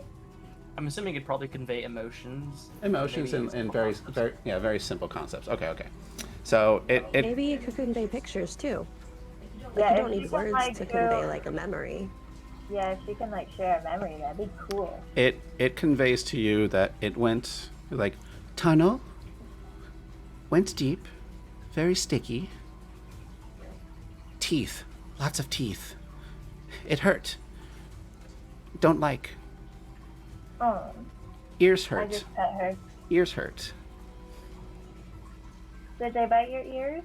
I'm assuming it'd probably convey emotions. Emotions Maybe and simple very simple concepts. Okay. So it Maybe it could convey pictures too. Like Yeah, you if don't you need can, words like, to go- convey like a memory. Yeah, if she can like share a memory, that'd be cool. it conveys to you that it went like tunnel, went deep, very sticky. Teeth, lots of teeth. It hurt. Don't like. Oh, Ears I hurt. just pet her. Ears hurt. Did they bite your ears?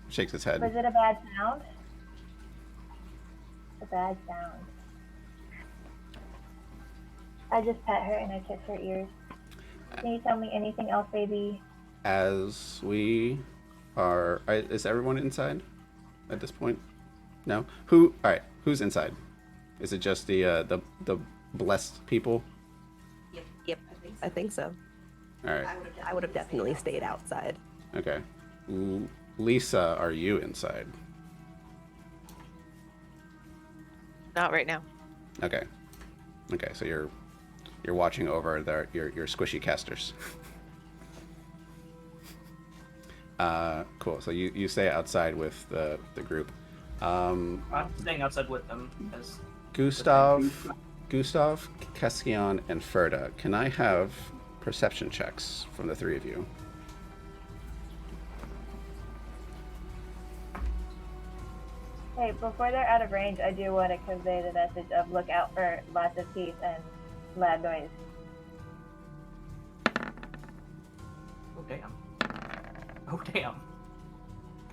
Shakes his Was head. it a bad sound? A bad sound. I just pet her and I kiss her ears. Can you tell me anything else, baby? As we are, is everyone inside at this point? No. Who? All right. Who's inside? Is it just the blessed people? Yep, I think so. All right. I would have definitely stayed outside. Okay. Lisa, are you inside? Not right now. Okay. So you're watching over your squishy casters. Cool. So you stay outside with the group. I'm staying outside with them as Gustav, Keskion, and Ferda. Can I have perception checks from the three of you? Hey, before they're out of range, I do want to convey the message of look out for lots of teeth and loud noise. Oh damn. Oh damn.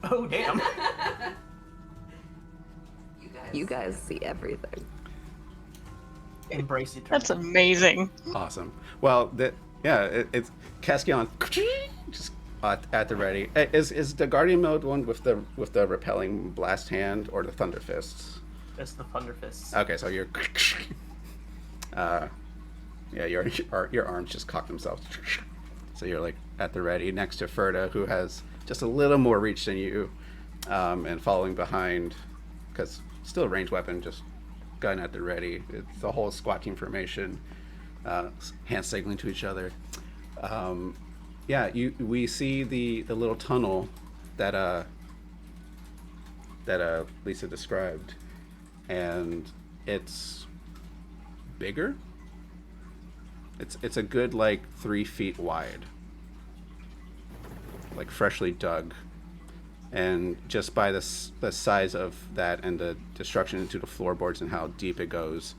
Oh damn. You guys see everything. Embrace eternity. That's amazing. Awesome. Well, it's Casquion just at the ready. Is the Guardian mode one with the repelling blast hand or the Thunder Fists? It's the Thunder Fists. Okay, so you're your arms just cock themselves. So you're like at the ready next to Ferda, who has just a little more reach than you, and following behind, because still a ranged weapon, just gun at the ready. It's the whole squad team formation, hand signaling to each other. We see the little tunnel that Lisa described, and it's bigger. It's a good like 3 feet wide, like freshly dug, and just by the size of that and the destruction into the floorboards and how deep it goes,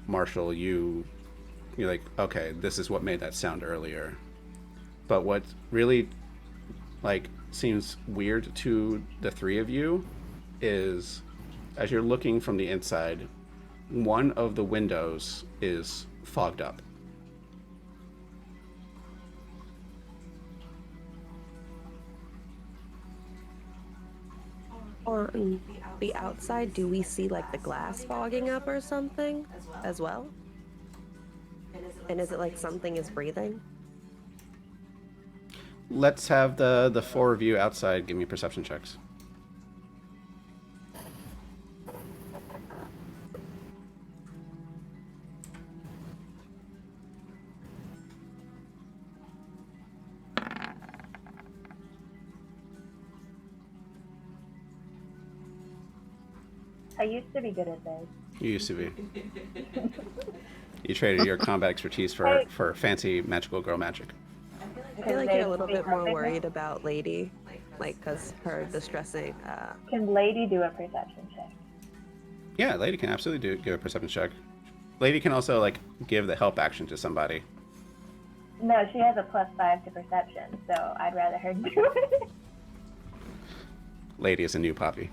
Marshall, you're like, okay, this is what made that sound earlier. But what really like seems weird to the three of you is, as you're looking from the inside, one of the windows is fogged up. On the outside, do we see like the glass fogging up or something as well? And is it like something is breathing? Let's have the four of you outside give me perception checks. I used to be good at this. You used to be. You traded your combat expertise for fancy magical girl magic. I feel like you're a little bit more worried about Lady, like, because her distressing. Can Lady do a perception check? Yeah, Lady can absolutely give a perception check. Lady can also like give the help action to somebody. No, she has a +5 to perception, so I'd rather her do it. Lady is a new poppy.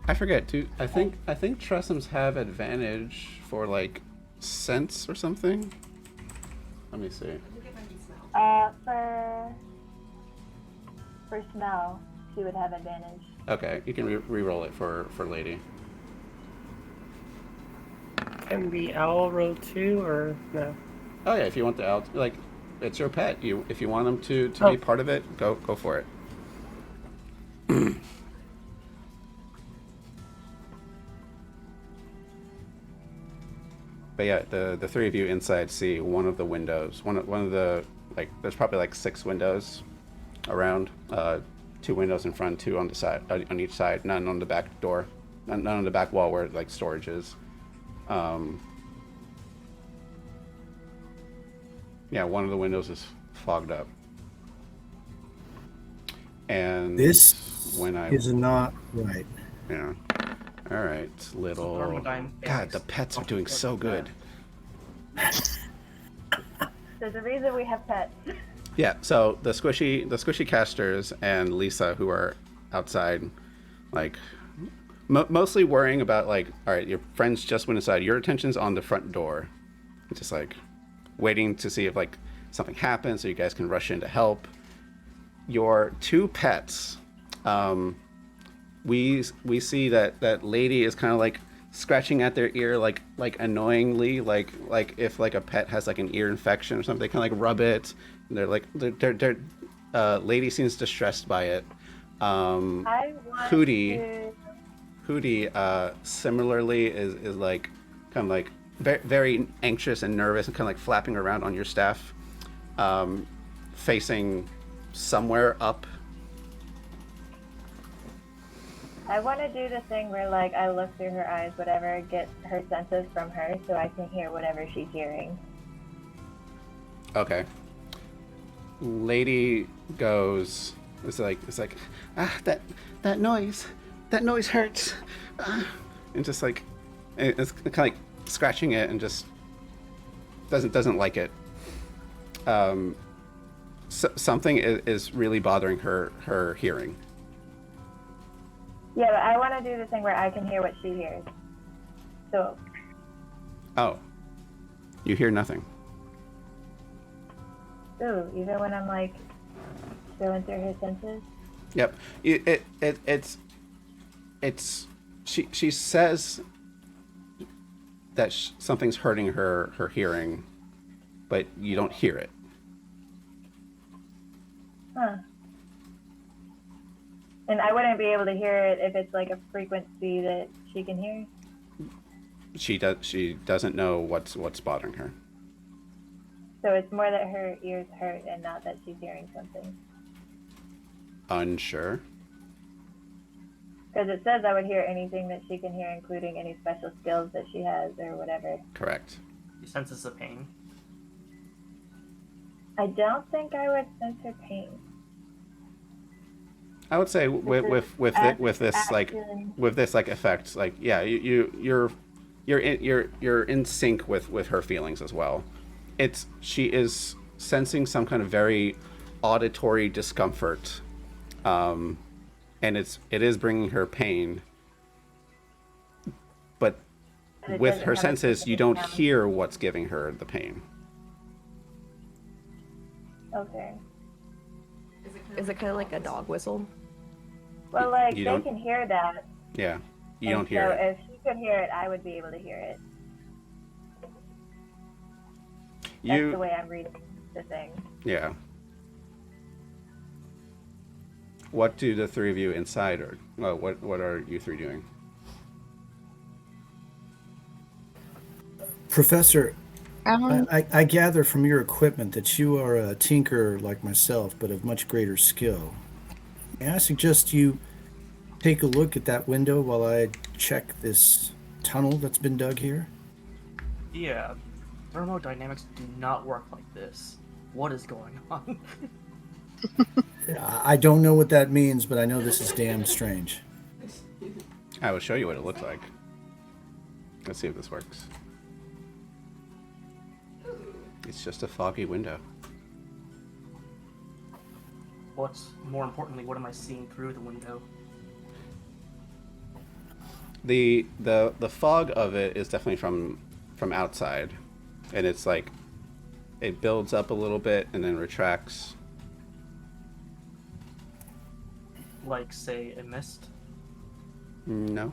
I forget. I think Tressums have advantage for like sense or something. Let me see. For smell, she would have advantage. Okay, you can re-roll it for Lady. Can the owl roll 2 or no? Oh yeah, if you want the owl, like it's your pet. If you want them to be part of it, go for it. But yeah, the three of you inside see one of the windows. One of the, like, there's probably like 6 windows around. 2 windows in front, 2 on the side, on each side. None on the back door. None on the back wall where like storage is. Yeah, one of the windows is fogged up. And This when I is not right. yeah. All right, little. God, the pets are doing so good. There's a reason we have pets. Yeah, so the squishy casters and Lisa, who are outside, like mostly worrying about like, all right, your friends just went inside. Your attention's on the front door, just like waiting to see if like something happens so you guys can rush in to help. Your 2 pets, we see that Lady is kind of like scratching at their ear like annoyingly, like if like a pet has like an ear infection or something, they kind of like rub it. And they're like they're Lady seems distressed by it. Hootie similarly is like kind of like very anxious and nervous and kind of like flapping around on your staff, facing somewhere up. I want to do the thing where, like, I look through her eyes, whatever, get her senses from her so I can hear whatever she's hearing. Okay. lady goes, it's like, that noise hurts, and just like, it's kind of like scratching it and just doesn't like it. Something is really bothering her hearing. Yeah, but I want to do the thing where I can hear what she hears. So. Oh, you hear nothing. Ooh, even when I'm like going through her senses. Yep. It's she says that something's hurting her hearing, but you don't hear it. Huh. And I wouldn't be able to hear it if it's like a frequency that she can hear. She doesn't know what's bothering her. So it's more that her ears hurt and not that she's hearing something. Unsure. Because it says I would hear anything that she can hear, including any special skills that she has or whatever. Correct. She senses the pain. I don't think I would sense her pain. I would say with this effect, like, yeah, you're in sync with her feelings as well. She is sensing some kind of very auditory discomfort, and it is bringing her pain. But with her senses, you don't hear what's giving her the pain. Okay. Is it kind of like a dog whistle? Well, like, You they don't- can hear that. Yeah, you and don't hear so it. if she could hear it, I would be able to hear it. That's the way I'm reading the thing. Yeah. What do the three of you inside, or what are you three doing? Professor, I gather from your equipment that you are a tinkerer like myself, but of much greater skill. May I suggest you take a look at that window while I check this tunnel that's been dug here? Yeah, thermodynamics do not work like this. What is going on? I don't know what that means, but I know this is damn strange. I will show you what it looks like. Let's see if this works. It's just a foggy window. What's more importantly, what am I seeing through the window? The fog of it is definitely from outside, and it's like it builds up a little bit and then retracts. Like, say, a mist? No.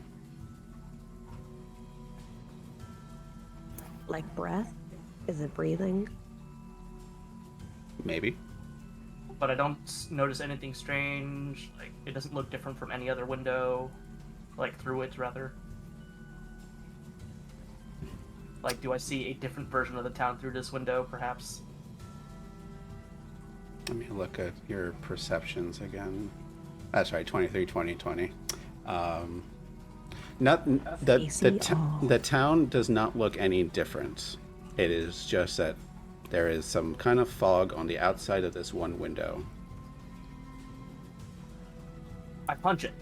Like breath? Is it breathing? Maybe. But I don't notice anything strange. Like, it doesn't look different from any other window. Like, through it, rather. Like, do I see a different version of the town through this window, perhaps? Let me look at your perceptions again. That's right, 23, 20, 20. The town does not look any different. It is just that there is some kind of fog on the outside of this one window. I punch it.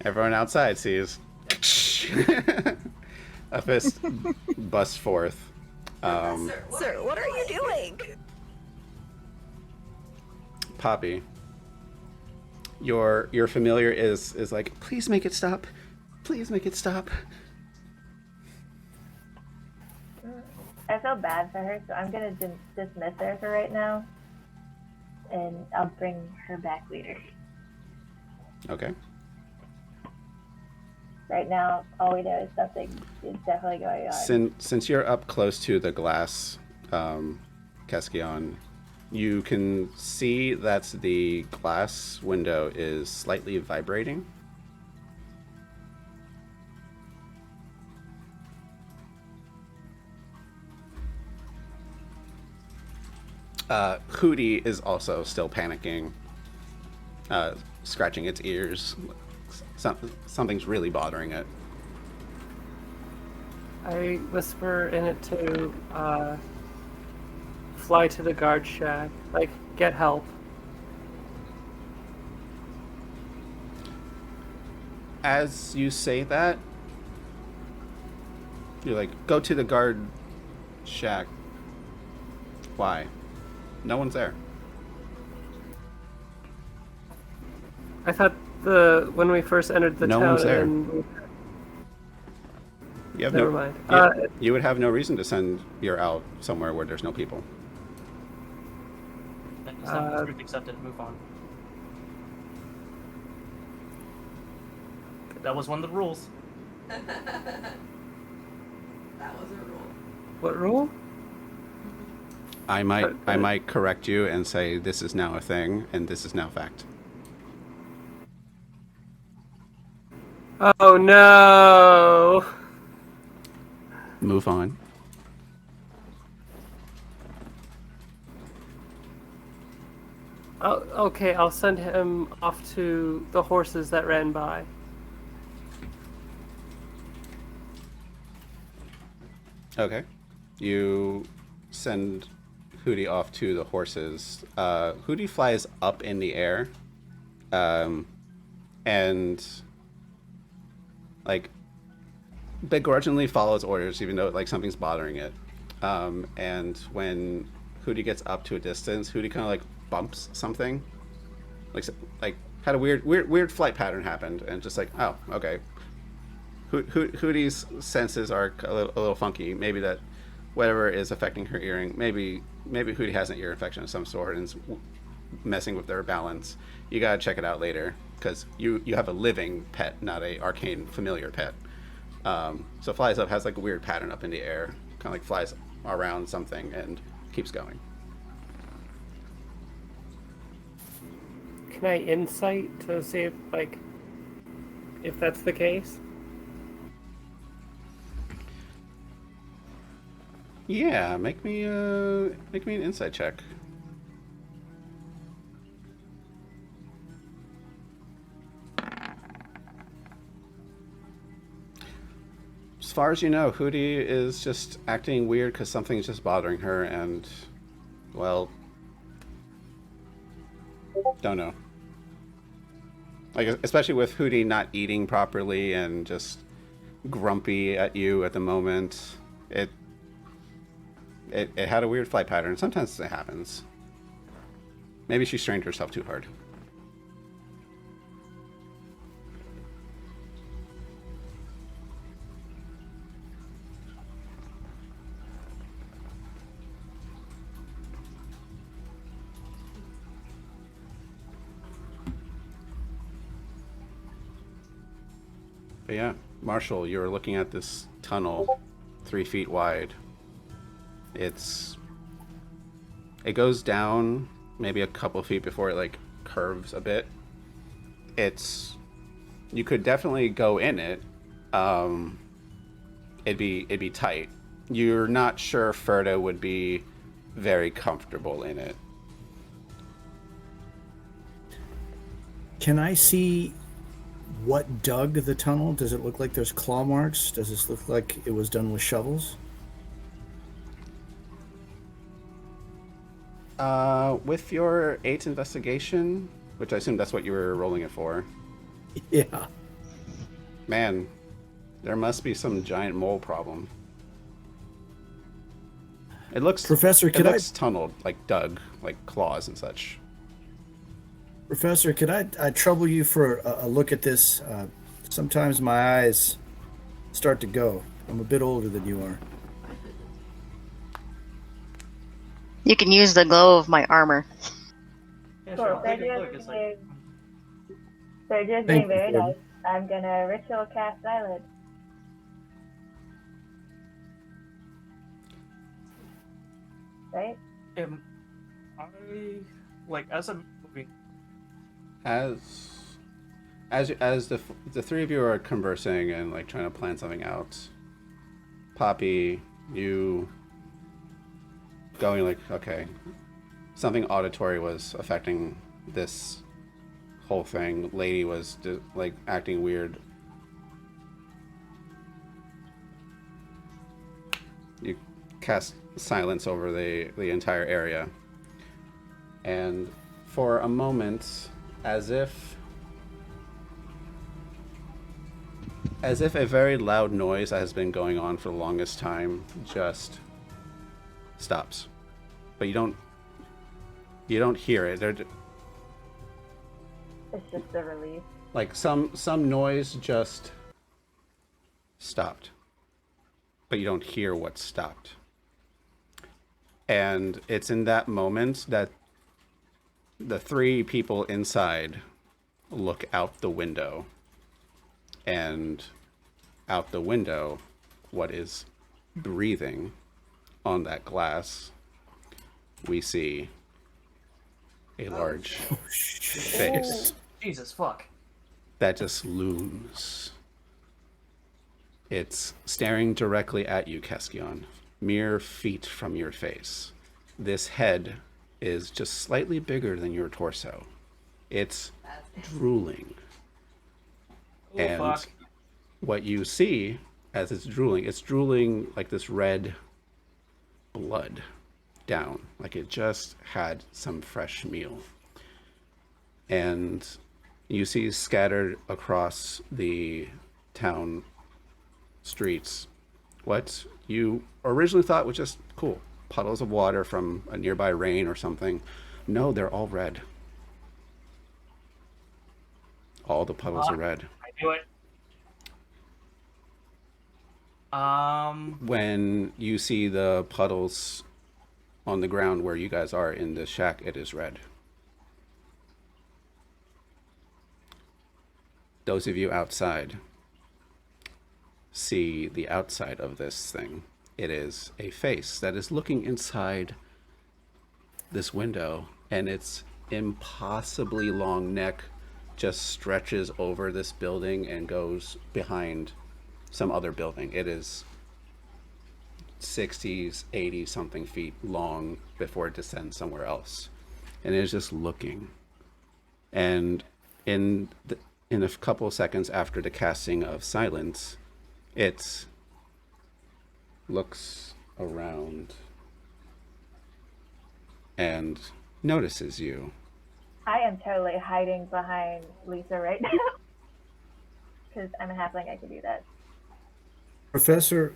Everyone outside sees a fist busts forth. Sir, what are you doing? Poppy, your familiar is like, please make it stop. Please make it stop. I feel bad for her, so I'm gonna dismiss her for right now, and I'll bring her back later. Okay. Right now, all we know is something is definitely going on. Since you're up close to the glass, Keskion, you can see that the glass window is slightly vibrating. Hootie is also still panicking, scratching its ears. Something's really bothering it. I whisper in it to fly to the guard shack. Like, get help. As you say that, you're like, go to the guard shack. Why? No one's there. I thought when we first entered the No town, one's there. and You have never no, mind. you would have no reason to send your out somewhere where there's no people. It's not truth accepted. Move on. That was one of the rules. That was a rule. What rule? I might correct you and say this is now a thing and this is now fact. Oh no! Move on. Oh, okay, I'll send him off to the horses that ran by. Okay. You send Hootie off to the horses. Hootie flies up in the air. And like begrudgingly follows orders even though like something's bothering it. And when Hootie gets up to a distance, Hootie kind of like bumps something. Like had a weird flight pattern happened and just like, oh, okay. Hootie's senses are a little funky. Maybe that whatever is affecting her hearing, maybe Hootie has an ear infection of some sort and is messing with their balance. You gotta check it out later because you have a living pet, not a arcane familiar pet. So flies up, has like a weird pattern up in the air, kind of like flies around something and keeps going. Can I insight to see if that's the case? Yeah, make me an insight check. As far as you know, Hootie is just acting weird because something's just bothering her, and well, don't know. Like especially with Hootie not eating properly and just grumpy at you at the moment, it had a weird flight pattern. Sometimes it happens. Maybe she strained herself too hard. But yeah, Marshall, you're looking at this tunnel 3 feet wide. It goes down maybe a couple feet before it like curves a bit. You could definitely go in it. It'd be tight. You're not sure Ferda would be very comfortable in it. Can I see what dug the tunnel? Does it look like there's claw marks? Does this look like it was done with shovels? With your 8 investigation, which I assume that's what you were rolling it for. Yeah. Man, there must be some giant mole problem. It looks Professor, could it looks tunneled, like dug, like claws and such. Professor, could I trouble you for a look at this? Sometimes my eyes start to go. I'm a bit older than you are. You can use the glow of my armor. Yeah, Cool. sure. I'll They're take a look. just It's like, being Thank you, very Gordon. nice. I'm gonna ritual cast eyelid. Right? I as I'm moving. As the three of you are conversing and like trying to plan something out, Poppy, you going like, okay, something auditory was affecting this whole thing. Lady was like acting weird. cast silence over the entire area. And for a moment, as if a very loud noise that has been going on for the longest time just stops. But you don't hear it. It's just a relief. Like some noise just stopped. But you don't hear what stopped. And it's in that moment that the three people inside look out the window. And out the window, what is breathing on that glass, we see a large face Jesus fuck. that just looms. It's staring directly at you, Keskion, mere feet from your face. This head is just slightly bigger than your torso. It's drooling. And fuck. what you see as it's drooling like this red blood down, like it just had some fresh meal. And you see scattered across the town streets what you originally thought was just cool puddles of water from a nearby rain or something. No, they're all red. All the puddles are red. I knew it. When you see the puddles on the ground where you guys are in the shack, it is red. Those of you outside see the outside of this thing. It is a face that is looking inside this window, and its impossibly long neck just stretches over this building and goes behind some other building. It is 60s, 80 something feet long before it descends somewhere else. And it is just looking. And in a couple of seconds after the casting of silence, it looks around and notices you. I am totally hiding behind Lisa right now. Because I'm a halfling, I can do that. Professor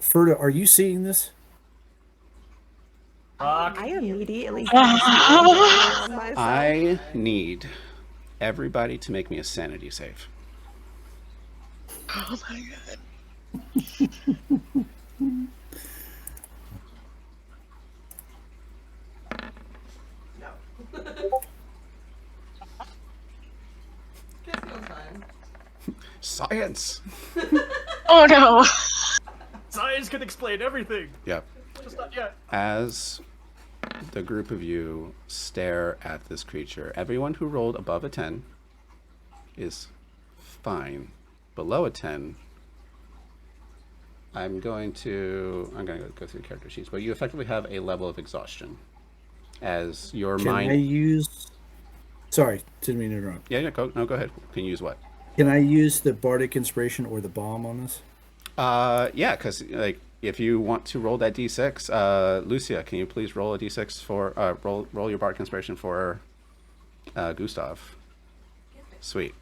Ferda, are you seeing this? Fuck. I immediately on myself. I need everybody to make me a sanity save. Oh my god. Science! Oh no. Science can explain everything. Yep. Just not yet. As the group of you stare at this creature, everyone who rolled above a 10 is fine. Below a 10, I'm going to go through the character sheets, but you effectively have a level of exhaustion as your Can mind. I use? Sorry, didn't mean to interrupt. Yeah, go ahead. Can you use what? Can I use the bardic inspiration or the bomb on this? Yeah, because like if you want to roll that d6, Lucia, can you please roll a d6 for roll your bardic inspiration for Gustav? Sweet.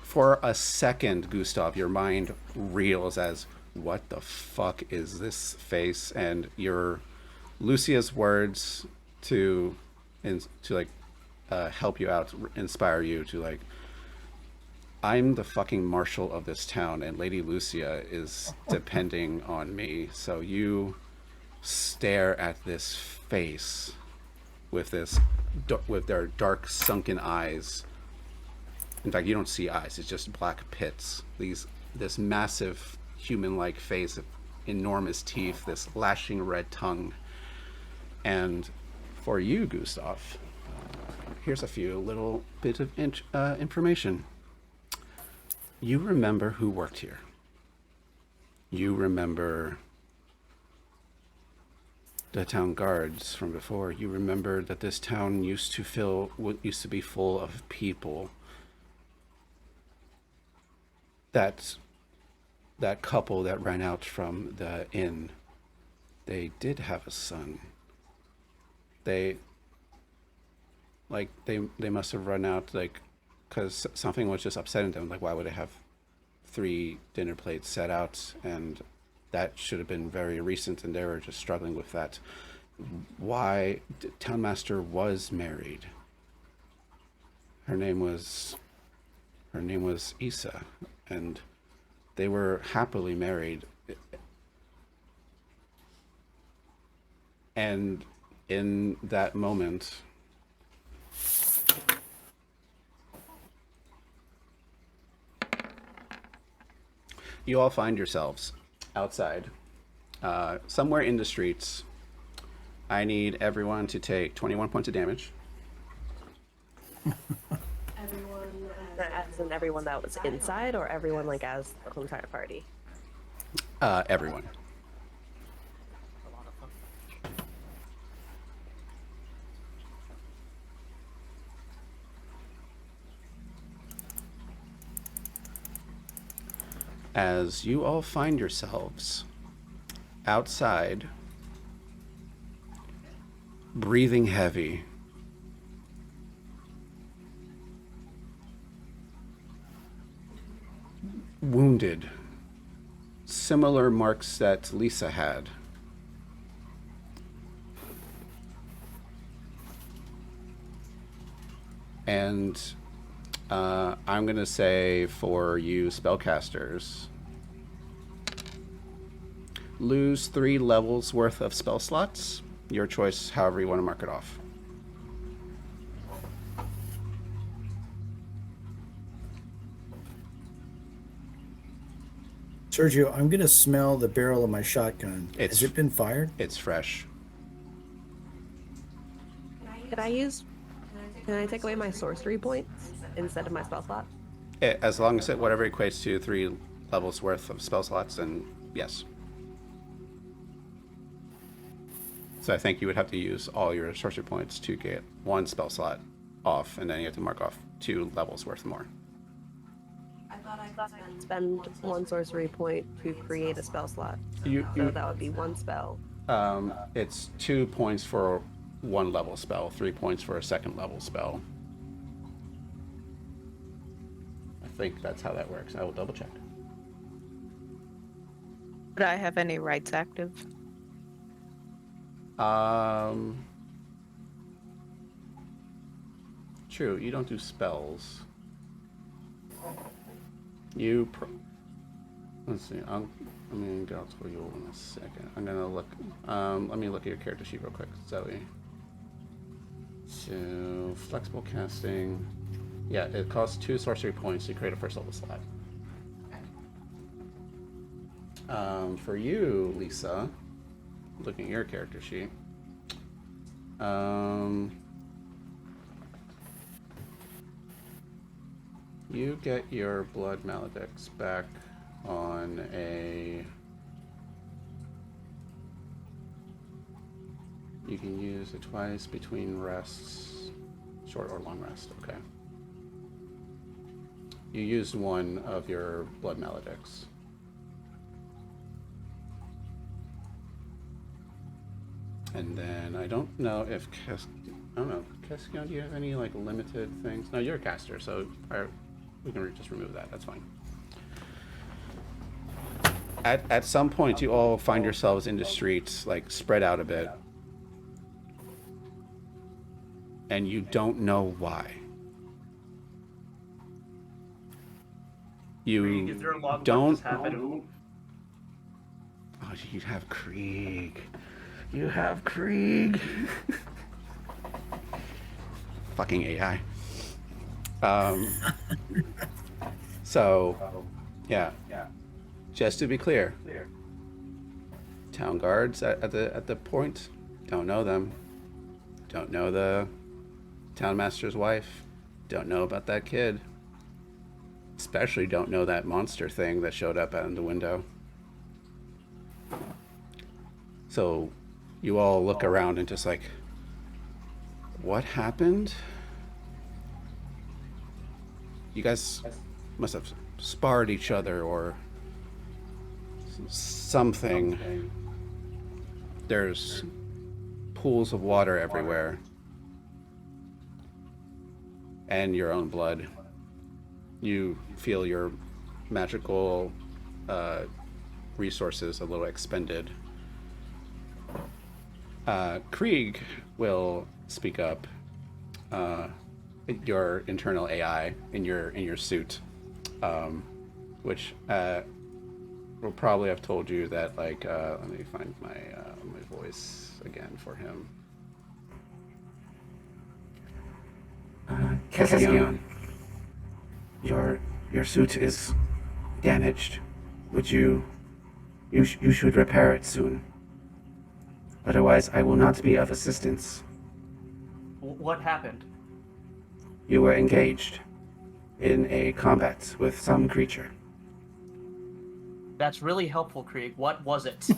For a second, Gustav, your mind reels as, what the fuck is this face? And your Lucia's words to help you out, inspire you to like, I'm the fucking marshal of this town, and Lady Lucia is depending on me. So you stare at this face with their dark sunken eyes. In fact, you don't see eyes; it's just black pits. This massive human-like face, enormous teeth, this lashing red tongue. And for you, Gustav, here's a few little bit of information. You remember who worked here. You remember the town guards from before. You remember that this town used to be full of people. That couple that ran out from the inn, they did have a son. They must have run out, like, because something was just upsetting them. Like, why would they have 3 dinner plates set out? And that should have been very recent, and they were just struggling with that. Why? Townmaster was married. Her name was Issa, and they were happily married. And in that moment, you all find yourselves outside, somewhere in the streets. I need everyone to take 21 points of damage. As in everyone that was inside, or everyone like as the whole entire party? Everyone. As you all find yourselves outside, breathing heavy, wounded, similar marks that Lisa had. And I'm going to say for you spellcasters, lose 3 levels worth of spell slots. Your choice, however you want to mark it off. Sergio, I'm going to smell the barrel of my shotgun. Has it been fired? It's fresh. Can I take away my sorcery points instead of my spell slot? As long as whatever equates to 3 levels worth of spell slots, then yes. So I think you would have to use all your sorcery points to get 1 spell slot off, and then you have to mark off 2 levels worth more. I thought I'd spend 1 sorcery point to create a spell slot. So that would be 1 spell. It's 2 points for 1 level spell, 3 points for a 2nd level spell. I think that's how that works. I will double check. Would I have any rights active? True, you don't do spells. Let's see, I'm gonna go to you in a second. I'm gonna look, let me look at your character sheet real quick, Zoe. So, flexible casting. Yeah, it costs 2 sorcery points to create a 1st level slot. For you, Lisa, looking at your character sheet, you get your blood maledics back on a... You can use it twice between rests, short or long rest, okay. You used 1 of your blood maledics. And then I don't know if Keskion, do you have any like limited things? No, you're a caster, so we can just remove that. That's fine. At some point, you all find yourselves in the streets, like spread out a bit, and you don't know why. You don't. Oh, you have Krieg. You have Krieg. Fucking AI. So, yeah. Just to be clear, town guards at the point, don't know them. Don't know the townmaster's wife. Don't know about that kid. Especially don't know that monster thing that showed up out in the window. So you all look around and just like, what happened? You guys must have sparred each other or something. There's pools of water everywhere. And your own blood. You feel your magical resources a little expended. Krieg will speak up. Your internal AI in your suit, which will probably have told you that, like, let me find my my voice again for him. Cassian, your suit is damaged. Would you should repair it soon. Otherwise, I will not be of assistance. What happened? You were engaged in a combat with some creature. That's really helpful, Krieg. What was it?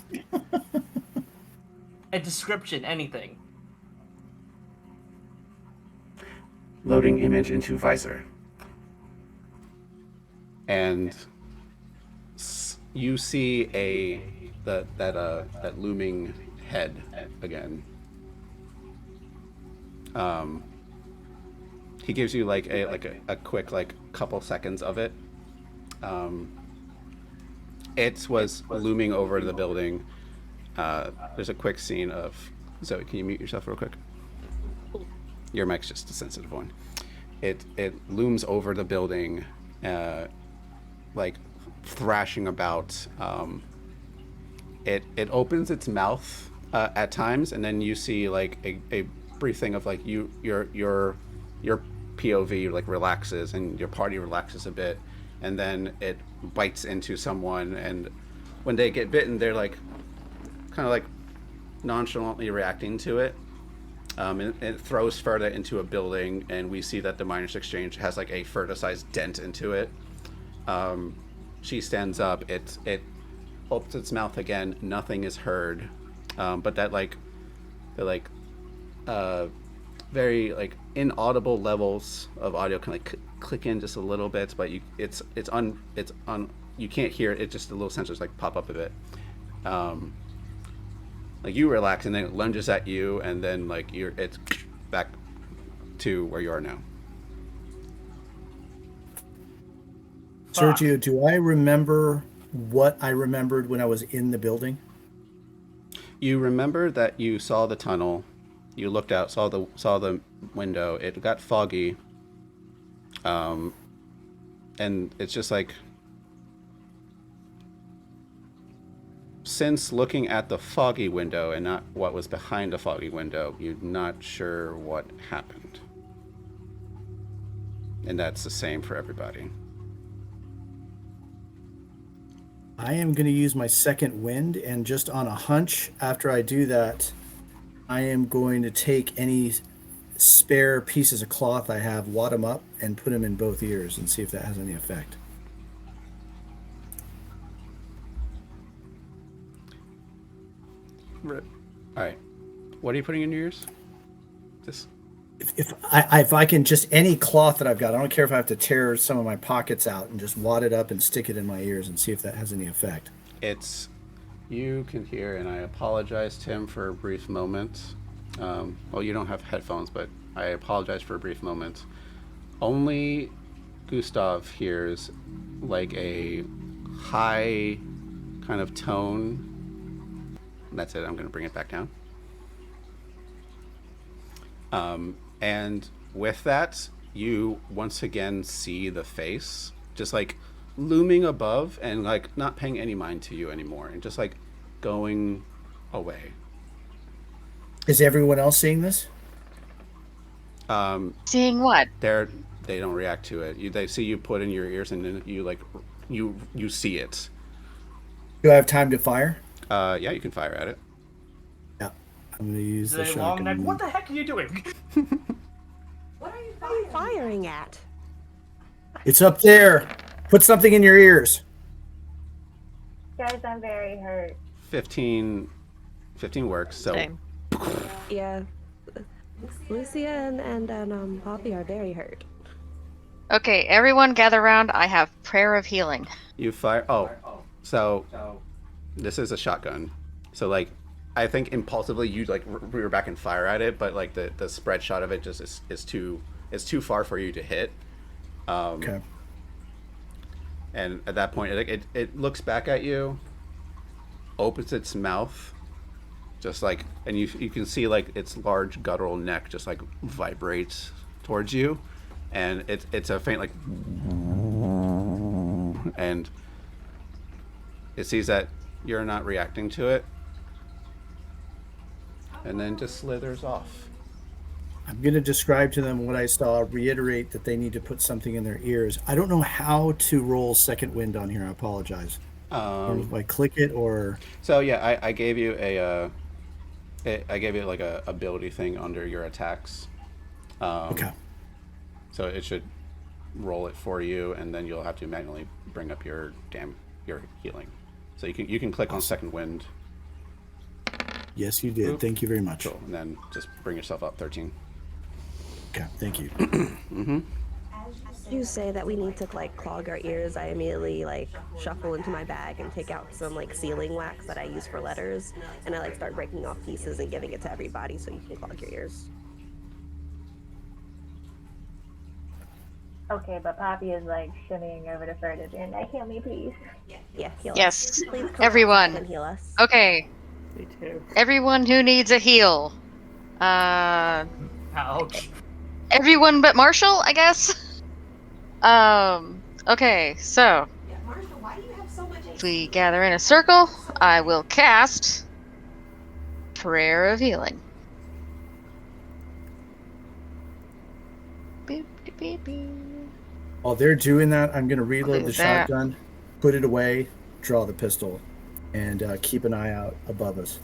A description, anything. Loading image into visor. And you see that looming head again. He gives you like a quick couple seconds of it. It was looming over the building. There's a quick scene of Zoe. Can you mute yourself real quick? Your mic's just a sensitive one. It looms over the building, like thrashing about. It opens its mouth at times, and then you see like a brief thing of like your POV like relaxes and your party relaxes a bit, and then it bites into someone, and when they get bitten, they're like kind of like nonchalantly reacting to it. And it throws Ferda into a building, and we see that the Miners Exchange has like a Ferda-sized dent into it. She stands up. It opens its mouth again. Nothing is heard, but that very like inaudible levels of audio can like click in just a little bit, but it's on you can't hear it. It just the little sensors like pop up a bit. Like you relax, and then it lunges at you, and then like it's back to where you are now. Sergio, do I remember what I remembered when I was in the building? You remember that you saw the tunnel, you looked out, saw the window. It got foggy, and it's just like, since looking at the foggy window and not what was behind the foggy window, you're not sure what happened. And that's the same for everybody. I am going to use my second wind, and just on a hunch, after I do that, I am going to take any spare pieces of cloth I have, wad them up, and put them in both ears and see if that has any effect. All right. What are you putting in your ears? This. If I can, just any cloth that I've got, I don't care if I have to tear some of my pockets out and just wad it up and stick it in my ears and see if that has any effect. You can hear, and I apologize, Tim, for a brief moment. Well, you don't have headphones, but I apologize for a brief moment. Only Gustav hears like a high kind of tone. That's it. I'm going to bring it back down. And with that, you once again see the face just like looming above and like not paying any mind to you anymore and just like going away. Is everyone else seeing this? Seeing what? They don't react to it. They see you put in your ears, and then you like you see it. Do I have time to fire? Yeah, you can fire at it. Yeah, I'm going to use the Long shotgun. neck. What the heck are you doing? What are you Firing at. It's up there. Put something in your ears. Guys, I'm very hurt. 15 works. So Same. Yeah. Lucia and Poppy are very hurt. Okay, everyone gather around. I have prayer of healing. you fire. Oh, so this is a shotgun. So like I think impulsively you like rear back and fire at it, but like the spread shot of it just is too far for you to hit. Okay. And at that point, it looks back at you, opens its mouth, just like, and you can see like its large guttural neck just like vibrates towards you, and it's a faint like, and it sees that you're not reacting to it, and then just slithers off. I'm going to describe to them what I saw, reiterate that they need to put something in their ears. I don't know how to roll second wind on here. I apologize. If I click it or... So yeah, I gave you I gave you like a ability thing under your attacks. Okay. So it should roll it for you, and then you'll have to manually bring up your healing. So you can click on second wind. Yes, you did. Oop. Thank you very much. Cool. And then just bring yourself up 13. Okay, thank you. You say that we need to like clog our ears. I immediately like shuffle into my bag and take out some like sealing wax that I use for letters, and I like start breaking off pieces and giving it to everybody so you can clog your ears. Okay, but Poppy is like shimmying over to Ferdinand. And I heal me, please. Yeah, heal Yes. us. Please come Everyone. and heal us. Okay. Me too. Everyone who needs a heal. Ouch. Everyone but Marshall, I guess. Okay, so Yeah, Marshall, why do you have so much if we gather in a circle, I will cast Prayer of Healing. Boop, de, beep, beep. While they're doing that, I'm going to reload do the that. shotgun, put it away, draw the pistol, and keep an eye out above us.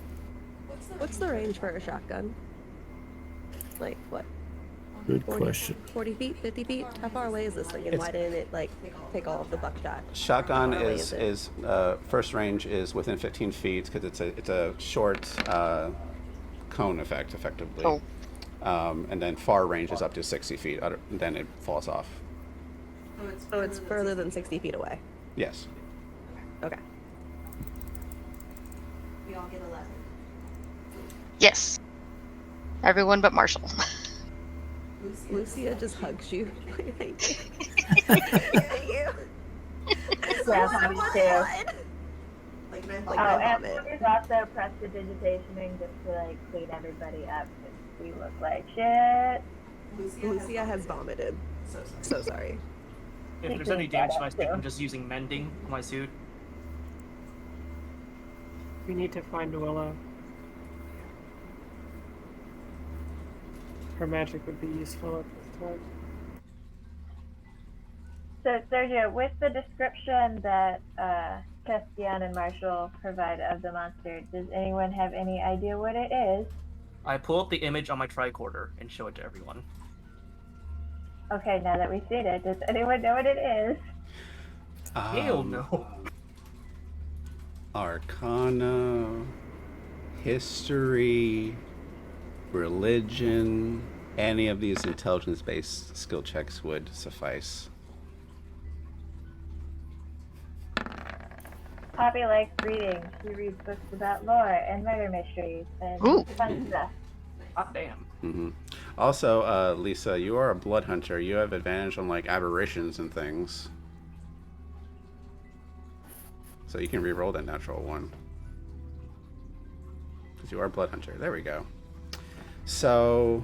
What's the range for a shotgun? Like what? Good 40, question. 40 feet, 50 feet? How far away is this thing, and It's- why didn't it like take all of the buckshot? Shotgun How far away is first range is within 15 feet because it's a short cone effect, effectively. Oh. And then far range is up to 60 feet. Then it falls off. So it's further than 60 feet away. Yes. Okay. We all get 11. Yes. Everyone but Marshall. Lucia just hugs you. Thank you. Thank you. Yeah, Poppy too. Like, man, Oh, Like, and vomit. there's also prestidigitationing just to like clean everybody up because we look like shit. Lucia has vomited. So sorry. If there's any damage to my suit, I'm just using mending on my suit. We need to find Willow. Her magic would be useful at this time. So, Sergio, with the description that Castian and Marshall provide of the monster, does anyone have any idea what it is? I pull up the image on my tricorder and show it to everyone. Okay, now that we've seen it, does anyone know what it is? Hell no. Arcana, history, religion, any of these intelligence-based skill checks would suffice. Poppy likes reading. She reads books about lore and murder mysteries and Ooh. fun stuff. Hot damn. Hmm. Also, Lisa, you are a blood hunter. You have advantage on like aberrations and things, so you can re-roll that natural one because you are a blood hunter. There we go. So,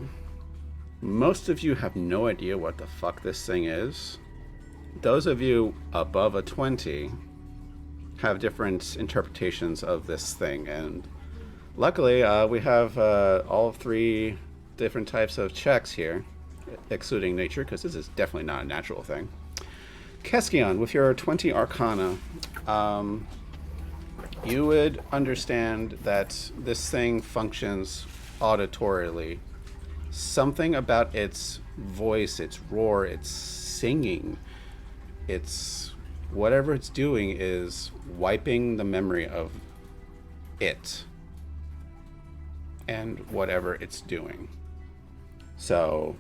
most of you have no idea what the fuck this thing is. Those of you above a 20 have different interpretations of this thing, and luckily we have all three different types of checks here, excluding nature, because this is definitely not a natural thing. Keskion, with your 20 Arcana, you would understand that this thing functions auditorily. Something about its voice, its roar, its singing, its whatever it's doing is wiping the memory of it and whatever it's doing. So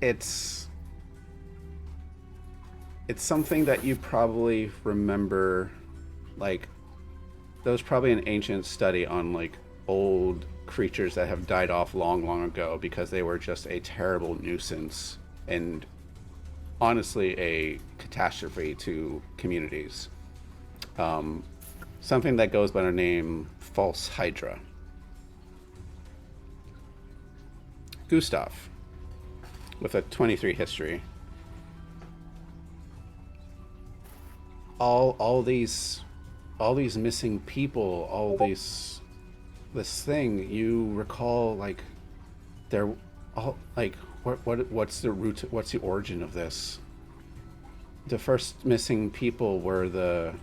it's something that you probably remember like That was probably an ancient study on like old creatures that have died off long, long ago because they were just a terrible nuisance and honestly a catastrophe to communities. Something that goes by the name False Hydra. Gustav, with a 23 history. All these missing people, all this thing, you recall like they're all like what's the root, what's the origin of this? The first missing people were the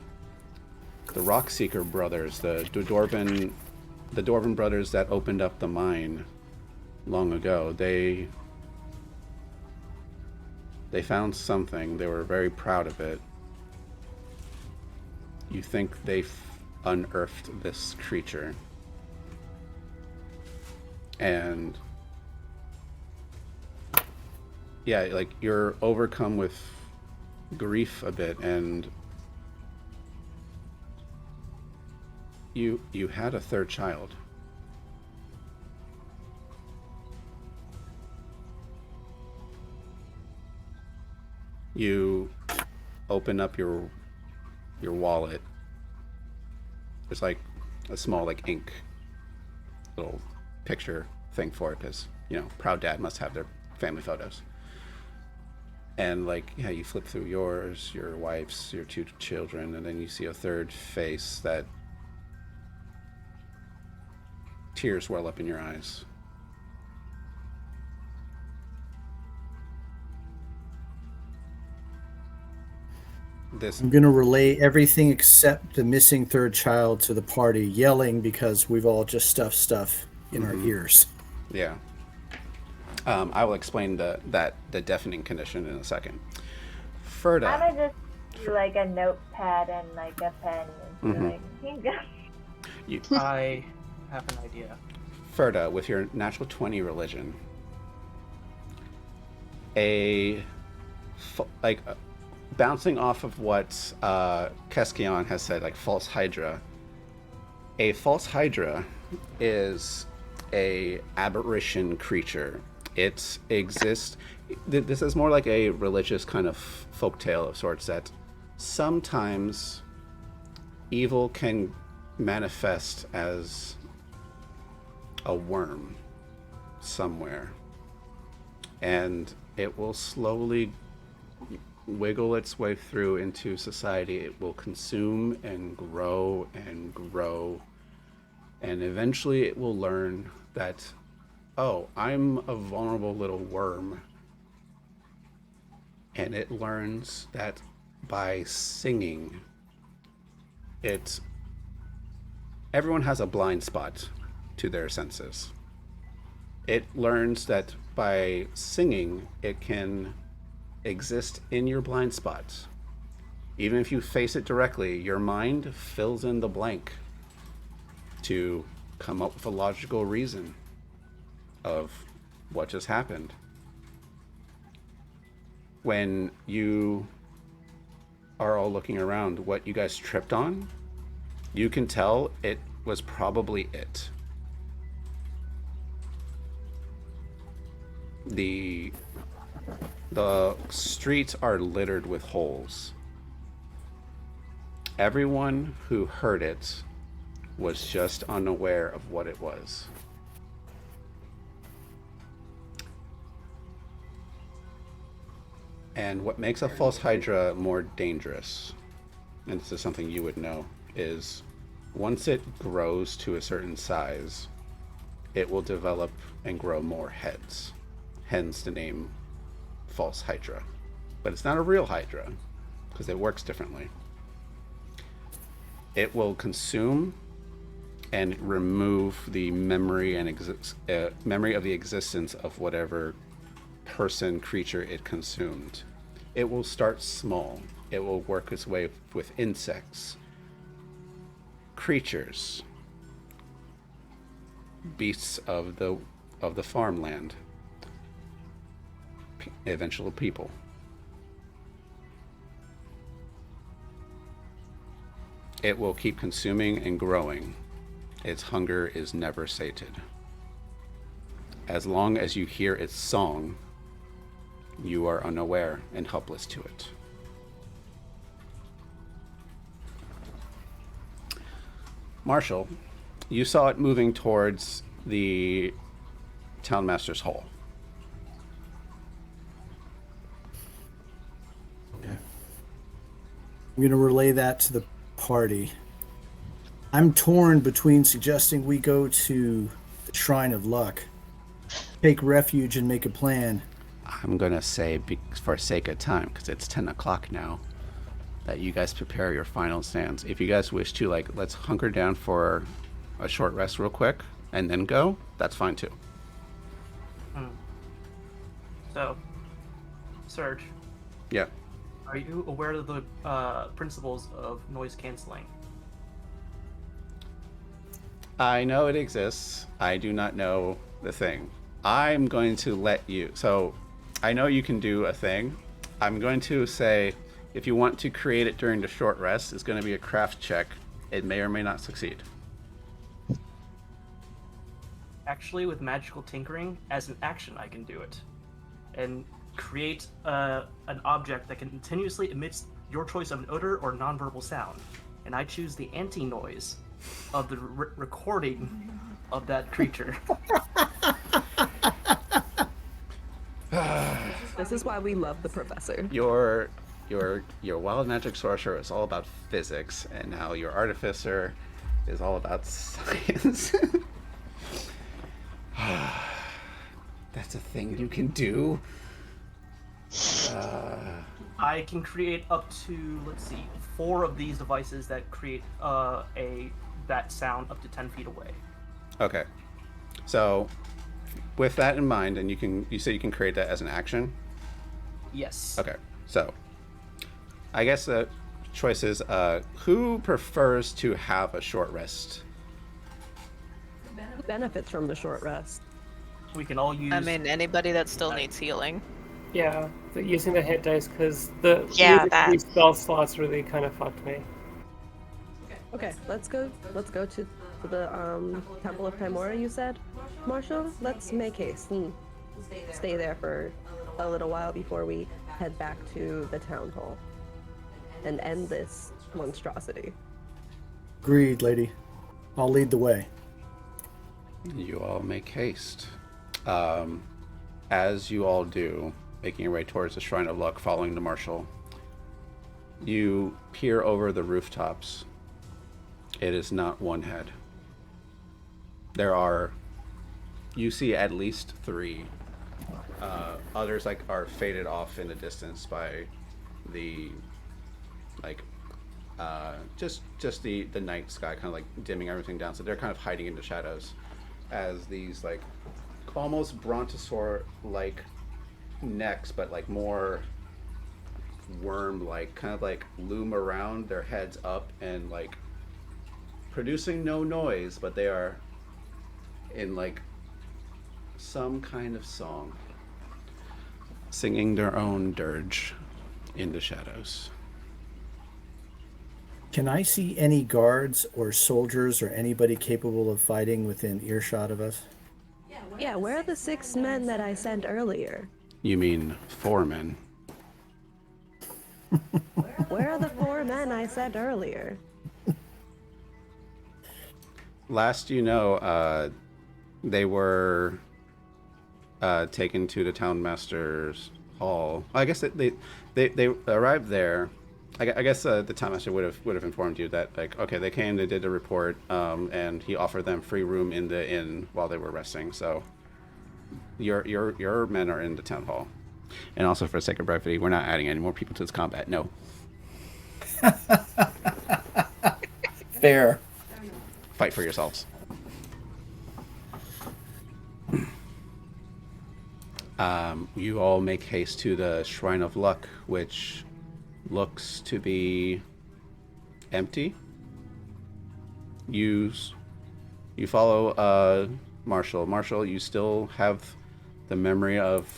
Rockseeker brothers, the Dwarven brothers that opened up the mine long ago. They found something. They were very proud of it. You think they unearthed this creature, and yeah, like you're overcome with grief a bit, and you had a third child. You open up your wallet. There's like a small like ink little picture thing for it because, you know, proud dad must have their family photos. And like, yeah, you flip through yours, your wife's, your 2 children, and then you see a third face that tears well up in your eyes. I'm going to relay everything except the missing third child to the party, yelling because we've all just stuffed stuff in our ears. Yeah. I will explain the deafening condition in a second. Ferda. I'm gonna just do like a notepad and like a pen and be like, here you go. I have an idea. Ferda, with your natural 20 religion, bouncing off of what Keskion has said, like false hydra. A false hydra is a aberration creature. It exists. This is more like a religious kind of folktale of sorts, that sometimes evil can manifest as a worm somewhere, and it will slowly wiggle its way through into society. It will consume and grow, and eventually it will learn that, oh, I'm a vulnerable little worm. And it learns that by singing, everyone has a blind spot to their senses. It learns that by singing, it can exist in your blind spots. Even if you face it directly, your mind fills in the blank to come up with a logical reason of what just happened. When you are all looking around, what you guys tripped on, you can tell it was probably it. The streets are littered with holes. Everyone who heard it was just unaware of what it was. And what makes a false hydra more dangerous, and this is something you would know, is once it grows to a certain size, it will develop and grow more heads. Hence the name false hydra. But it's not a real hydra, because it works differently. It will consume and remove the memory and memory of the existence of whatever person, creature it consumed. It will start small. It will work its way with insects, creatures, beasts of the farmland, eventual people. it will keep consuming and growing. Its hunger is never sated. As long as you hear its song, you are unaware and helpless to it. Marshall, you saw it moving towards the Townmaster's Hall. I'm going to relay that to the party. I'm torn between suggesting we go to the Shrine of Luck, take refuge and make a plan. I'm going to say, for sake of time, because it's 10 o'clock now, that you guys prepare your final stands. If you guys wish to, like, let's hunker down for a short rest real quick and then go, that's fine too. So, Serge, Yeah. are you aware of the principles of noise canceling? I know it exists. I do not know the thing. I'm going to let you. So, I know you can do a thing. I'm going to say, if you want to create it during the short rest, it's going to be a craft check. It may or may not succeed. Actually, with magical tinkering, as an action, I can do it. And create an object that continuously emits your choice of an odor or nonverbal sound. And I choose the anti-noise of the recording of that creature. This is why we love the professor. Your wild magic sorcerer is all about physics, and now your artificer is all about science. That's a thing you can do. I can create up to, let's see, 4 of these devices that create that sound up to 10 feet away. Okay. So, with that in mind, and you say you can create that as an action? Yes. Okay. So, I guess the choice is, who prefers to have a short rest? Who benefits from the short rest? We can all use... I mean, anybody that still needs healing. Yeah, using the hit dice, because the these spell slots really kind of fucked me. Okay, let's go to the Temple of Timora, you said? Marshall, let's make haste and stay there for a little while before we head back to the town hall and end this monstrosity. Agreed, lady. I'll lead the way. You all make haste. As you all do, making your way towards the Shrine of Luck, following the Marshal, you peer over the rooftops. It is not one head. You see at least 3. Others are faded off in the distance by the just the night sky kind of dimming everything down. So they're kind of hiding in the shadows as these almost brontosaur-like necks, but more worm-like, kind of loom around, their heads up and producing no noise, but they are in some kind of song, singing their own dirge in the shadows. Can I see any guards or soldiers or anybody capable of fighting within earshot of us? Yeah, where are the 6 men that I sent earlier? You mean 4 men? Where are the 4 men I sent earlier? Last you know, they were taken to the Townmaster's Hall. I guess they arrived there. I guess the Townmaster would have informed you that okay, they came, they did a report, and he offered them free room in the inn while they were resting. So your men are in the town hall. And also, for the sake of brevity, we're not adding any more people to this combat. No. Fair. Fight for yourselves. You all make haste to the Shrine of Luck, which looks to be empty. You follow Marshall. Marshall, you still have the memory of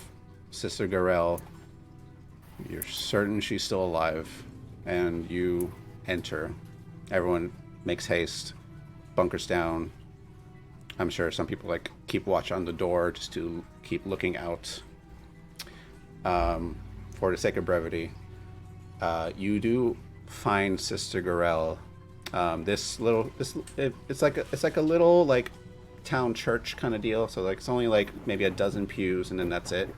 Sister Garel. You're certain she's still alive, and you enter Everyone makes haste, bunkers down. I'm sure some people like keep watch on the door just to keep looking out. For the sake of brevity, you do find Sister Gorel. It's like a little like town church kind of deal. So like it's only like maybe a dozen pews and then that's it.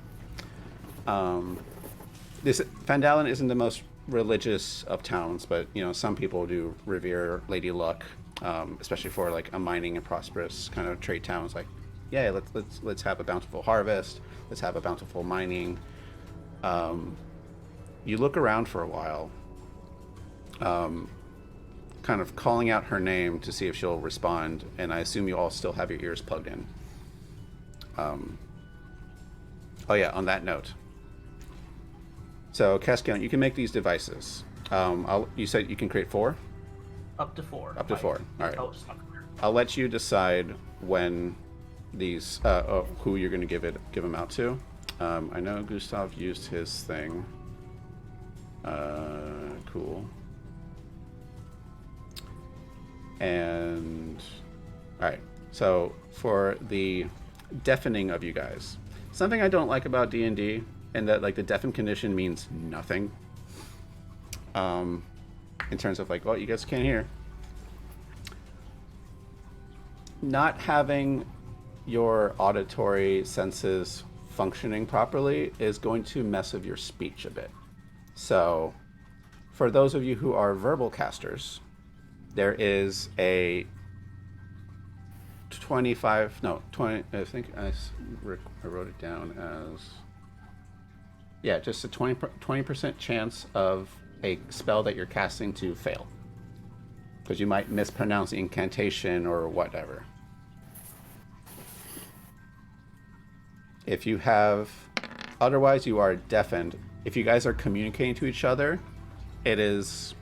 This Fandalen isn't the most religious of towns, but you know some people do revere Lady Luck, especially for like a mining and prosperous kind of trade towns. Like, yeah, let's have a bountiful harvest. Let's have a bountiful mining. You look around for a while, kind of calling out her name to see if she'll respond, and I assume you all still have your ears plugged in. Oh yeah, on that note. So, Cascade, you can make these devices. You said you can create 4? Up to 4. Up to 4. All right. Oh, it's not clear. I'll let you decide when these, who you're going to give them out to. I know Gustav used his thing. Cool. And all right. So for the deafening of you guys, something I don't like about D&D, and that like the deafen condition means nothing. In terms of like, well, you guys can't hear. Not having your auditory senses functioning properly is going to mess with your speech a bit. So, for those of you who are verbal casters, there is a 20, I think I wrote it down as, yeah, just a 20% chance of a spell that you're casting to fail. Because you might mispronounce the incantation or whatever. If you have, otherwise you are deafened. If you guys are communicating to each other, it's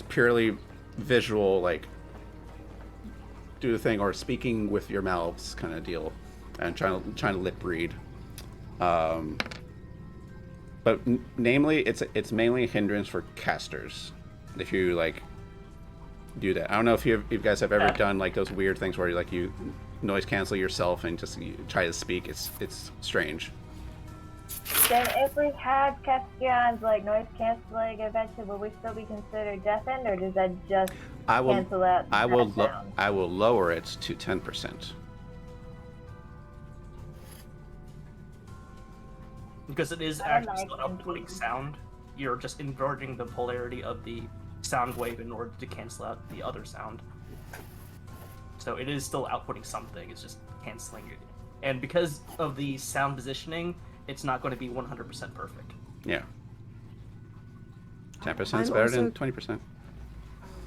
purely visual, like do the thing, or speaking with your mouths kind of deal, and trying to lip read. But namely, it's mainly a hindrance for casters. If you like do that, I don't know if you guys have ever done like those weird things where you noise cancel yourself and just you try to speak. It's strange. Then if we had Castellan's like noise canceling invention, will we still be considered deafened, or does that just cancel out? I will lower it to 10%. Because it is actually still an outputting sound. You're just inverting the polarity of the sound wave in order to cancel out the other sound. So it is still outputting something, it's just canceling it. And because of the sound positioning, it's not going to be 100% perfect. Yeah. 10% is better than 20%.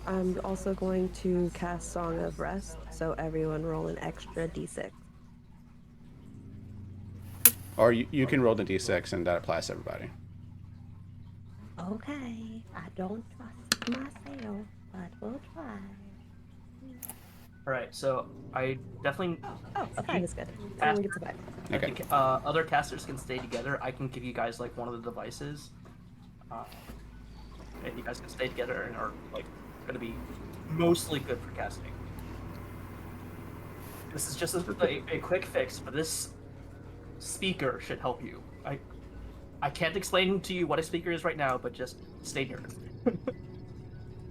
I'm also going to cast Song of Rest, so everyone roll an extra d6. Or you can roll the d6 and that applies to everybody. Okay, I don't trust myself, but we'll try. Alright, so I definitely... Oh, a 5 is good. Everyone gets a 5. Okay. Other casters can stay together. I can give you guys like one of the devices. And you guys can stay together and are like going to be mostly good for casting. This is just a quick fix, but this speaker should help you. I can't explain to you what a speaker is right now, but just stay near it.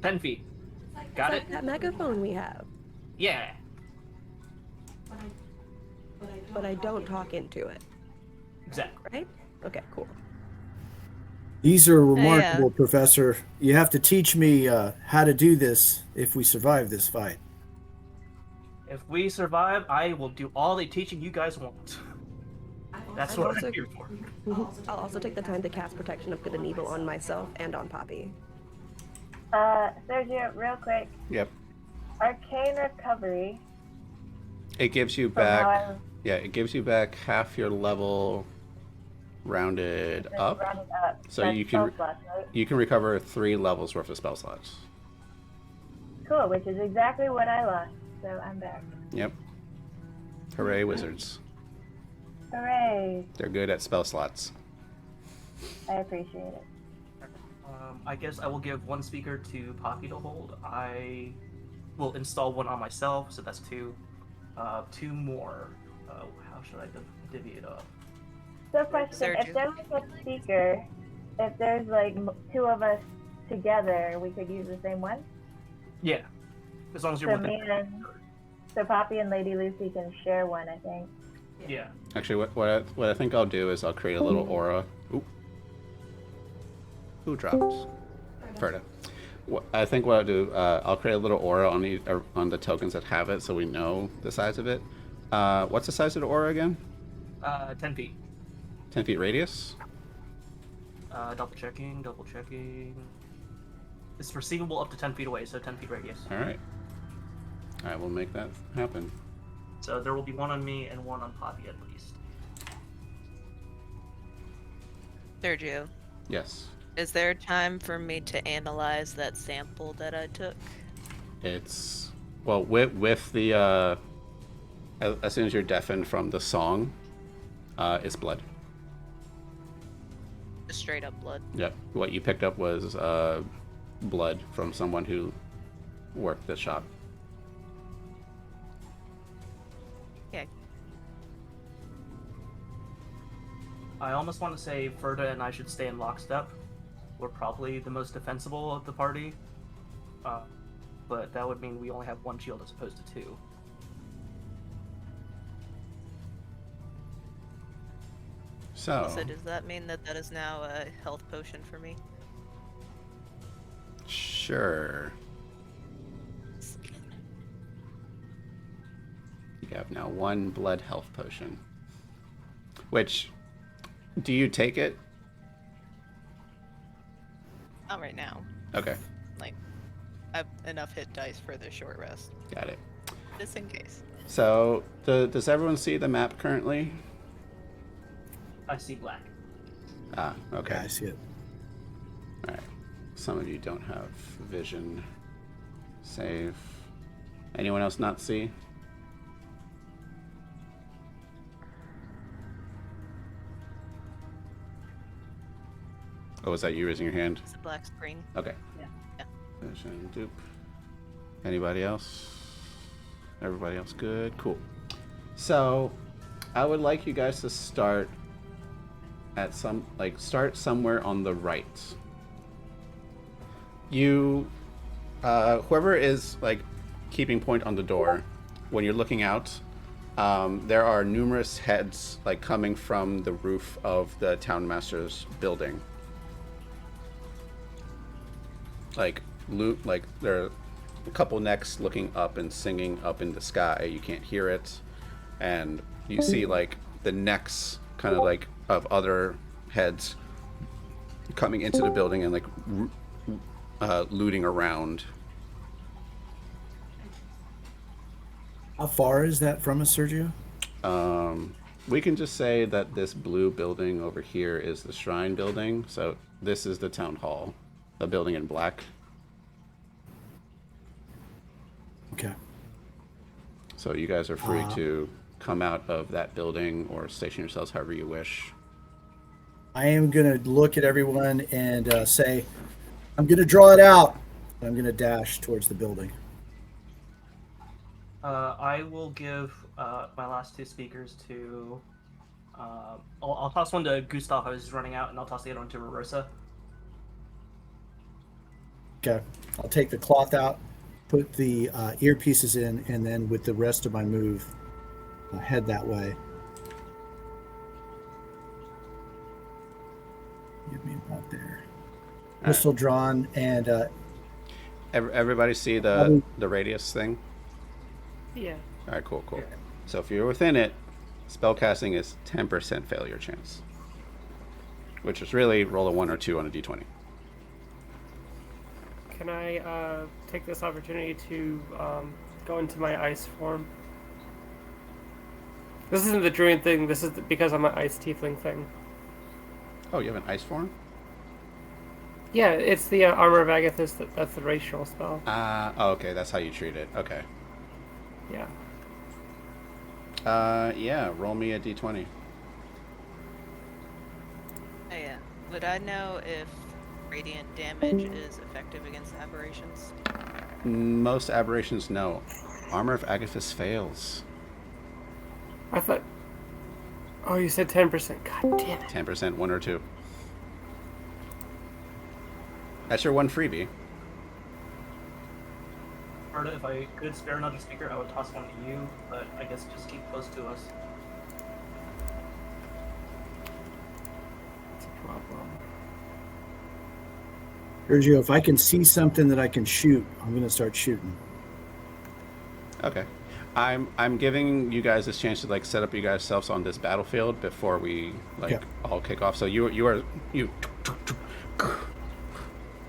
10 feet. Got it? That megaphone we have. Yeah. But I don't talk into it. Exactly. Right? Okay, cool. These are remarkable, Professor. You have to teach me how to do this if we survive this fight. If we survive, I will do all the teaching you guys want. That's what I'm here for. I'll also take the time to cast Protection of Good and Evil on myself and on Poppy. Sergio, real quick. Yep. Arcane Recovery. It gives you back. Yeah, it gives you back half your level, rounded up. Rounded up. So That's you can spell slots, right? you can recover 3 levels worth of spell slots. Cool, which is exactly what I lost. So I'm back. Yep. Hooray, wizards! Hooray! They're good at spell slots. I appreciate it. I guess I will give one speaker to Poppy to hold. I will install one on myself, so that's two. Two more. How should I divvy it up? So question, Sergio. if there was a speaker, if there's like two of us together, we could use the same one? Yeah, as long as you're So within. me and, so Poppy and Lady Lucy can share one, I think. Yeah. Actually, what I think I'll do is I'll create a little aura. Oop. Who dropped? Ferda. I think what I'll do, I'll create a little aura on the tokens that have it, so we know the size of it. What's the size of the aura again? 10 feet. 10 feet radius. Double checking. It's perceivable up to 10 feet away, so 10 feet radius. All right. I will make that happen. So there will be one on me and one on Poppy at least. Sergio, Yes. is there time for me to analyze that sample that I took? It's well with the as soon as you're deafened from the song, it's blood. Just straight up blood. Yep. What you picked up was blood from someone who worked the shop. Yeah. I almost want to say Ferda and I should stay in lockstep. We're probably the most defensible of the party. But that would mean we only have one shield as opposed to two. So Does that mean that is now a health potion for me? sure. You have now one blood health potion. Which, do you take it? Not right now. Okay, Like, I have enough hit dice for the short rest, got it. just in case. So, does everyone see the map currently? I see black. Ah, okay. Yeah, I see it. All right. Some of you don't have vision. Save. Anyone else not see? Oh, was that you raising your hand? It's a black screen. Okay. Yeah. Vision, dupe. Anybody else? Everybody else good? Cool. So, I would like you guys to start at start somewhere on the right. You, whoever is keeping point on the door, when you're looking out, there are numerous heads coming from the roof of the townmaster's building. There are a couple necks looking up and singing up in the sky. You can't hear it, and you see the necks kind of of other heads coming into the building and looting around. How far is that from us, Sergio? We can just say that this blue building over here is the shrine building. So this is the town hall, the building in black. Okay. So you guys are free to come out of that building or station yourselves however you wish. I am going to look at everyone and say, I'm going to draw it out. I'm going to dash towards the building. I will give my last two speakers to. I'll toss one to Gustav who's running out, and I'll toss the other one to Rosa. Okay. I'll take the cloth out, put the earpieces in, and then with the rest of my move, head that way. Give me about there. Pistol drawn, and Everybody see the radius thing? Yeah. All right, cool. So if you're within it, spellcasting is 10% failure chance, which is really roll a 1 or 2 on a d20. Can I take this opportunity to go into my ice form? This isn't the druid thing. This is because I'm an ice tiefling thing. Oh, you have an ice form? Yeah, it's the armor of Agathis. That's the racial spell. Oh, okay, that's how you treat it. Okay. Yeah. Yeah, roll me a d20. Oh, yeah. Would I know if radiant damage is effective against aberrations? Most aberrations, no. Armor of Agathis fails. I thought. Oh, you said 10%. God damn it. 10%, 1 or 2. That's your one freebie. Arda, if I could spare another speaker, I would toss one to you, but I guess just keep close to us. That's a problem. Sergio, if I can see something that I can shoot, I'm going to start shooting. Okay. I'm giving you guys this chance to like set up you guys selves on this battlefield before we like all kick off. So you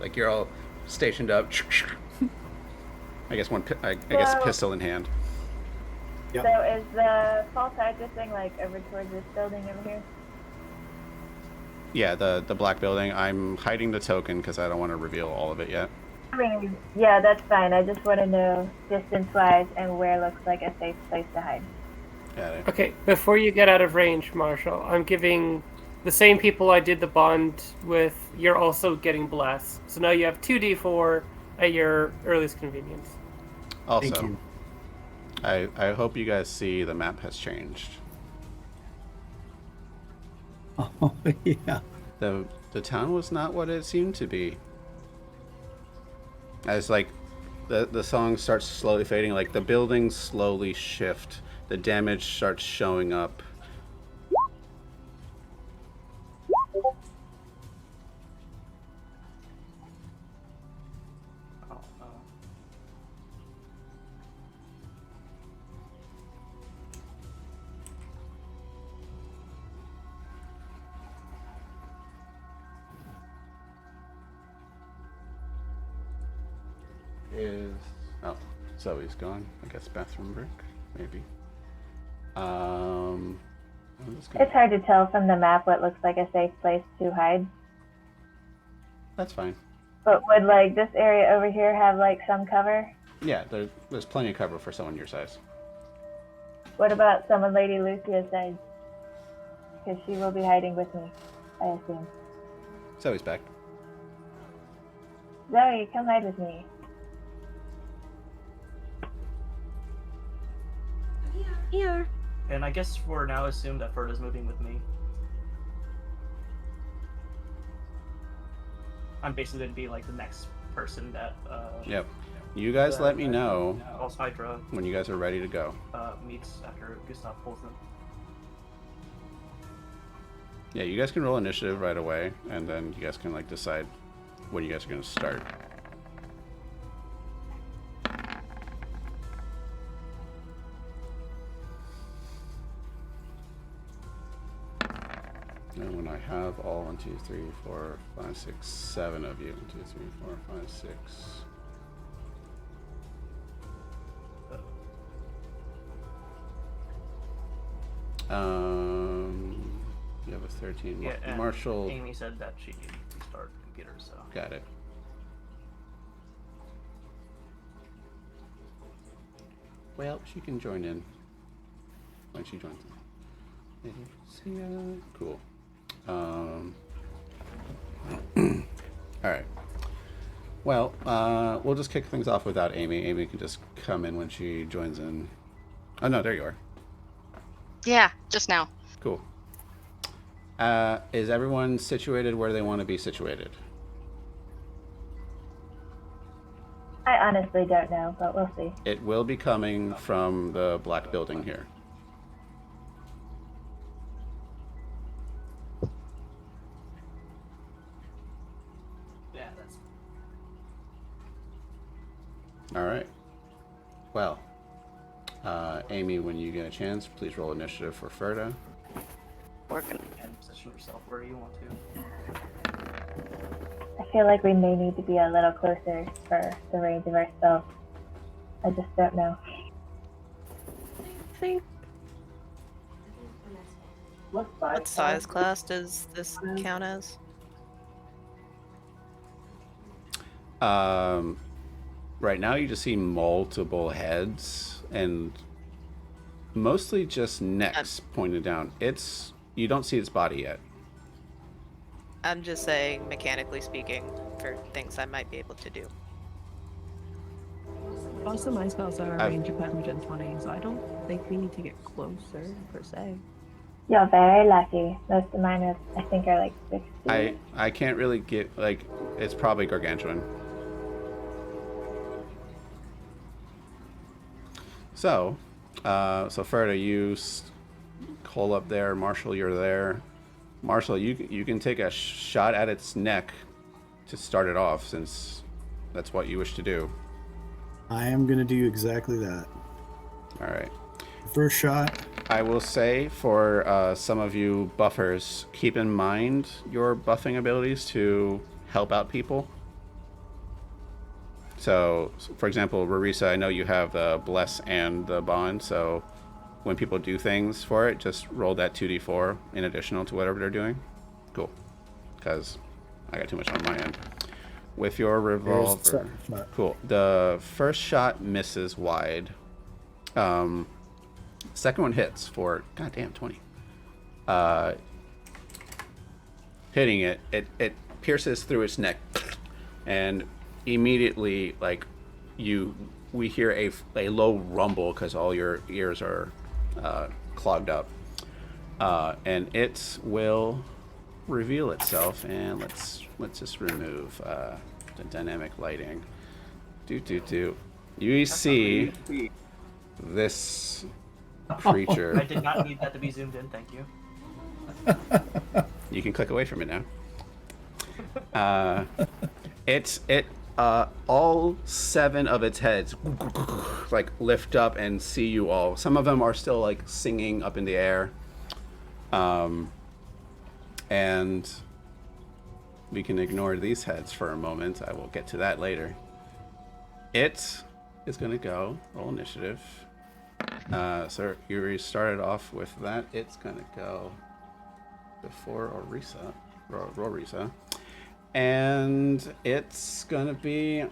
like you're all stationed up. I guess I guess pistol in hand. Yep. So is the false hydra thing like over towards this building over here? Yeah, the black building. I'm hiding the token because I don't want to reveal all of it yet. I mean, yeah, that's fine. I just want to know distance-wise and where looks like a safe place to hide. Got it. Okay, before you get out of range, Marshall, I'm giving the same people I did the bond with, you're also getting blessed. So now you have 2d4 at your earliest convenience. Also, Thank you. I hope you guys see the map has changed. Oh, yeah. The town was not what it seemed to be. As like the song starts slowly fading, like the buildings slowly shift, the damage starts showing up. Oh, no. Zoe's gone. I guess bathroom break, maybe. It's hard to tell from the map what looks like a safe place to hide. That's fine. But would like this area over here have like some cover? Yeah, there's plenty of cover for someone your size. What about someone Lady Lucia's size? Because she will be hiding with me, I assume. Zoe's back. Zoe, come hide with me. Here. And I guess we're now assumed that Ferda's moving with me. I'm basically going to be like the next person that Yep. You guys let me know False Hydra when you guys are ready to go. meets after Gustav pulls them. Yeah, you guys can roll initiative right away, and then you guys can like decide when you guys are going to start. And when I have all 1, 2, 3, 4, 5, 6, 7 of you, 1, 2, 3, 4, 5, 6. You have a 13. Yeah, and Marshall. Amy said that she needed to start computer, so. Got it. Well, she can join in when she joins in. See ya. Cool. All right. Well, we'll just kick things off without Amy. Amy can just come in when she joins in. Oh no, there you are. Yeah, just now. Cool. Is everyone situated where they want to be situated? I honestly don't know, but we'll see. It will be coming from the black building here. Yeah, that's. All right. Well, Amy, when you get a chance, please roll initiative for Ferda. Working. And position yourself where you want to. I feel like we may need to be a little closer for the range of our spell. I just don't know. What size class does this count as? Right now you just see multiple heads and mostly just necks pointed down. You don't see its body yet. I'm just saying, mechanically speaking, for things I might be able to do. Also, my spells are a I've- range of 120, so I don't think we need to get closer, per se. You're very lucky. Most of mine are, I think, are like 60. I can't really get, like, it's probably gargantuan. So, Ferda, you hole up there. Marshall, you're there. Marshall, you can take a shot at its neck to start it off, since that's what you wish to do. I am going to do exactly that. All right. First shot. I will say for some of you buffers, keep in mind your buffing abilities to help out people. So, for example, Rarisa, I know you have the Bless and the Bond, so when people do things for it, just roll that 2d4 in additional to whatever they're doing. Cool. Because I got too much on my end. With your revolver. Second shot. Cool. The first shot misses wide. Second one hits for, goddamn, 20. Hitting it, it pierces through its neck, and immediately, like, we hear a low rumble because all your ears are clogged up, and it will reveal itself. And let's just remove the dynamic lighting. You see this creature. I did not need that to be zoomed in. Thank you. You can click away from it now. All 7 of its heads like lift up and see you all. Some of them are still like singing up in the air. And we can ignore these heads for a moment. I will get to that later. It is going to go roll initiative. So you already started off with that. It's going to go before Rorisa. And it's going to be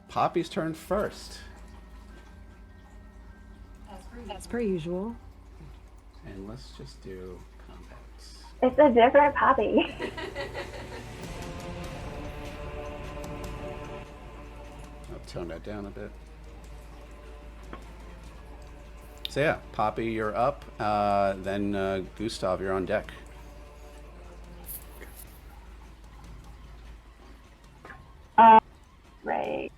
Poppy's turn first. As per usual. And let's just do combat. It's a different Poppy. I'll tone that down a bit. So yeah, Poppy, you're up. Then Gustav, you're on deck. Right.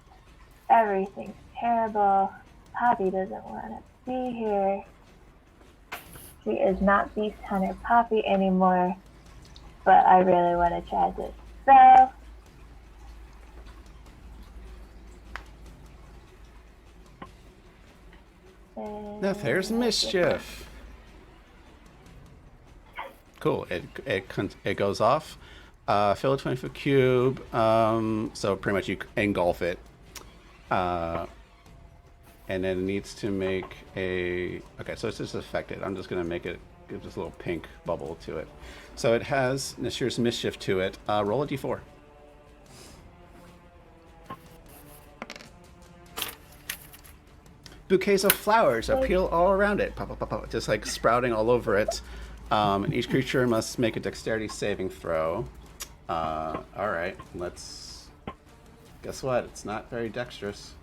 Everything's terrible. Poppy doesn't want to be here. She is not Beast Hunter Poppy anymore. But I really want to try this. So. Now there's mischief. Cool. It goes off. Fill a 20-foot cube. So pretty much you engulf it. And then it needs to make a. Okay, so it's just affected. I'm just gonna make it give this little pink bubble to it. So it has this year's mischief to it. Roll a d4. Bouquets of flowers appeal all around it, pop, pop, pop, pop, just like sprouting all over it. And each creature must make a dexterity saving throw. All right, let's. Guess what? It's not very dexterous.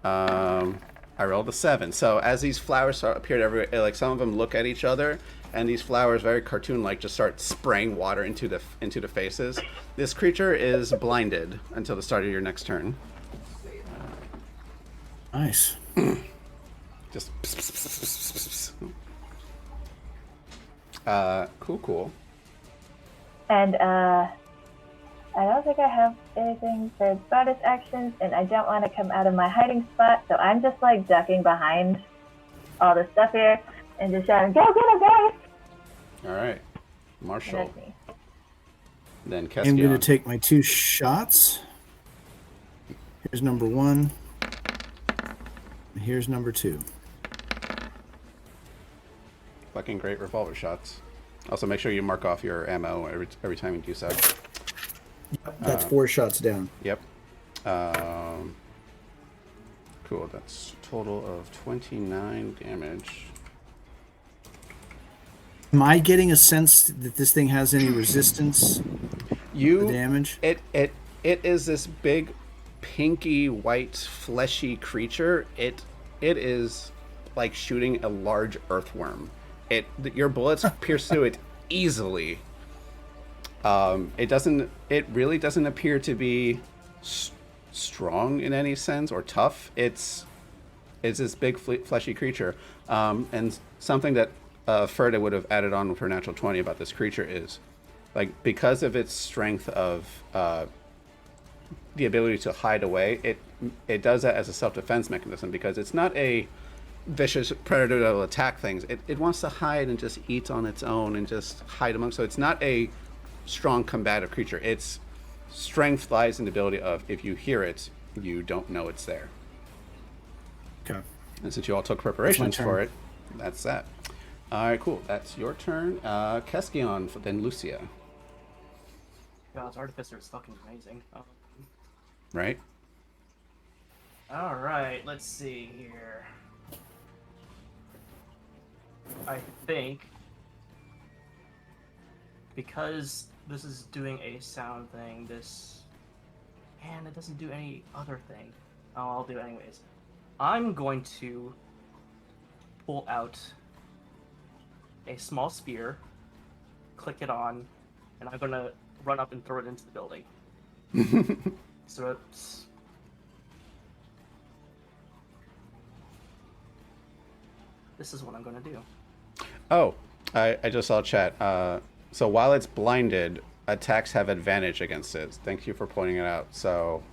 I rolled a 7. So as these flowers start appeared everywhere, like some of them look at each other, and these flowers, very cartoon-like, just start spraying water into the faces. This creature is blinded until the start of your next turn. Nice. Just cool. And I don't think I have anything for bonus actions, and I don't want to come out of my hiding spot, so I'm just like ducking behind all the stuff here and just shouting, "Go get him, guys!" All right, And Marshall. that's me. Then I'm going to Keskion. take my 2 shots. Here's number 1. And here's number 2. Fucking great revolver shots. Also, make sure you mark off your ammo every time you do so. That's 4 shots down. Yep. Cool. That's a total of 29 damage. Am I getting a sense that this thing has any resistance? You the damage? it is this big pinky white fleshy creature. It is like shooting a large earthworm. Your bullets pierce through it easily. It really doesn't appear to be strong in any sense or tough. It's this big fleshy creature. And something that Ferda would have added on with her natural 20 about this creature is, like, because of its strength of the ability to hide away, it does that as a self-defense mechanism, because it's not a vicious predator that will attack things. It wants to hide and just eat on its own and just hide among. So it's not a strong combative creature. Its strength lies in the ability of, if you hear it, you don't know it's there. Okay. And since you all took preparations for it, that's that. All right, cool. That's your turn. Keskion, then Lucia. God's Artificer is fucking amazing. Right? Alright, let's see here. I think because this is doing a sound thing, and it doesn't do any other thing. Oh, I'll do it anyways. I'm going to pull out a small spear, click it on, and I'm going to run up and throw it into the building. So it's... This is what I'm going to do. Oh, I just saw chat. So while it's blinded, attacks have advantage against it. Thank you for pointing it out. So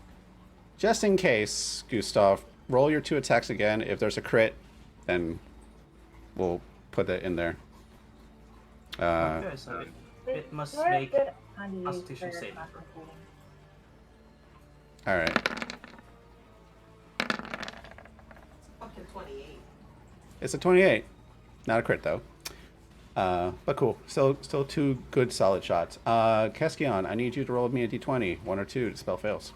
just in case, Gustav, roll your 2 attacks again. If there's a crit, then we'll put it in there. Okay, so it must make Constitution saving throw. All right. Fucking 28. It's a 28. Not a crit, though. But cool. Still 2 good solid shots. Keskion, I need you to roll me a d20. 1 or 2 to spell fails.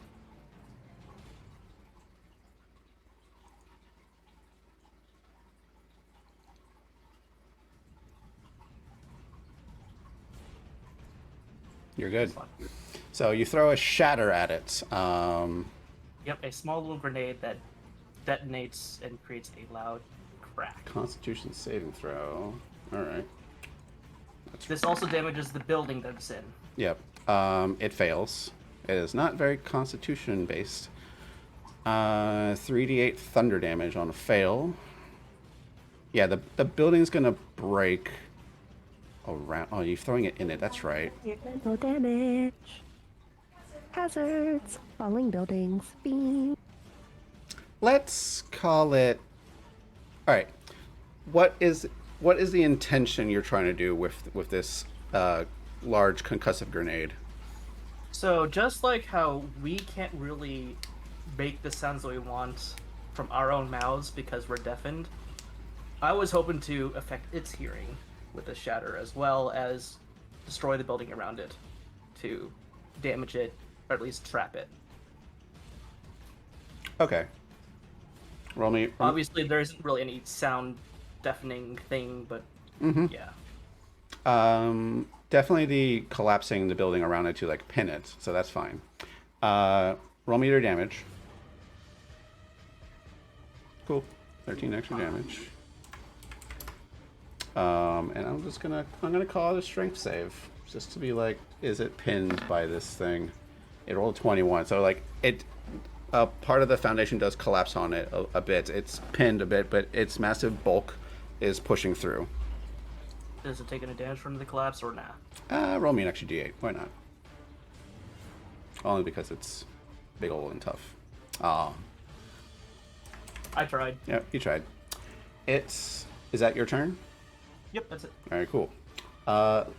You're good. So you throw a shatter at it. Yep, a small little grenade that detonates and creates a loud crack. Constitution saving throw. All right. This also damages the building that it's in. Yep. It fails. It is not very Constitution based. 3d8 thunder damage on a fail. Yeah, the building's gonna break around. Oh, you're throwing it in it. That's right. No damage. Hazards. Falling buildings. Beam. Let's call it. All right. What is the intention you're trying to do with this large concussive grenade? So just like how we can't really make the sounds that we want from our own mouths because we're deafened, I was hoping to affect its hearing with the shatter, as well as destroy the building around it to damage it, or at least trap it. Okay. Roll me. Obviously, there isn't really any sound deafening thing, but yeah. Definitely the collapsing the building around it to like pin it, so that's fine. Roll me your damage. Cool. 13 extra damage. And I'm gonna call it a strength save, just to be like, is it pinned by this thing? It rolled 21, so like part of the foundation does collapse on it a bit. It's pinned a bit, but its massive bulk is pushing through. Does it take any damage from the collapse or nah? Roll me an extra d8. Why not? Only because it's big old and tough. Ah. I tried. Yep, you tried. Is that your turn? Yep, that's it. All right, cool.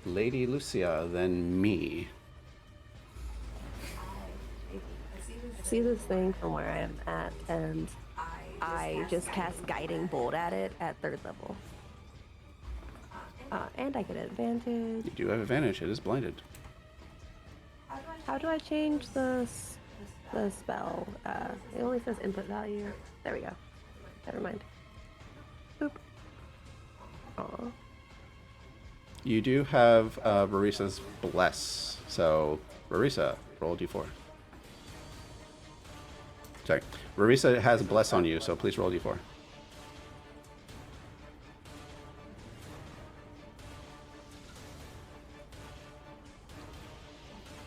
Lady Lucia, then me. I see this thing from where I am at, and I just cast Guiding Bolt at it at 3rd level. And I get advantage. You do have advantage. It is blinded. How do I change the spell? It only says input value. There we go. Never mind. Boop. Aw. You do have Barissa's Bless, so Rarisa, roll a d4. Sorry. Rarisa has Bless on you, so please roll a d4.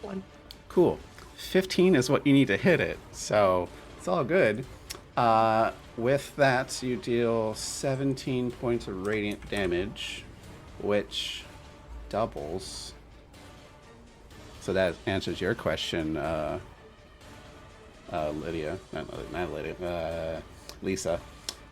One. Cool. 15 is what you need to hit it, so it's all good. With that, you deal 17 points of radiant damage, which doubles. So that answers your question, Lydia. Not Lydia. Lisa.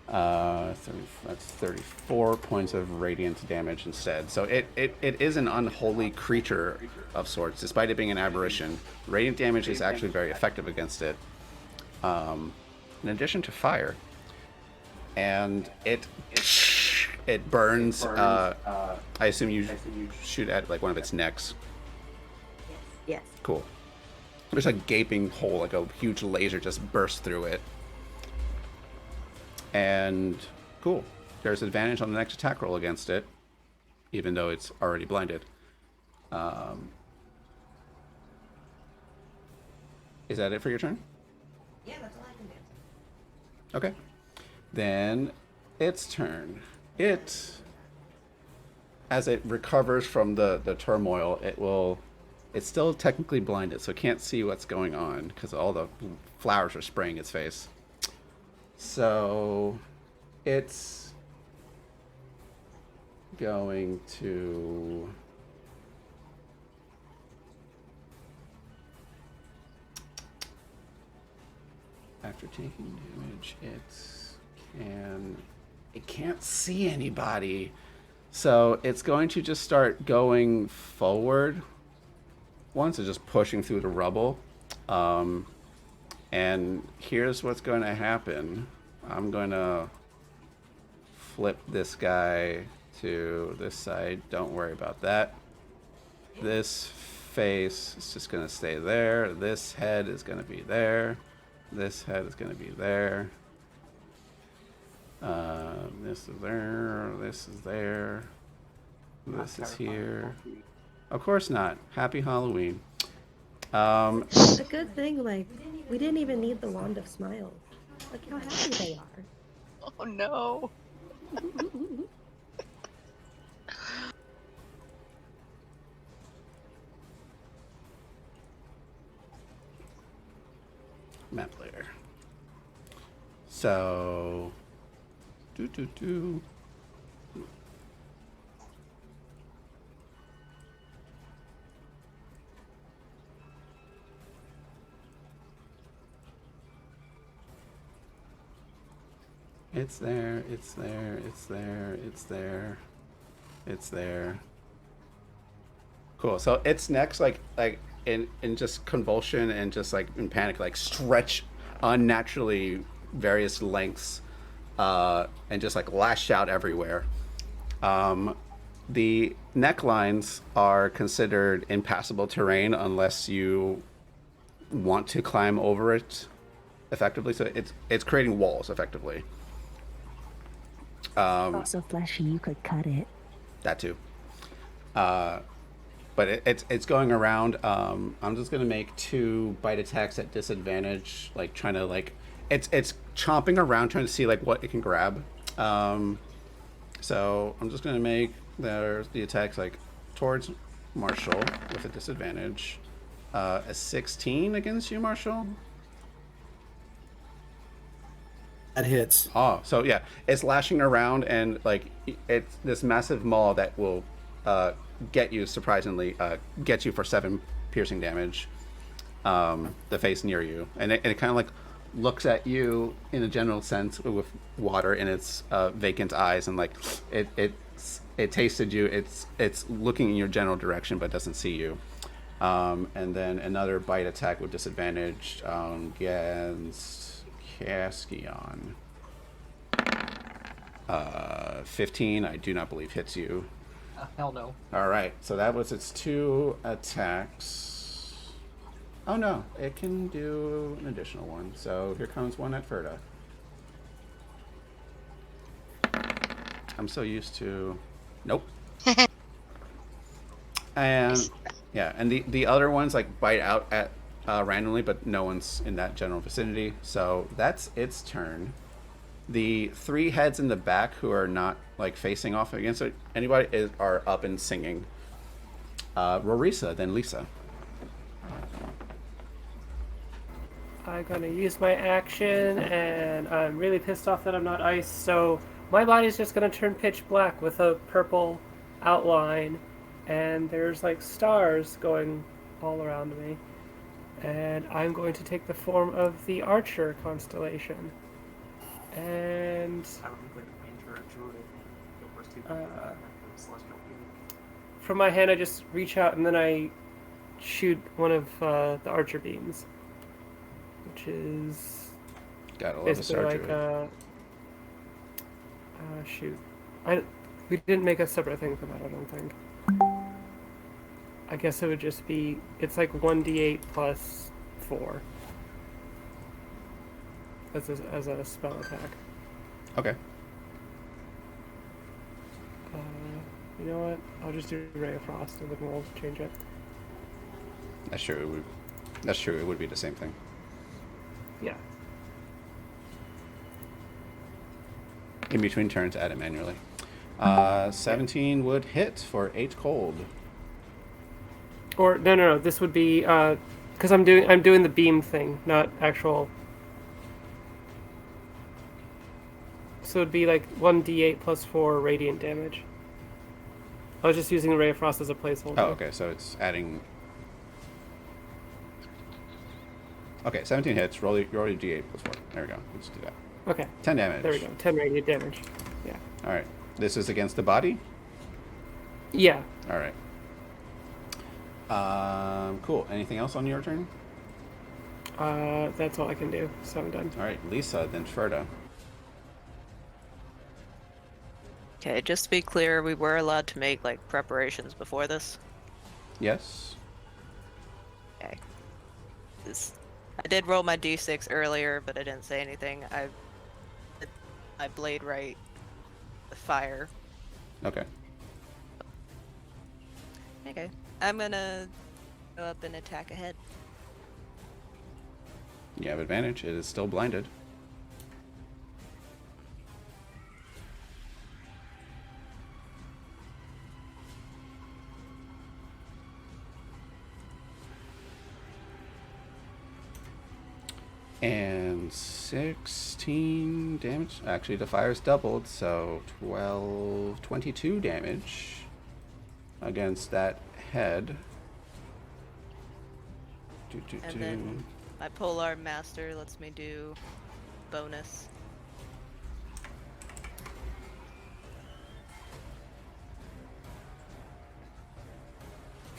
34 points of radiant damage instead. So it is an unholy creature of sorts, despite it being an aberration. Radiant damage is actually very effective against it. In addition to fire, and it burns. I assume you shoot at like one of its necks. Yes. Cool. There's a gaping hole, like a huge laser just bursts through it. And cool. There's advantage on the next attack roll against it, even though it's already blinded. Is that it for your turn? Yeah, that's all I can do. Okay. Then its turn. As it recovers from the turmoil, it's still technically blinded, so it can't see what's going on because all the flowers are spraying its face. So it's going to after taking damage, it can't see anybody. So it's going to just start going forward. Once it's just pushing through the rubble. And here's what's going to happen. I'm going to flip this guy to this side. Don't worry about that. This face is just going to stay there. This head is going to be there. This head is going to be there. This is there. This is there. This is here. Of course not. Happy Halloween. It's a good thing, like, we didn't even need the Wand of Smiles. Look how happy they are. Oh no. Map layer. So, It's there, it's there, it's there, it's there, it's there. Cool. So its next, like in just convulsion and just like in panic, like stretch unnaturally various lengths, and just like lash out everywhere. The necklines are considered impassable terrain unless you want to climb over it effectively. So it's creating walls effectively. Also fleshy, you could cut it. That too. But it's going around. I'm just gonna make 2 bite attacks at disadvantage, like trying to like it's chomping around trying to see like what it can grab. So I'm just gonna make the attacks like towards Marshall with a disadvantage. A 16 against you, Marshall. That hits. Oh, so yeah, it's lashing around and like it's this massive maw that will get you surprisingly get you for 7 piercing damage. The face near you, and it kind of like looks at you in a general sense with water in its vacant eyes, and like it tasted you. It's looking in your general direction but doesn't see you. And then another bite attack with disadvantage against Caskion. 15, I do not believe hits you. Hell no. All right, so that was its 2 attacks. Oh no, it can do an additional one. So here comes one at Ferda. I'm so used to. Nope. And Yeah, and the other ones like bite out at randomly, but no one's in that general vicinity. So that's its turn. The 3 heads in the back who are not like facing off against anybody are up and singing. Rorisa, then Lisa. I'm gonna use my action, and I'm really pissed off that I'm not ice, so my body's just gonna turn pitch black with a purple outline, and there's like stars going all around me. And I'm going to take the form of the Archer constellation. And from my hand, I just reach out and then I shoot one of the Archer beams, which is Gotta love basically a like shoot. We didn't make a separate thing for that, I don't think. I guess it would just be, it's like 1d8 plus 4 as a spell attack. Okay. You know what? I'll just do Ray of Frost and then we'll change it. That's true. That's true. It would be the same thing. Yeah. In between turns, add it manually. 17 would hit for 8 cold. Or no. This would be because I'm doing the beam thing, not actual. So it'd be like 1d8 plus 4 radiant damage. I was just using the Ray of Frost as a placeholder. Oh, okay. So it's adding. Okay, 17 hits. Roll your d8 plus 4. There we go. Let's do that. Okay. 10 damage. There we go. 10 radiant damage. Yeah. All right. This is against the body? Yeah. All right. Cool. Anything else on your turn? That's all I can do. So I'm done. All right. Lisa, then Ferda. Okay, just to be clear, we were allowed to make like preparations before this. Yes. Okay. I did roll my d6 earlier, but I didn't say anything. I blade right the fire. Okay. Okay. I'm gonna go up and attack ahead. You have advantage. It is still blinded. And 16 damage. Actually, the fire's doubled, so 22 damage against that head. And then my Polar Master lets me do bonus.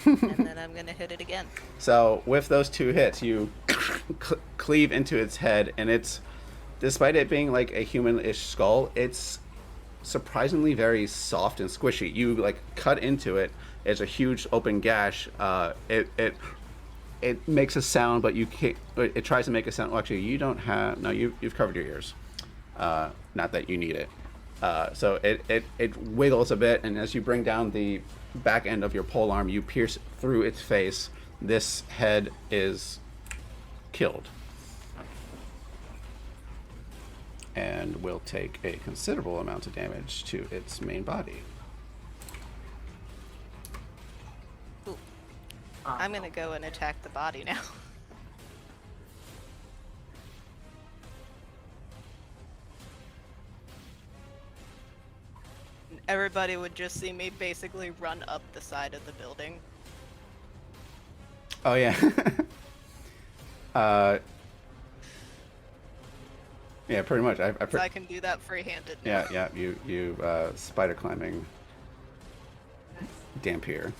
And then I'm gonna hit it again. So with those 2 hits, you cleave into its head, and it's, despite it being like a human-ish skull, it's surprisingly very soft and squishy. You like cut into it. It's a huge open gash. It makes a sound, but you can't. It tries to make a sound. Well, actually, you don't have. No, you've covered your ears. Not that you need it. So it wiggles a bit, and as you bring down the back end of your polearm, you pierce through its face. This head is killed, and will take a considerable amount of damage to its main body. Ooh. I'm gonna go and attack the body now. Everybody would just see me basically run up the side of the building. Oh yeah. Yeah, pretty much. So I can do that free-handed. Yeah. You spider climbing Dampier.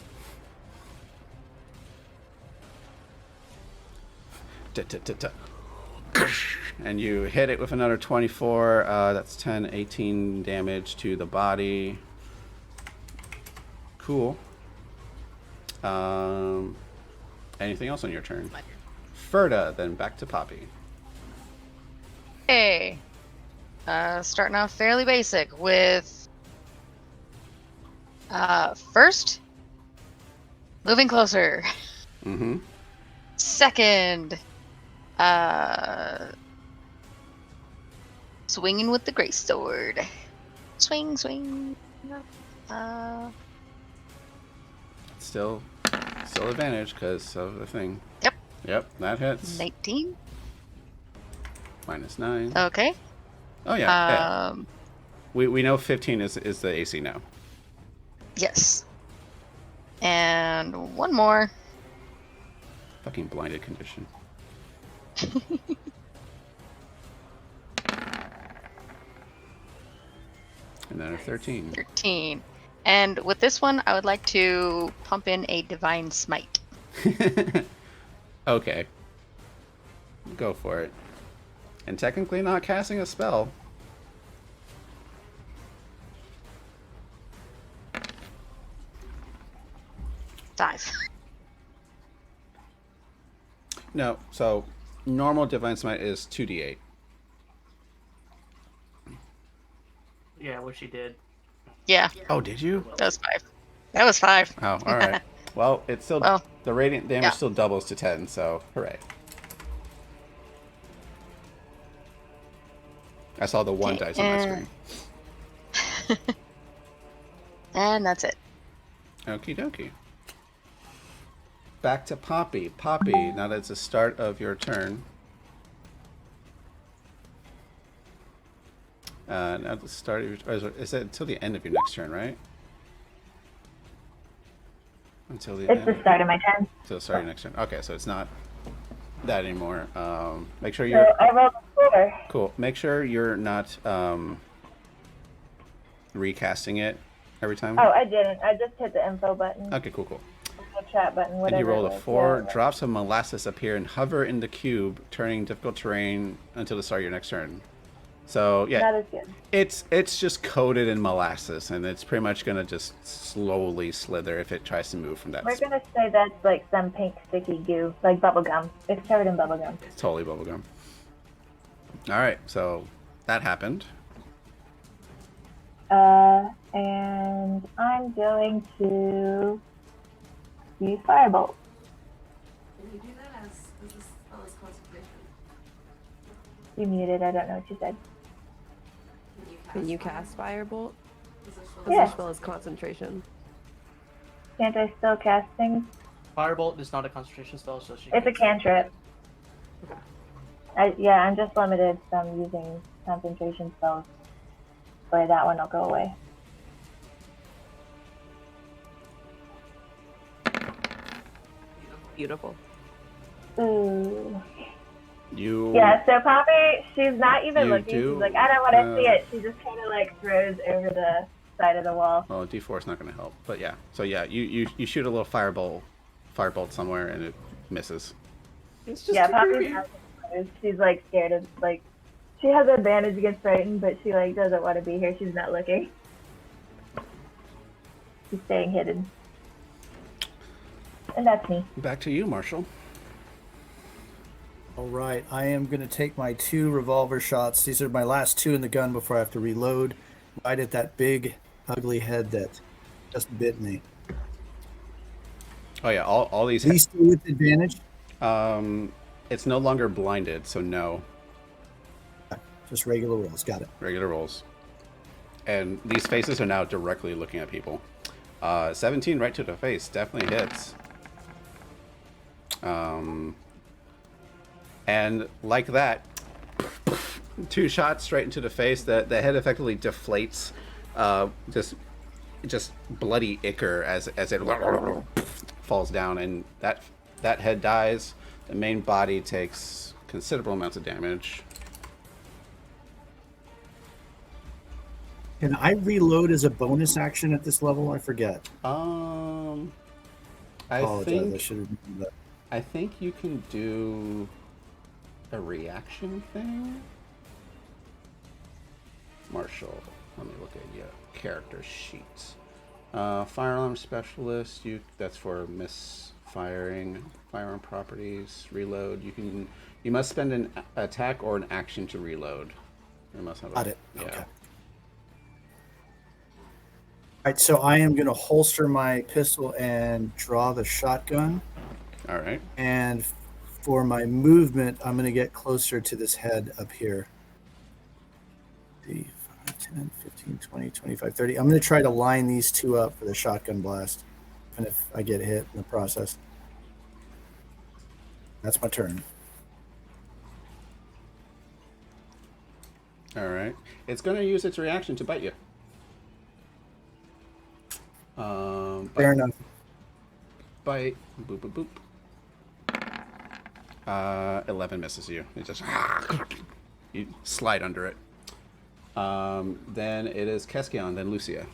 And you hit it with another 24. That's 10, 18 damage to the body. Cool. Anything else on your turn? My turn. Ferda, then back to Poppy. Hey. Starting off fairly basic with first Moving closer. Mm-hmm. Second. Swinging with the great sword. Swing, swing. Still advantage because of the thing. Yep. Yep, that hits. 19. -9. Okay. Oh yeah. We know 15 is the AC now. Yes. And one more. Fucking blinded condition. Another 13. 13. And with this one, I would like to pump in a divine smite. Okay. Go for it. And technically not casting a spell. Five. No, so normal divine smite is 2d8. Yeah, what she did. Yeah, Oh, did you? that was 5. That was 5. Oh, all right. Well, it's still Well, the radiant damage yeah. still doubles to 10, so hooray. I saw the one Okay, dice on my and- screen. And that's it. Okie dokie. Back to Poppy. Poppy, now that it's the start of your turn. Now at the start of your is it until the end of your next turn, right? Until the It's end. the start of my turn. Until the start of your next turn. Okay, so it's not that anymore. Make sure So you're I rolled a 4. cool. Make sure you're not recasting it every time. Oh, I didn't. I just hit the info button. Okay, cool. The chat button, And whatever. you rolled it a was. 4. Yeah. Drops of molasses appear and hover in the cube, turning difficult terrain until the start of your next turn. So yeah, That is good. it's just coated in molasses, and it's pretty much gonna just slowly slither if it tries to move from that. We're gonna say that's like some pink sticky goo, like bubble gum. It's covered in bubble gum. It's totally bubblegum. All right, so that happened. And I'm going to use firebolt. Can you do that as this is concentration? You muted. I don't know what you said. Can you cast Firebolt? Yeah. As well as concentration. Can't I still cast things? Firebolt is not a concentration spell, so she. It's a cantrip. I'm just limited from using concentration spells. But that one will go away. Beautiful. Ooh. You Yeah, so Poppy, she's not even You looking. do, She's like, I don't want to see uh, it. She just kind of like throws over the side of the wall. Well, D4 is not going to help, but yeah. So yeah, you shoot a little firebolt somewhere, and it misses. It's just Yeah, too Poppy's creepy. not close. She's like scared of like. She has advantage against frightened, but she like doesn't want to be here. She's not looking. She's staying hidden. And that's me. Back to you, Marshall. All right, I am going to take my 2 revolver shots. These are my last 2 in the gun before I have to reload. Right at that big, ugly head that just bit me. Oh yeah, all these. These 2 with advantage. It's no longer blinded, so no. Just regular rolls. Got it. Regular rolls. And these faces are now directly looking at people. 17 right to the face definitely hits. And like that, 2 shots straight into the face. The head effectively deflates, just bloody ichor as it falls down, and that head dies. The main body takes considerable amounts of damage. Can I reload as a bonus action at this level? I forget. I Apologize. I should have known that. I think you can do a reaction thing. Marshall, let me look at your character sheet. Firearm specialist, that's for misfiring. Firearm properties, reload. You must spend an attack or an action to reload. You must have Got it. Yeah. Okay. right, so I am going to holster my pistol and draw the shotgun. All right. And for my movement, I'm going to get closer to this head up here. 5, 10, 15, 20, 25, 30. I'm going to try to line these two up for the shotgun blast. And if I get hit in the process. That's my turn. All right. It's going to use its reaction to bite you. Fair enough. Bite. Boop, boop, boop. 11 misses you. It just... You slide under it. Then it is Keskion, then Lucia.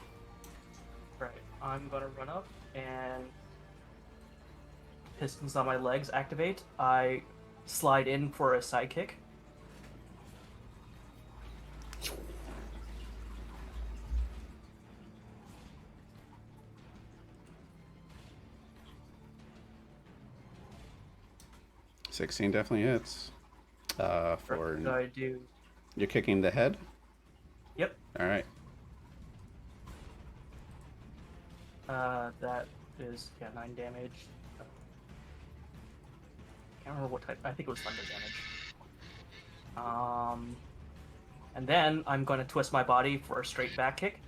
Right. I'm gonna run up and pistons on my legs activate. I slide in for a sidekick. $16 definitely hits. For So I do. You're kicking the head? Yep. All right. That is 9 damage. Can't remember what type. I think it was thunder damage. And then I'm going to twist my body for a straight back kick.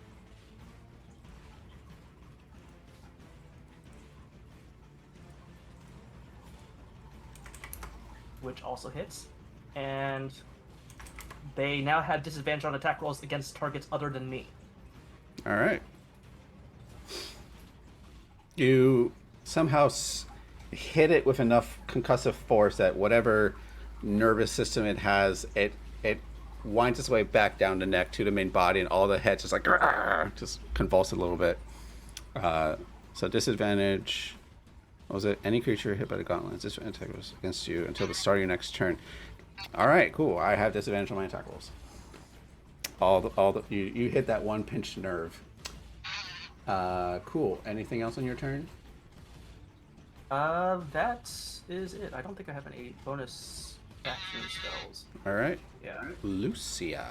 Which also hits. And they now have disadvantage on attack rolls against targets other than me. All right. You somehow hit it with enough concussive force that whatever nervous system it has, it winds its way back down the neck to the main body, and all the head just like just convulsed a little bit. So disadvantage. What was it? Any creature hit by the gauntlets, this attack was against you until the start of your next turn. All right, cool. I have disadvantage on my attack rolls. You hit that one pinched nerve. Cool. Anything else on your turn? That is it. I don't think I have any bonus action spells. All right. Yeah. Lucia.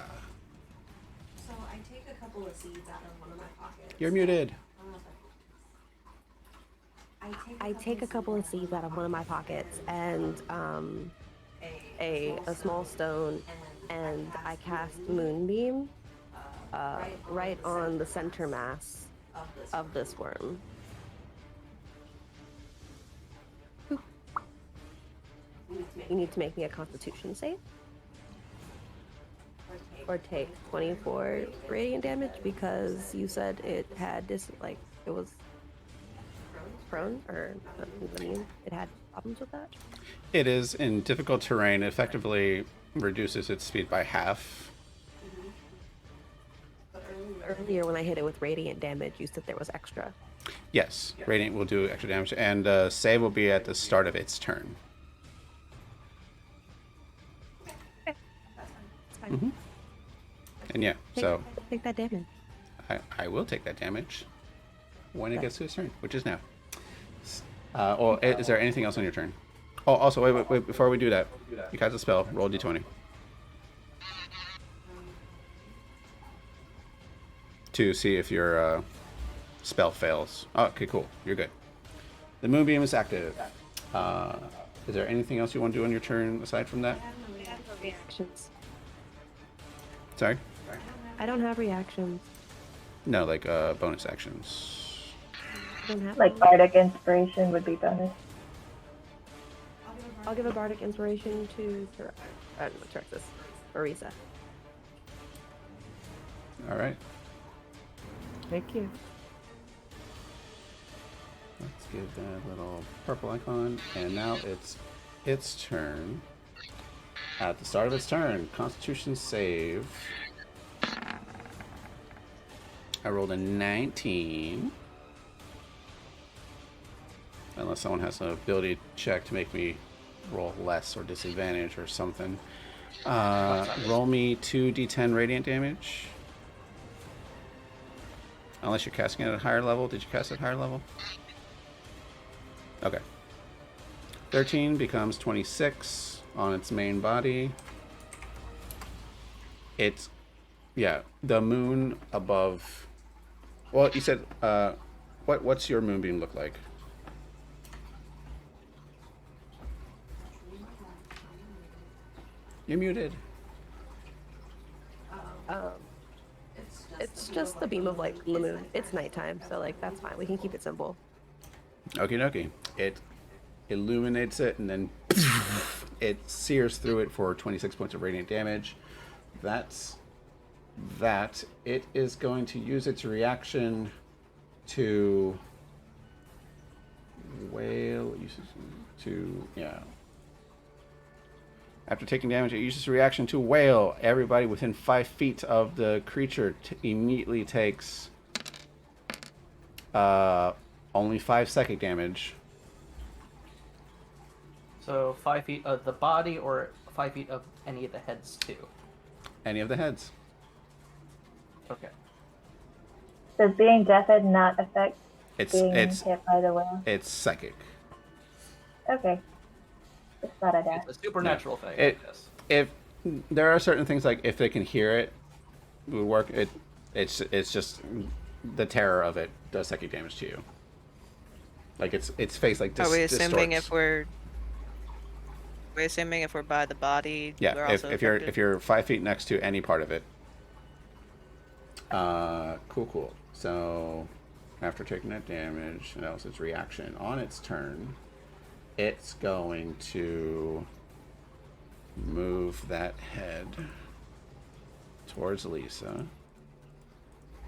So I take a couple of seeds out of one of my pockets. You're muted. I take a couple of seeds out of one of my pockets and a small stone, and I cast Moonbeam right on the center mass of this worm. You need to make me a Constitution save, or take 24 radiant damage because you said it had it was prone, or I mean, it had problems with that. It is in difficult terrain. It effectively reduces its speed by half. Earlier, when I hit it with radiant damage, you said there was extra. Yes, radiant will do extra damage, and save will be at the start of its turn. Mm-hmm. And yeah, so take that damage. I will take that damage when it gets to its turn, which is now. Is there anything else on your turn? Oh, also, wait, before we do that, you cast a spell, roll a d20. To see if your spell fails. Oh, okay, cool. You're good. The Moonbeam is active. Is there anything else you want to do on your turn aside from that? I have no reactions. Sorry? I don't have reactions. No, like bonus actions. I don't have Like any. bardic inspiration would be bonus. I'll give a bardic inspiration to Texas, Marisa. All right. Thank you. Let's give that little purple icon, and now it's its turn. At the start of its turn, Constitution save. I rolled a 19. Unless someone has an ability check to make me roll less or disadvantage or something. Roll me 2d10 radiant damage. Unless you're casting it at a higher level. Did you cast it at a higher level? Okay. 13 becomes 26 on its main body. It's, yeah, the moon above Well, you said, what's your moonbeam look like? You're muted. Um, it's just the beam of light from the moon. It's nighttime, so like that's fine. We can keep it simple. Okie dokie. It illuminates it, and then it sears through it for 26 points of radiant damage. That's that. It is going to use its reaction to wail. After taking damage, it uses a reaction to wail. Everybody within 5 feet of the creature immediately takes only 5 psychic damage. So 5 feet of the body, or 5 feet of any of the heads too. Any of the heads. Okay. Does being deafened not affect It's being hit by the whale? it's psychic. Okay. Just thought I'd ask. It's a supernatural thing. It- I guess. If there are certain things, like if they can hear it, it would work. It's just the terror of it does psychic damage to you. Like its face like Are we assuming distorts. we're assuming if we're by the body? Yeah, we're if also if you're affected? if you're 5 feet next to any part of it. Cool. So after taking that damage, and that was its reaction, on its turn, it's going to move that head towards Lisa.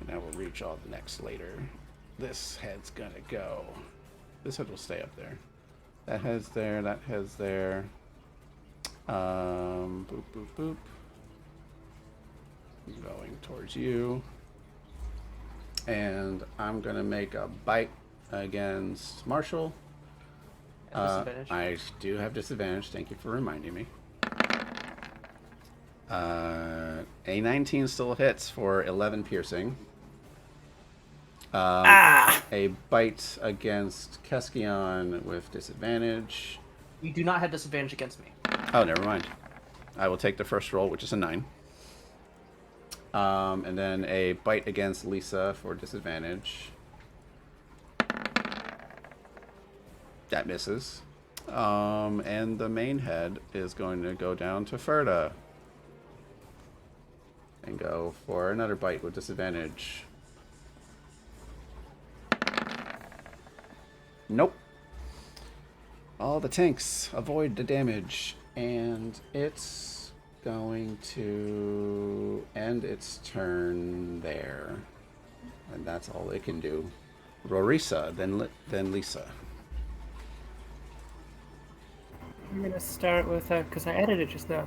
And I will reach all the next later. This head's gonna go. This head will stay up there. That head's there, that head's there. Boop, boop, boop. Going towards you. And I'm gonna make a bite against Marshall. Disadvantage. I do have disadvantage. Thank you for reminding me. A 19 still hits for 11 piercing. A bite against Keskion with disadvantage. You do not have disadvantage against me. Oh, never mind. I will take the first roll, which is a 9. And then a bite against Lisa for disadvantage. That misses. And the main head is going to go down to Ferda. And go for another bite with disadvantage. Nope. All the tanks avoid the damage. And it's going to end its turn there. And that's all it can do. Rorisa, then Lisa. I'm gonna start with because I edited just now.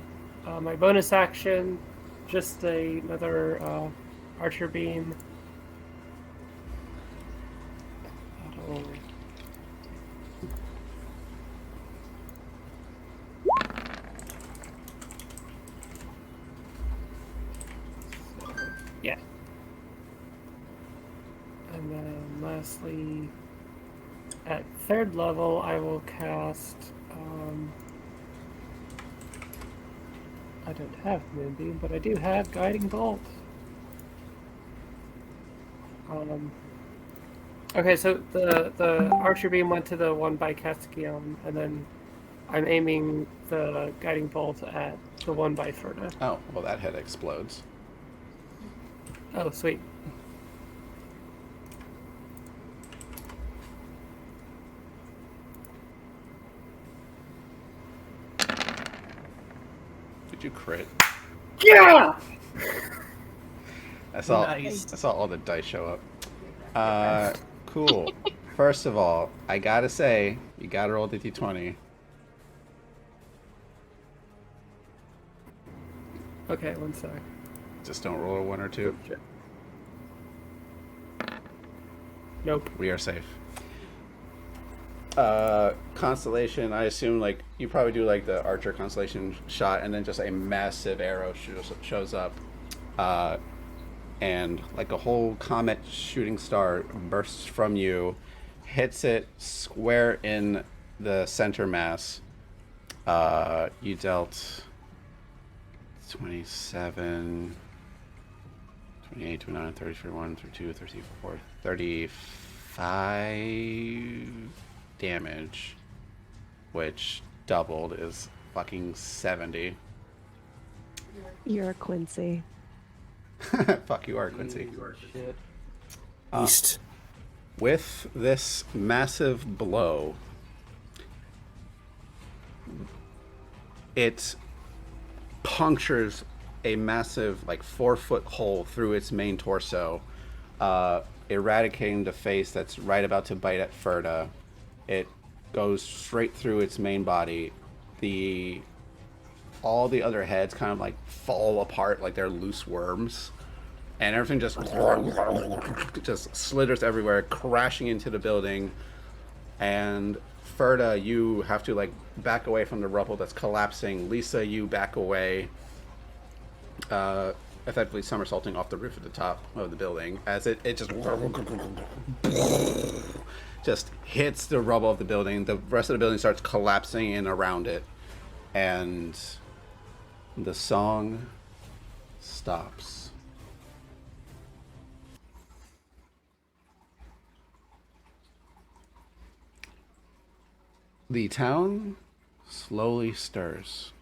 My bonus action, just another archer beam. That'll... So, yeah. And then lastly, at 3rd level, I will cast. I don't have Moonbeam, but I do have Guiding Bolt. Okay, so the Archer Beam went to the one by Keskion, and then I'm aiming the Guiding Bolt at the one by Ferda. Oh, well, that head explodes. Oh, sweet. Did you crit? Yeah! I saw Nice. I saw all the dice show up. Cool. First of all, I gotta say, you gotta roll the d20. Okay, one sec. Just don't roll a 1 or 2. Nope. We are safe. Constellation, I assume, like, you probably do like the archer constellation shot, and then just a massive arrow shows up, and like a whole comet shooting star bursts from you, hits it square in the center mass. You dealt 27, 28, 29, 30, 31, 32, 34, 35 damage, which doubled is fucking 70. You're a Quincy. Fuck you are, Quincy. Shit. East. With this massive blow, it punctures a massive, like, 4-foot hole through its main torso, eradicating the face that's right about to bite at Ferda. It goes straight through its main body. All the other heads kind of like fall apart like they're loose worms, and everything just slithers everywhere, crashing into the building. And Ferda, you have to like back away from the rubble that's collapsing. Lisa, you back away, effectively somersaulting off the roof at the top of the building as it just hits the rubble of the building. The rest of the building starts collapsing in around it, and the song stops. The town slowly stirs.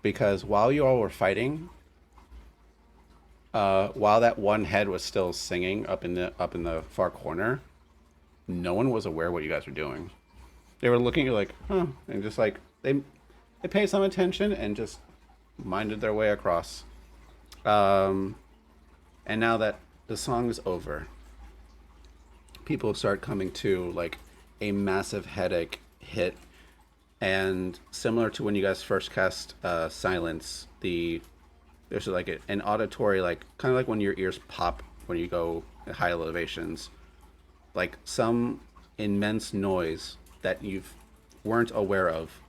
Because while you all were fighting, while that one head was still singing up in the far corner, no one was aware what you guys were doing. They were looking at you like, huh, and just like they paid some attention and just minded their way across. And now that the song is over, people start coming to, like a massive headache hit. And similar to when you guys first cast Silence, there's like an auditory, like kind of like when your ears pop when you go at high elevations, like some immense noise that you weren't aware of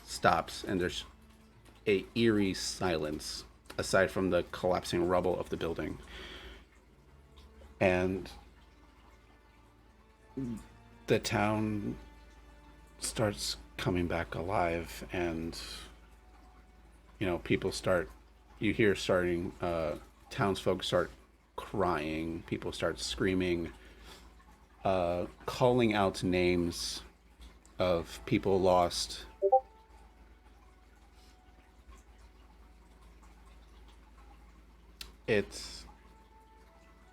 stops, and there's a eerie silence aside from the collapsing rubble of the building. And the town starts coming back alive, and people townsfolk start crying, people start screaming, calling out names of people lost. It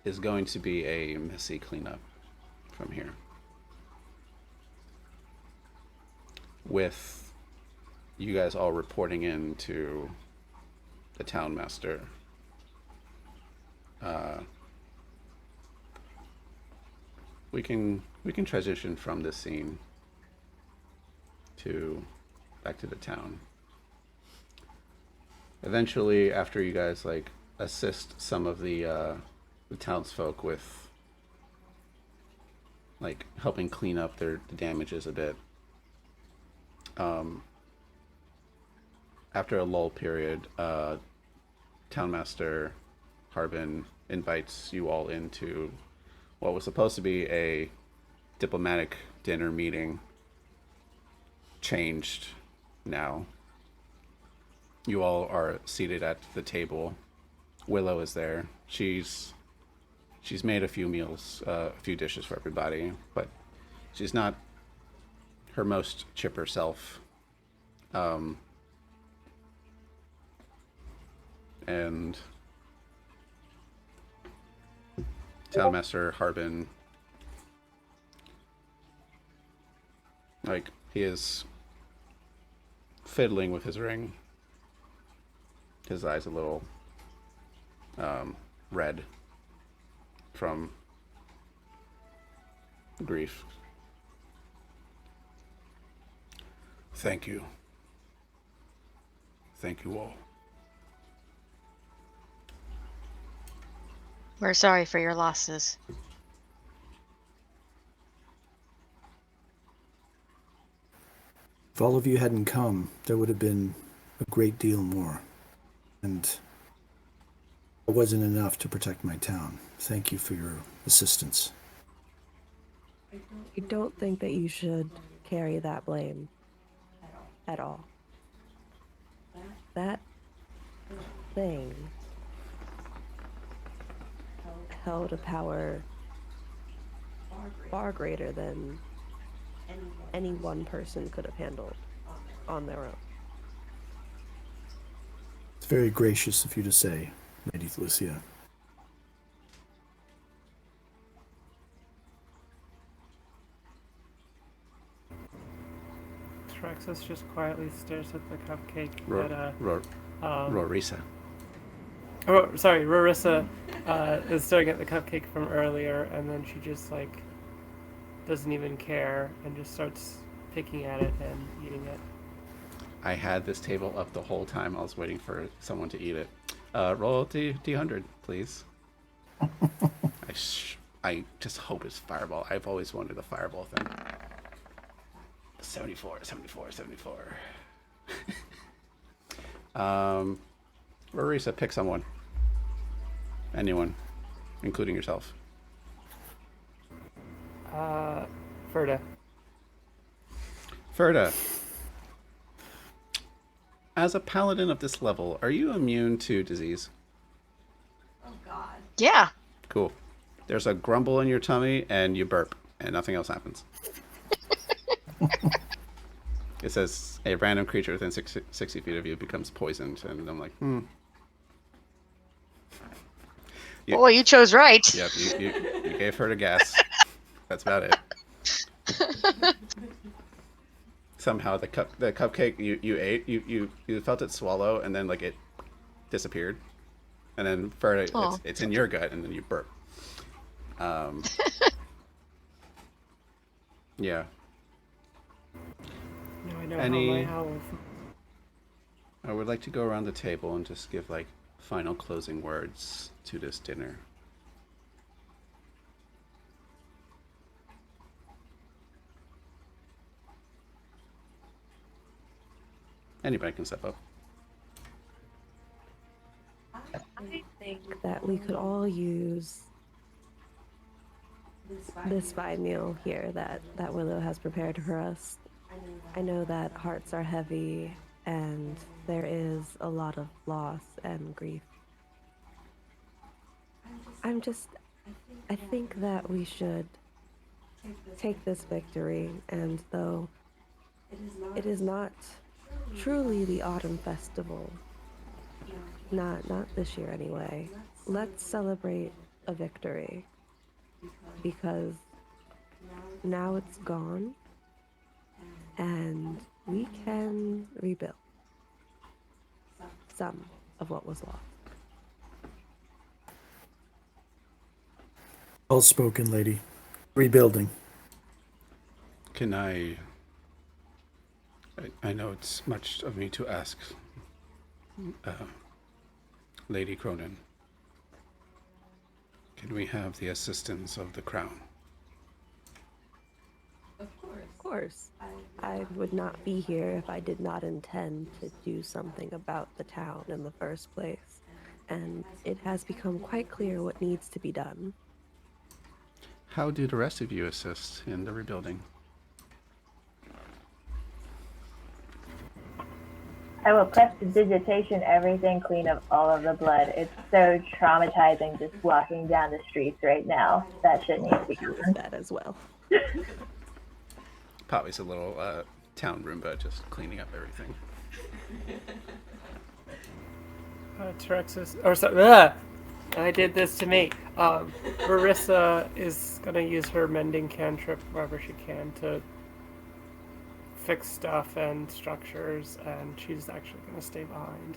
is going to be a messy cleanup from here, with you guys all reporting in to the town master. We can transition from this scene to back to the town. Eventually, after you guys like assist some of the townsfolk with like helping clean up the damages a bit. After a lull period, Townmaster Harbin invites you all into what was supposed to be a diplomatic dinner meeting. Changed now. You all are seated at the table. Willow is there. She's made a few meals, a few dishes for everybody, but she's not her most chipper self. And Townmaster Harbin, like, he is fiddling with his ring. His eyes a little red from grief. Thank you. Thank you all. We're sorry for your losses. If all of you hadn't come, there would have been a great deal more. And it wasn't enough to protect my town. Thank you for your assistance. I don't think that you should carry that blame at all. That thing held a power far greater than any one person could have handled on their own. It's very gracious of you to say, Lady Lucia. Trexus just quietly stares at the cupcake Rorisa. Sorry, Rorissa is staring at the cupcake from earlier, and then she just like doesn't even care and just starts picking at it and eating it. I had this table up the whole time. I was waiting for someone to eat it. Roll D100, please. I just hope it's fireball. I've always wanted a fireball thing. 74. Rorisa, pick someone. Anyone, including yourself. Ferda. Ferda. As a paladin of this level, are you immune to disease? Oh God. Yeah. Cool. There's a grumble in your tummy and you burp and nothing else happens. It says a random creature within 60 feet of you becomes poisoned, and I'm like, Boy, you chose right. Yep, you gave her the gas. That's about it. Somehow the cupcake you ate, you felt it swallow, and then like it disappeared, and then Ferda, it's in your gut, and then you burp. Yeah. Now I know how my owl. I would like to go around the table and just give like final closing words to this dinner. Anybody can step up. I think that we could all use this fine meal here that Willow has prepared for us. I know that hearts are heavy and there is a lot of loss and grief. I think that we should take this victory, and though it is not truly the autumn festival, not this year anyway, let's celebrate a victory, because now it's gone and we can rebuild some of what was lost. Well spoken, lady. Rebuilding. Can I know it's much of me to ask, Lady Cronin. Can we have the assistance of the crown? Of course. I would not be here if I did not intend to do something about the town in the first place. And it has become quite clear what needs to be done. How do the rest of you assist in the rebuilding? I will prestidigitation everything, clean up all of the blood. It's so traumatizing just walking down the streets right now. That shit needs to be done. That as well. Poppy's a little town Roomba just cleaning up everything. Trexus, or sorry, I did this to me. Marissa is gonna use her mending cantrip wherever she can to fix stuff and structures, and she's actually gonna stay behind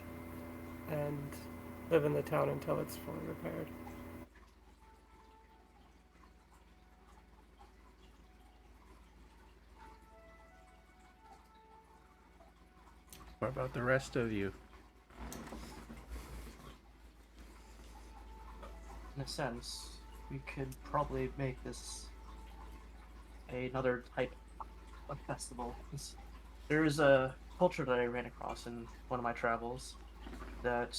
and live in the town until it's fully repaired. What about the rest of you? In a sense, we could probably make this another type of festival. There's a culture that I ran across in one of my travels that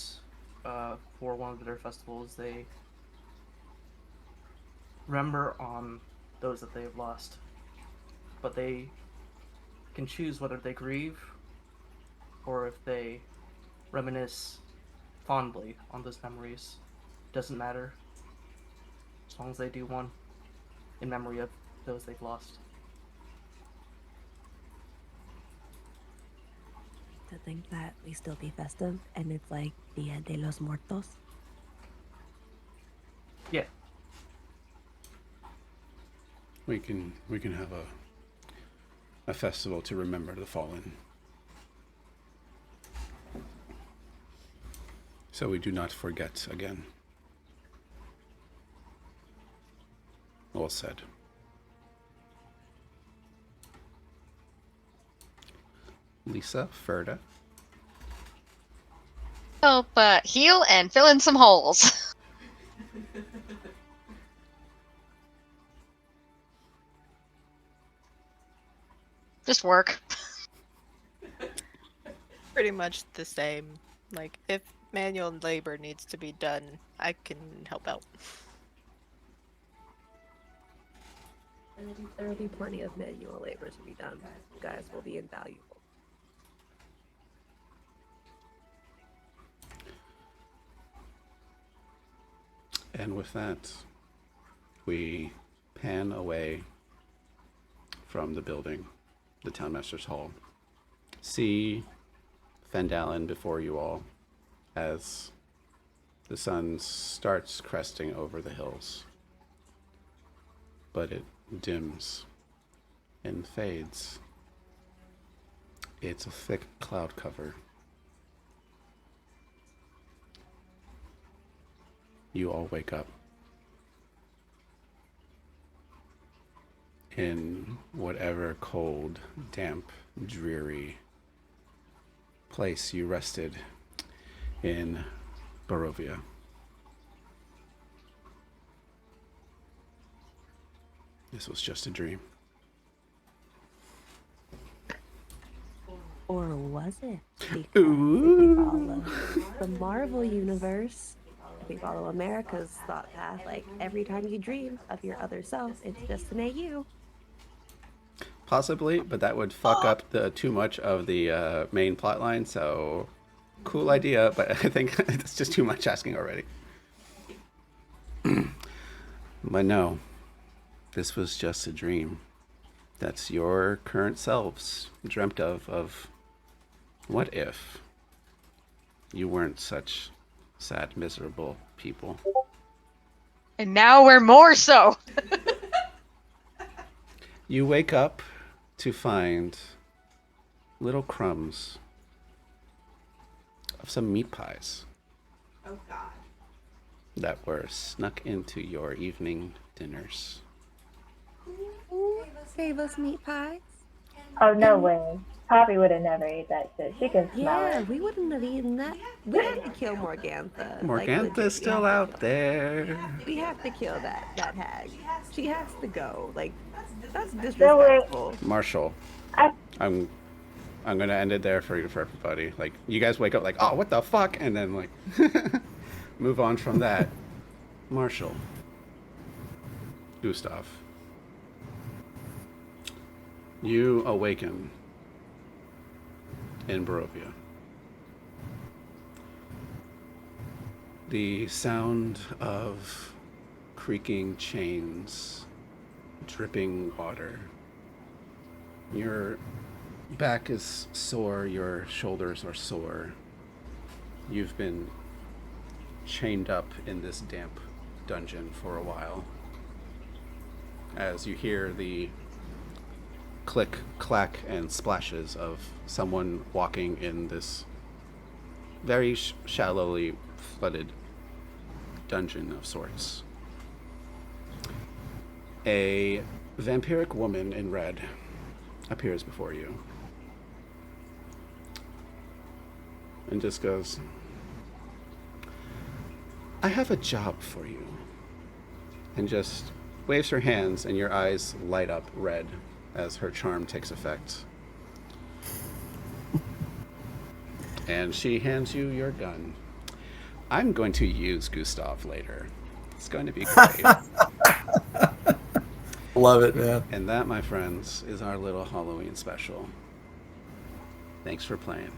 for one of their festivals they remember on those that they've lost, but they can choose whether they grieve or if they reminisce fondly on those memories. Doesn't matter, as long as they do one in memory of those they've lost. To think that we still be festive and it's like Dia de los Muertos. Yeah. We can have a festival to remember the fallen. So we do not forget again. Well said. Lisa, Ferda. Help heal and fill in some holes. Just work. Pretty much the same. Like, if manual labor needs to be done, I can help out. There will be plenty of manual labor to be done. You guys will be invaluable. And with that, we pan away from the building, the Townmaster's Hall. See Fandalin before you all as the sun starts cresting over the hills. But it dims and fades. It's a thick cloud cover. You all wake up in whatever cold, damp, dreary place you rested in Barovia. This was just a dream. Or was it? Because Ooh. if we follow the Marvel universe, if we follow America's thought path, like every time you dream of your other self, it's just an AU. Possibly, but that would fuck up too much of the main plot line, so cool idea, but I think it's just too much asking already. But no, this was just a dream. That's your current selves dreamt of what if you weren't such sad, miserable people. And now we're more so. You wake up to find little crumbs of some meat pies. Oh God. That were snuck into your evening dinners. Who gave us meat pies? Oh, no way. Poppy would have never ate that shit. She can smell Yeah, it. we wouldn't have eaten that. We have to kill Morgantha. Morgantha's legit, still out there. We have to kill that hag. She has to go. Like, that's No way. disrespectful. Marshall, I- I'm gonna end it there for everybody. Like, you guys wake up like, oh, what the fuck, and then like move on from that. Marshall, Gustav, you awaken in Barovia. The sound of creaking chains, dripping water. Your back is sore, your shoulders are sore. You've been chained up in this damp dungeon for a while. As you hear the click, clack, and splashes of someone walking in this very shallowly flooded dungeon of sorts. A vampiric woman in red appears before you and just goes, I have a job for you, and just waves her hands, and your eyes light up red as her charm takes effect. And she hands you your gun. I'm going to use Gustav later. It's going to be great. Love it, man. And that, my friends, is our little Halloween special. Thanks for playing.